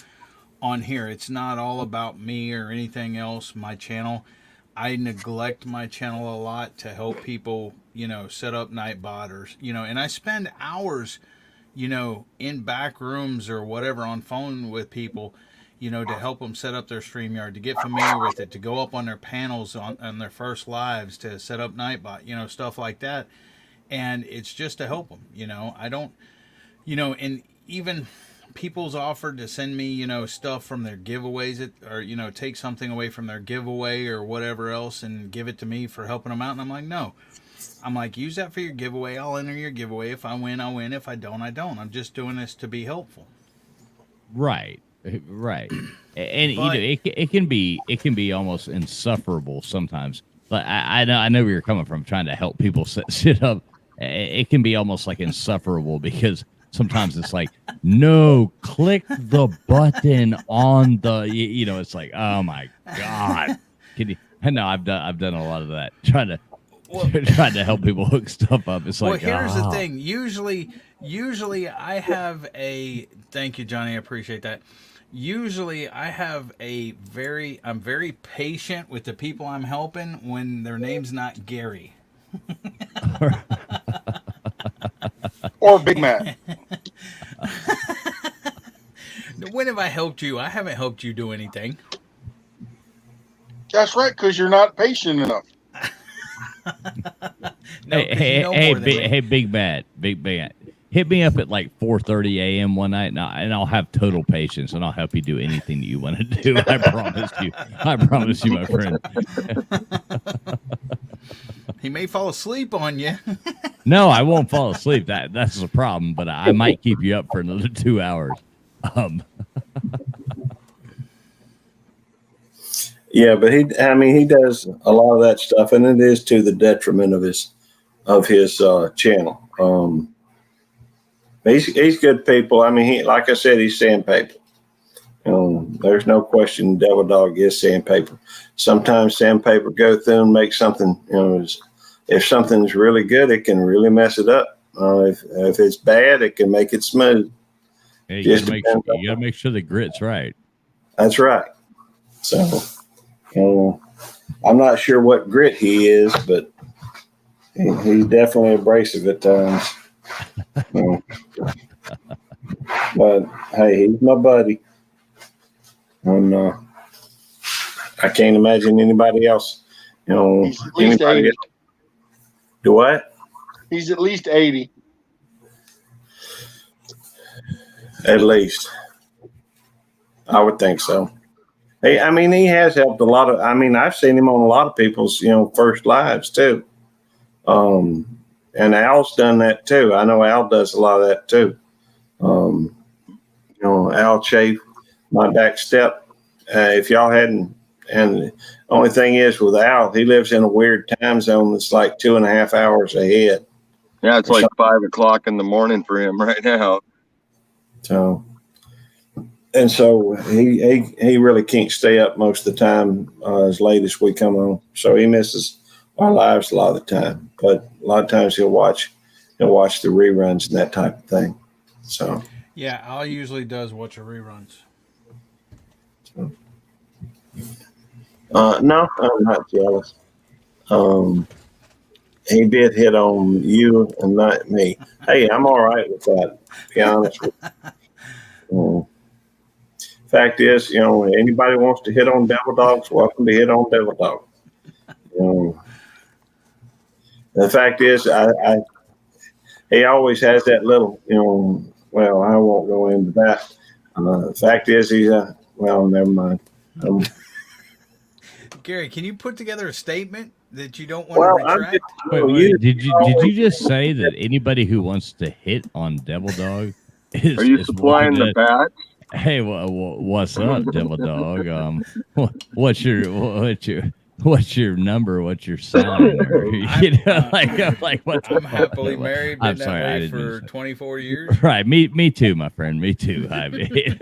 on here. It's not all about me or anything else. My channel, I neglect my channel a lot to help people, set up Nightbot or, and I spend hours, in back rooms or whatever on phone with people, to help them set up their StreamYard, to get familiar with it, to go up on their panels on their first lives, to set up Nightbot, stuff like that. And it's just to help them, I don't, and even people's offered to send me, stuff from their giveaways or, take something away from their giveaway or whatever else and give it to me for helping them out. And I'm like, no, I'm like, use that for your giveaway. I'll enter your giveaway. If I win, I'll win. If I don't, I don't. I'm just doing this to be helpful. Right. And but, it can be almost insufferable sometimes. But I know where you're coming from, trying to help people sit up. It can be almost like insufferable because sometimes it's like, no, click the button on the, it's like, oh my God. Can you? I know I've done a lot of that, trying to help people hook stuff up. It's like, here's the thing. Usually I have thank you, Johnny. I appreciate that. Usually I have I'm very patient with the people I'm helping when their name's not Gary. Or Big Mac. When have I helped you? I haven't helped you do anything. That's right, because you're not patient enough. No, hey, Big Bad. Hit me up at like 4:30 a.m. one night, and I'll have total patience, and I'll help you do anything that you want to do. I promise you. I promise you, my friend. He may fall asleep on you. No, I won't fall asleep. That's the problem, but I might keep you up for another 2 hours. Yeah, but he does a lot of that stuff, and it is to the detriment of his channel. He's good people. I mean, like I said, he's sandpaper. There's no question Devil Dog is sandpaper. Sometimes sandpaper go through and make something, if something's really good, it can really mess it up. If it's bad, it can make it smooth. Yeah, you gotta make sure the grit's right. That's right. So, I'm not sure what grit he is, but he's definitely abrasive at times. But hey, he's my buddy. And I can't imagine anybody else. He's at least 80. Do what? He's at least 80. At least. I would think so. Hey, I mean, he has helped a lot of, I've seen him on a lot of people's, first lives too. And Al's done that too. I know Al does a lot of that too. Al Chafe, my back step. If y'all hadn't, and the only thing is with Al, he lives in a weird time zone that's like 2.5 hours ahead. Yeah, it's like 5 o'clock in the morning for him right now. So, and so he really can't stay up most of the time as late as we come on. So he misses our lives a lot of the time. But a lot of times he'll watch the reruns and that type of thing. So yeah, Al usually does watch the reruns. So, no, I'm not jealous. He did hit on you and not me. Hey, I'm all right with that, to be honest with you. Fact is, anybody wants to hit on Devil Dogs, welcome to hit on Devil Dog. The fact is, he always has that little, well, I won't go into that. The fact is, well, never mind. Gary, can you put together a statement that you don't want to retract? Wait, did you just say that anybody who wants to hit on Devil Dog is? Are you supplying the bat? Hey, what's up, Devil Dog? What's your number? What's your sign? Or, what? I'm happily married. Been I'm sorry, that I way didn't for 24 years. Right, me too, my friend. Me too. I mean,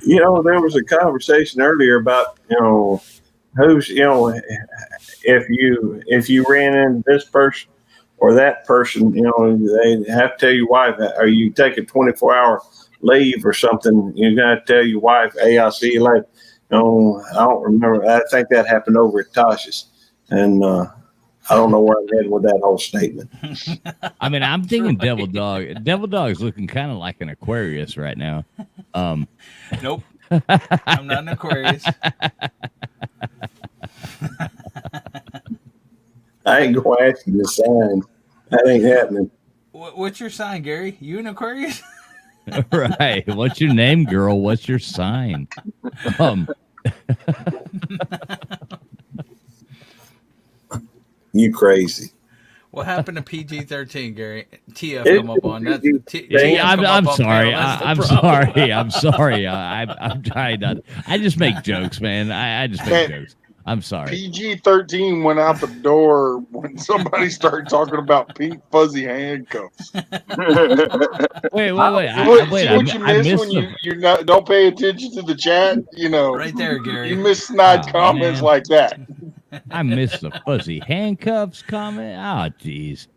there was a conversation earlier about who's if you ran into this person or that person, they have to tell your wife, or you take a 24-hour leave or something. You got to tell your wife, "Hey, I'll see you later." I don't remember. I think that happened over at Tasha's, and I don't know where I'm headed with that whole statement. I mean, I'm thinking Devil Dog. Devil Dog is looking kind of like an Aquarius right now. Nope, I'm not an Aquarius. I ain't going to ask you to sign. That ain't happening. What's your sign, Gary? You an Aquarius? Right. What's your name, girl? What's your sign? You crazy. What happened to PG-13, Gary? TF come up on that. I'm sorry. I'm sorry. I'm sorry. I'm trying not. I just make jokes, man. I just make jokes. I'm sorry. PG-13 went out the door when somebody started talking about pink fuzzy handcuffs. Wait. What you miss when you don't pay attention to the chat? Right there, Gary. You miss snide comments like that. I missed the fuzzy handcuffs comment. Oh, jeez.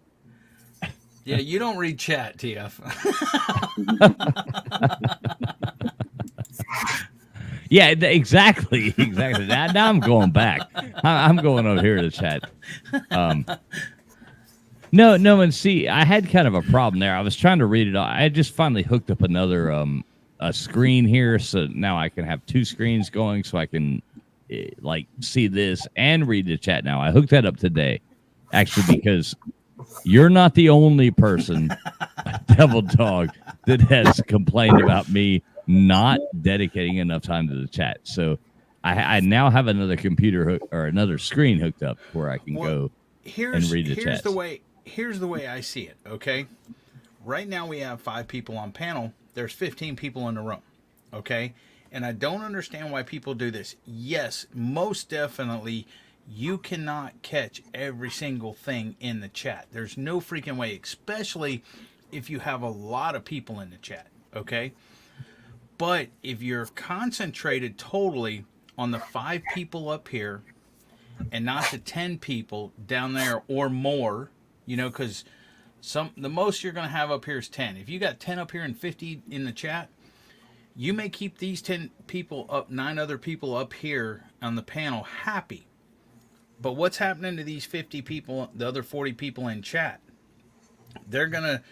Yeah, you don't read chat, TF. Yeah, exactly. Now I'm going back. I'm going over here to the chat. No, and see, I had kind of a problem there. I was trying to read it. I just finally hooked up another a screen here, so now I can have two screens going, so I can see this and read the chat. Now I hooked that up today, actually, because you're not the only person, Devil Dog, that has complained about me not dedicating enough time to the chat. So I now have another computer or another screen hooked up where I can go and read the chat. Here's the way I see it, okay? Right now we have 5 people on panel. There's 15 people in the room, okay? and I don't understand why people do this. Yes, most definitely, you cannot catch every single thing in the chat. There's no freaking way, especially if you have a lot of people in the chat, okay? But if you're concentrated totally on the 5 people up here and not the 10 people down there or more, you know, because the most you're going to have up here is 10. If you got 10 up here and 50 in the chat, you may keep these 10 people up, 9 other people up here on the panel happy. But what's happening to these 50 people, the other 40 people in chat? They're going to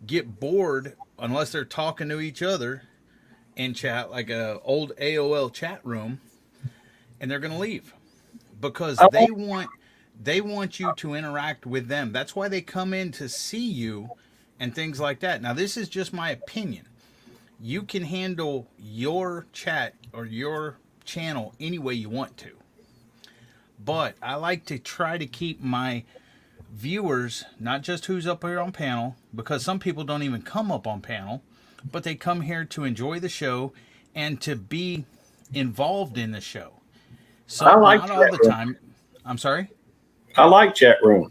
get bored unless they're talking to each other in chat, like a old AOL chat room, and they're going to leave because they want you to interact with them. That's why they come in to see you and things like that. Now, this is just my opinion. You can handle your chat or your channel any way you want to. But I like to try to keep my viewers, not just who's up here on panel, because some people don't even come up on panel, but they come here to enjoy the show and to be involved in the show. So I like not all the room. time. I'm sorry? I like chat room.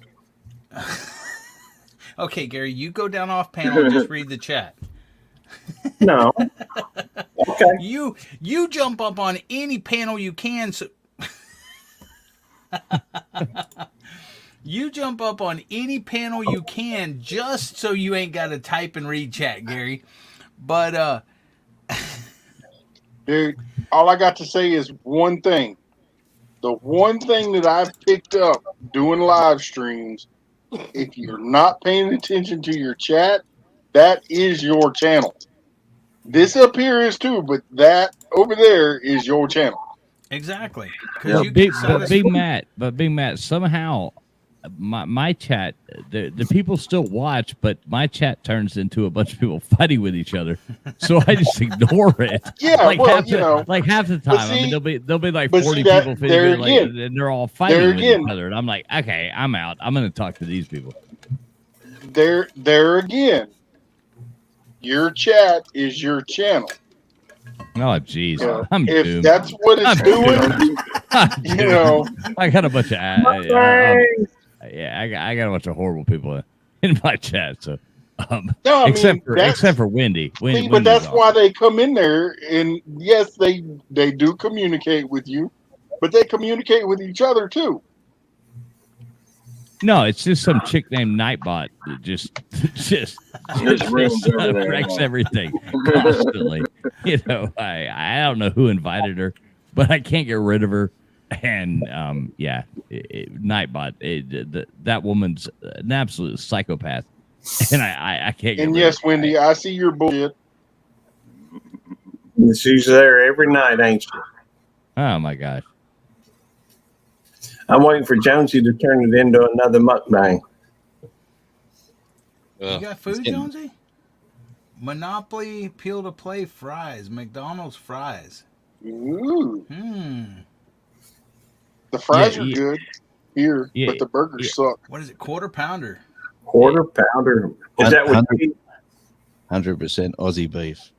Okay, Gary, you go down off panel and just read the chat. No. Okay. You jump up on any panel you can. So you jump up on any panel you can just so you ain't got to type and read chat, Gary. But dude, all I got to say is one thing. The one thing that I've picked up doing live streams, if you're not paying attention to your chat, that is your channel. This up here is too, but that over there is your channel. Exactly. But Big Matt, somehow my chat, the people still watch, but my chat turns into a bunch of people fighting with each other. So I just ignore it. Yeah, like well, half the time. see, I mean, there'll be like but 40 see that- people, there like, again. and they're all fighting There with again. each other, and I'm like, okay, I'm out. I'm going to talk to these people. There again. Your chat is your channel. Oh, jeez, Yeah. I'm If doomed. that's what it's I'm doing, doomed. I'm you doomed. know. I got a bunch of I got a bunch of horrible people in my chat. So, No, I except mean, for that's- Wendy. See, Wendy's but that's awesome. why they come in there, and yes, they do communicate with you, but they communicate with each other too. No, it's just some chick named Nightbot that just rooms over there, wrecks huh? everything constantly. You know, I don't know who invited her, but I can't get rid of her. And Nightbot, that woman's an absolute psychopath, and I can't get And rid yes, of her. Wendy, I see your bullshit. She's there every night, ain't she? Oh my gosh. I'm waiting for Jonesy to turn it into another mukbang. You got food, Jonesy? Monopoly peel to play fries, McDonald's fries. Ooh, the fries are good here, Yeah, but the burgers suck. What is it? Quarter pounder. Quarter pounder. Is that what you 100% Aussie beef.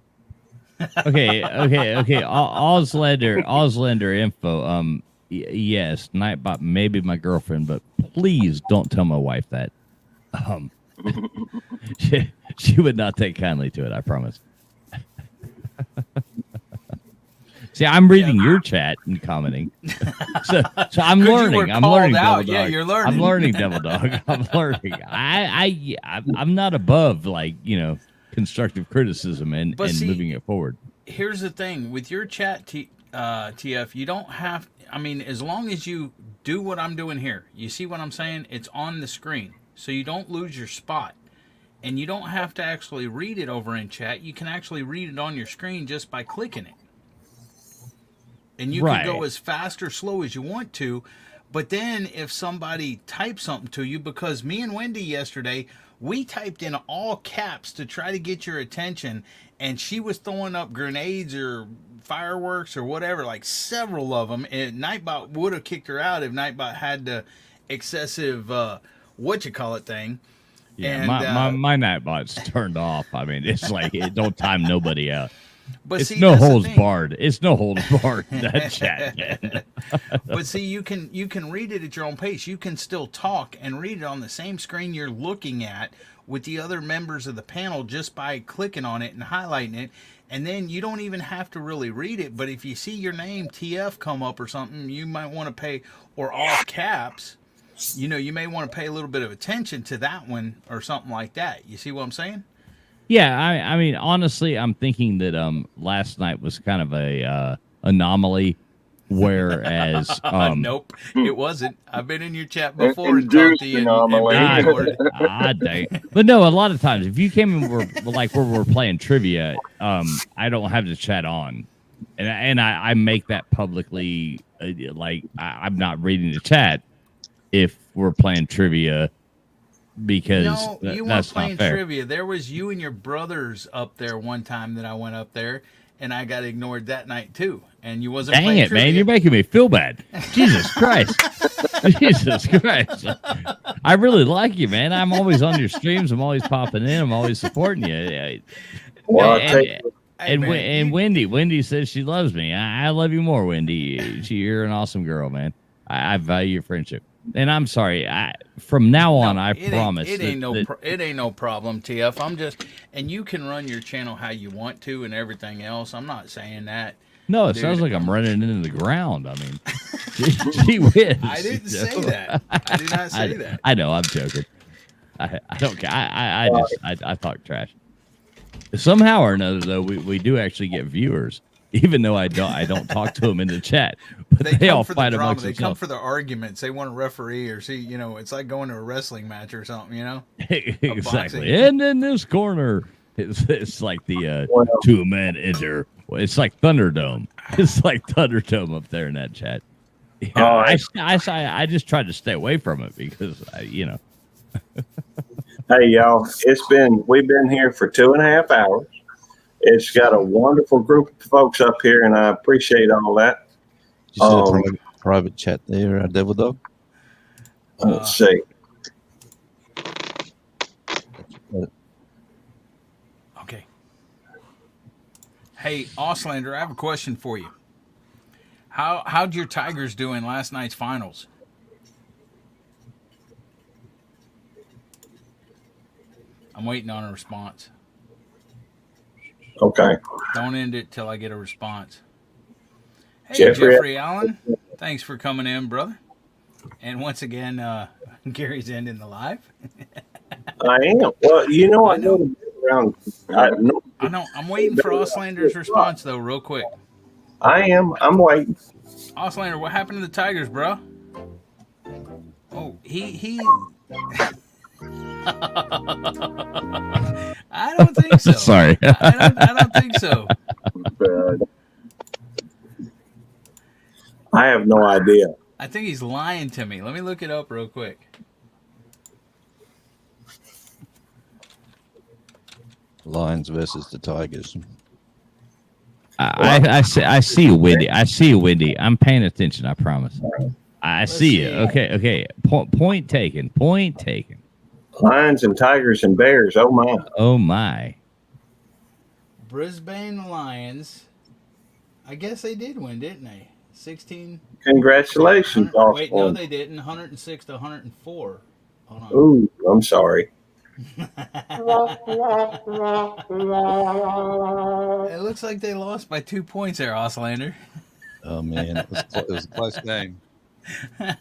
Okay. Auslander info. Yes, Nightbot may be my girlfriend, but please don't tell my wife that. She would not take kindly to it. I promise. See, I'm reading your chat and commenting, so I'm Good you learning. were I'm called learning. out. Devil Yeah, Dog. you're learning. I'm learning, Devil Dog. I'm learning. I'm not above constructive criticism and But see, moving it forward. Here's the thing with your chat, TF, you don't have. I mean, as long as you do what I'm doing here, you see what I'm saying? It's on the screen, so you don't lose your spot, and you don't have to actually read it over in chat. You can actually read it on your screen just by clicking it, and you can go as fast or slow as you want to. But then, if somebody types something to you, because me and Wendy yesterday, we typed in all caps to try to get your attention, and she was throwing up grenades or fireworks or whatever, like several of them, and Nightbot would have kicked her out if Nightbot had the excessive thing. Yeah, And my Nightbot's turned off. I mean, it's like it don't time nobody out. But It's see, no that's the holds thing. barred. It's no holds barred in that chat, man. But see, you can read it at your own pace. You can still talk and read it on the same screen you're looking at with the other members of the panel just by clicking on it and highlighting it. And then you don't even have to really read it. But if you see your name TF come up or something, you might want to pay, or all caps, you know, you may want to pay a little bit of attention to that one or something like that. You see what I'm saying? Yeah, I mean, honestly, I'm thinking that last night was kind of a anomaly, whereas Nope, it wasn't. I've been in your chat before and Induced talked to you and anomaly. been ignored. dang. But no, a lot of times if you came in where we're playing trivia, I don't have the chat on, and I make that publicly, I'm not reading the chat if we're playing trivia. Because No, you weren't that's playing not fair. trivia. There was you and your brothers up there one time that I went up there, and I got ignored that night too. And you wasn't Dang playing it, trivia. man! You're making me feel bad. Jesus Christ! Jesus Christ! I really like you, man. I'm always on your streams. I'm always popping in. I'm always supporting you. Well, I'll and, take it. Hey, man, and Wendy says she loves me. I love you more, Wendy. You're an awesome girl, man. I value your friendship. And I'm sorry. From now on, I promise. It ain't no problem, TF. I'm just, and you can run your channel how you want to and everything else. I'm not saying that. No, it Dude. sounds like I'm running into the ground. I mean, gee whiz. I didn't say that. I did not say that. I know. I'm joking. I don't care. I talk trash. Somehow or another, though, we do actually get viewers, even though I don't talk to them in the chat. But they all for fight the drama. amongst They come themselves. for the arguments. They want a referee or see, you know, it's like going to a wrestling match or something, you know? Exactly. And in this corner, it's like the two men enter. It's like Thunderdome. It's like Thunderdome up there in that chat. Yeah, I just tried to stay away from it because Hey, y'all, we've been here for 2.5 hours. It's got a wonderful group of folks up here, and I appreciate all that. You see the private chat there, Devil Dog? Let's see. Okay. Hey, Auslander, I have a question for you. How'd your Tigers do in last night's finals? I'm waiting on a response. Okay. Don't end it till I get a response. Hey, Jeffrey. Jeffrey Allen, thanks for coming in, brother. And once again, Gary's ending the live. I am. Well, you know, I know the around. I know. I'm waiting for Auslander's response, though, real quick. I am. I'm waiting. Auslander, what happened to the Tigers, bro? Oh, he. I don't think so. Sorry. I don't think so. I have no idea. I think he's lying to me. Let me look it up real quick. Lions versus the Tigers. I see you, Wendy. I see you, Wendy. I'm paying attention. I promise. I see you. Okay. Point taken. Point taken. Lions and Tigers and Bears. Oh my. Oh my. Brisbane Lions. I guess they did win, didn't they? 16. Congratulations, Wait, no, Austin. they didn't. 106 to 104. Hold on. Ooh, I'm sorry. It looks like they lost by 2 points there, Auslander. Oh man, it was a close game. I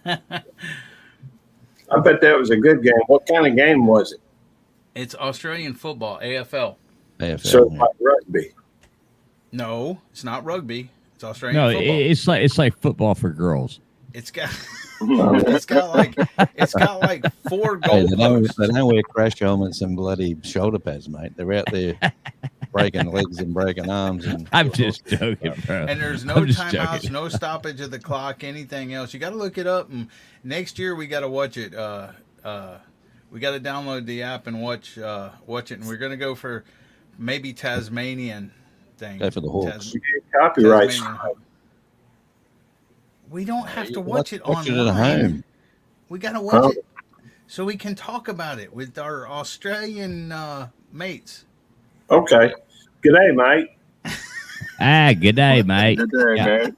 bet that was a good game. What kind of game was it? It's Australian football, AFL. AFL, So yeah. like rugby. No, it's not rugby. It's Australian No, football. it's like football for girls. It's got it's got like 4 Hey, they goalposts. don't wear crash helmets and bloody shoulder pads, mate. They're out there breaking legs and breaking arms. And I'm just joking, bro. And there's no I'm just timeouts, joking. no stoppage of the clock, anything else. You got to look it up, and next year we got to watch it. We got to download the app and watch it, and we're gonna go for maybe Tasmanian thing. Go for the Hawks. Copyright. Tasmanian. We don't have to You watch it watch it online. at home. We got to watch it so we can talk about it with our Australian mates. Okay. G'day, mate. Good day, mate. Good day, Yeah. man.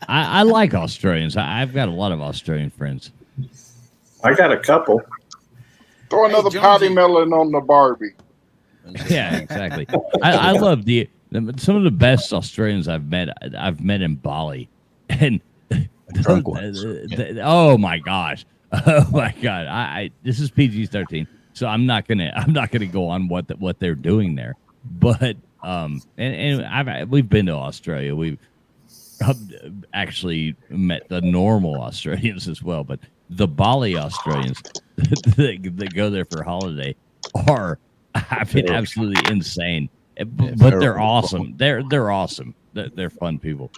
I like Australians. I've got a lot of Australian friends. I got a couple. Throw another patty melon on the Barbie. Yeah, exactly. I love some of the best Australians I've met. I've met in Bali, and Drunk ones. oh my gosh, oh my god. I this is PG-13, so I'm not gonna go on what they're doing there. But we've been to Australia. We've actually met the normal Australians as well, but the Bali Australians that go there for holiday are, I mean, absolutely insane. But they're awesome. They're awesome. They're fun people.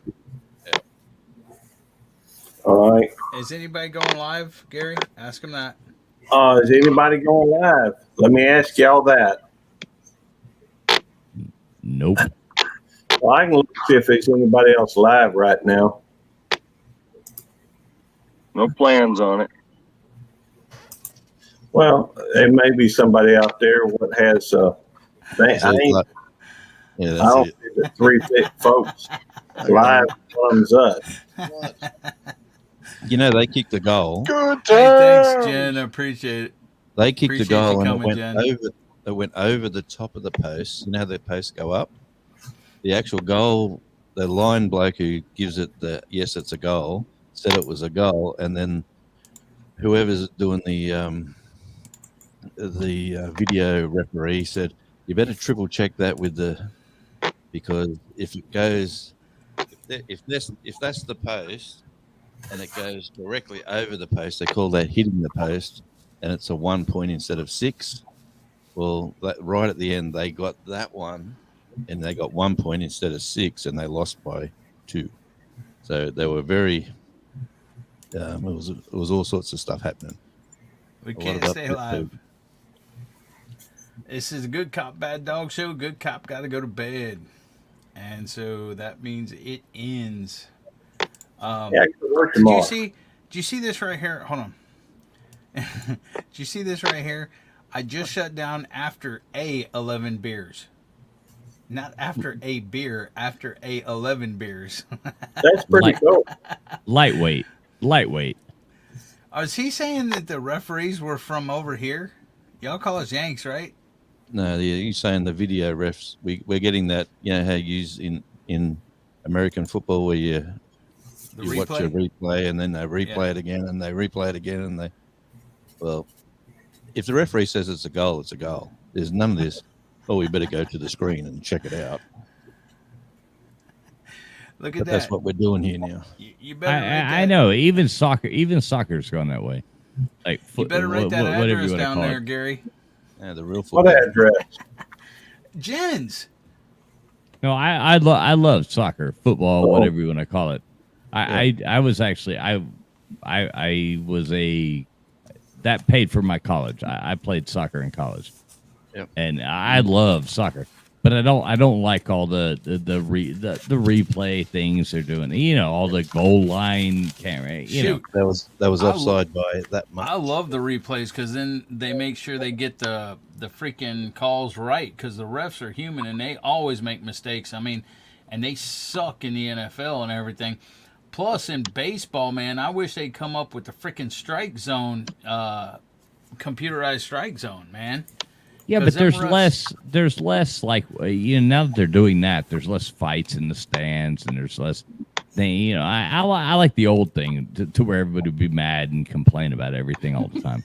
All right. Is anybody going live, Gary? Ask them that. Is anybody going live? Let me ask y'all that. Nope. Well, I can look see if there's anybody else live right now. No plans on it. Well, there may be somebody out there what has. I don't see the 3 thick folks live thumbs up. You know, they kicked the goal. Good Hey, time. thanks, Jen. I appreciate it. They kicked the Appreciate goal you and coming, it Jen. went over the top of the post. You know how the posts go up? The actual goal, the line bloke who gives it the yes, it's a goal, said it was a goal, and then whoever's doing the video referee said, you better triple check that with because if it goes, if that's the post and it goes directly over the post, they call that hitting the post, and it's a 1 point instead of 6. Well, right at the end, they got that one, and they got 1 point instead of 6, and they lost by 2. So they were very. It was all sorts of stuff happening. We can't stay live. This is a good cop, bad dog show. Good cop got to go to bed. And so that means it ends. Yeah, I can work tomorrow. Did you see this right here? Hold on. Did you see this right here? I just shut down after 11 beers. Not after a beer, after 11 beers. That's pretty cool. Lightweight. Is he saying that the referees were from over here? Y'all call us Yanks, right? No, you're saying the video refs. We're getting that. You know how you use in American football where you watch a replay and then they replay it again and they replay it again and they. Well, if the referee says it's a goal, it's a goal. There's none of this. Oh, we better go to the screen and check it out. Look at but that. That's what we're doing here now. You better. I know. Even soccer's gone that way. Like You better write that whatever address you down call there, it. Gary. Yeah, the real What football. address? Jen's. No, I love soccer, football, whatever you want to call it. I was actually I was that paid for my college. I played soccer in college. Yep. And I love soccer, but I don't like all the replay things they're doing. You know, all the goal line camera. You know, that was offside by that much. I love the replays because then they make sure they get the freaking calls right because the refs are human and they always make mistakes. I mean, and they suck in the NFL and everything. Plus, in baseball, man, I wish they'd come up with the freaking strike zone, computerized strike zone, man. yeah, but there's less like now that they're doing that, there's less fights in the stands and there's less thing. You know, I like the old thing to where everybody would be mad and complain about everything all the time.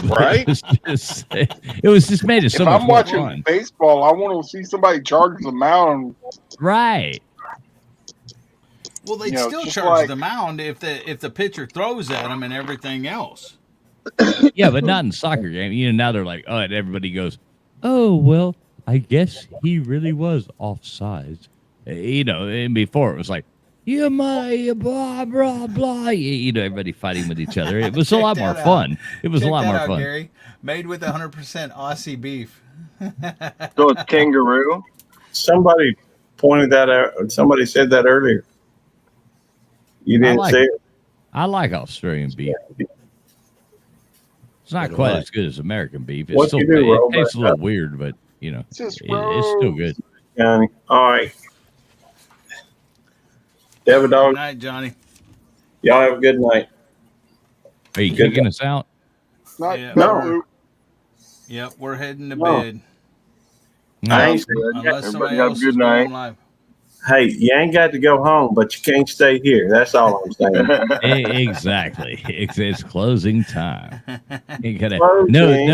Right? It was just made it so If much I'm more watching fun. baseball, I want to see somebody charge the mound. Right. Well, they'd You know, still just charge like- the mound if the pitcher throws at them and everything else. Yeah, but not in soccer game. You know, now they're like, oh, and everybody goes, oh, well, I guess he really was offsides. You know, and before it was like, you blah, blah, blah. You know, everybody fighting with each other. It was a lot more fun. It was a lot more fun. Gary. Made with 100% Aussie beef. So it's kangaroo. Somebody pointed that out. Somebody said that earlier. You didn't like say it. it. I like Australian beef. It's not So do quite I. as good as American beef. It's What still, you do, it Robert? tastes a little weird, but, you know, Just it's still good. Johnny. All right. Devil Good Dog, night, Johnny. y'all have a good night. Are you Good kicking us out? Not Yeah. better. Yep, we're heading to No. bed. I ain't, Unless somebody Everybody have a else good is night. going live. hey, you ain't got to go home, but you can't stay here. That's all I'm saying. Exactly. It's closing time. You gotta, Closing.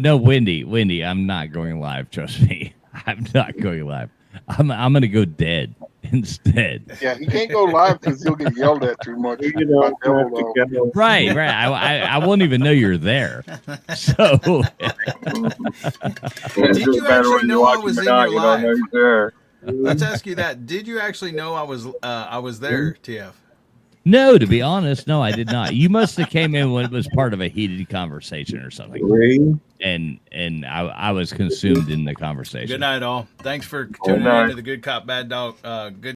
no, Wendy, I'm not going live. Trust me, I'm not going live. I'm gonna go dead instead. Yeah, he can't go live because he'll get yelled at too much. You don't by Devil have to Dog. go. Right. I won't even know you're there. So It's Did just you better actually when know you're I watching was the in night. your You don't know live? he's there. Let's ask you that. Did you actually know I was there, TF? no, to be honest, no, I did not. You must have came in when it was part of a heated conversation or something, Three. and I was consumed in the conversation. Good night, all. Thanks for Good tuning night. in to the Good Cop Bad Dog. Good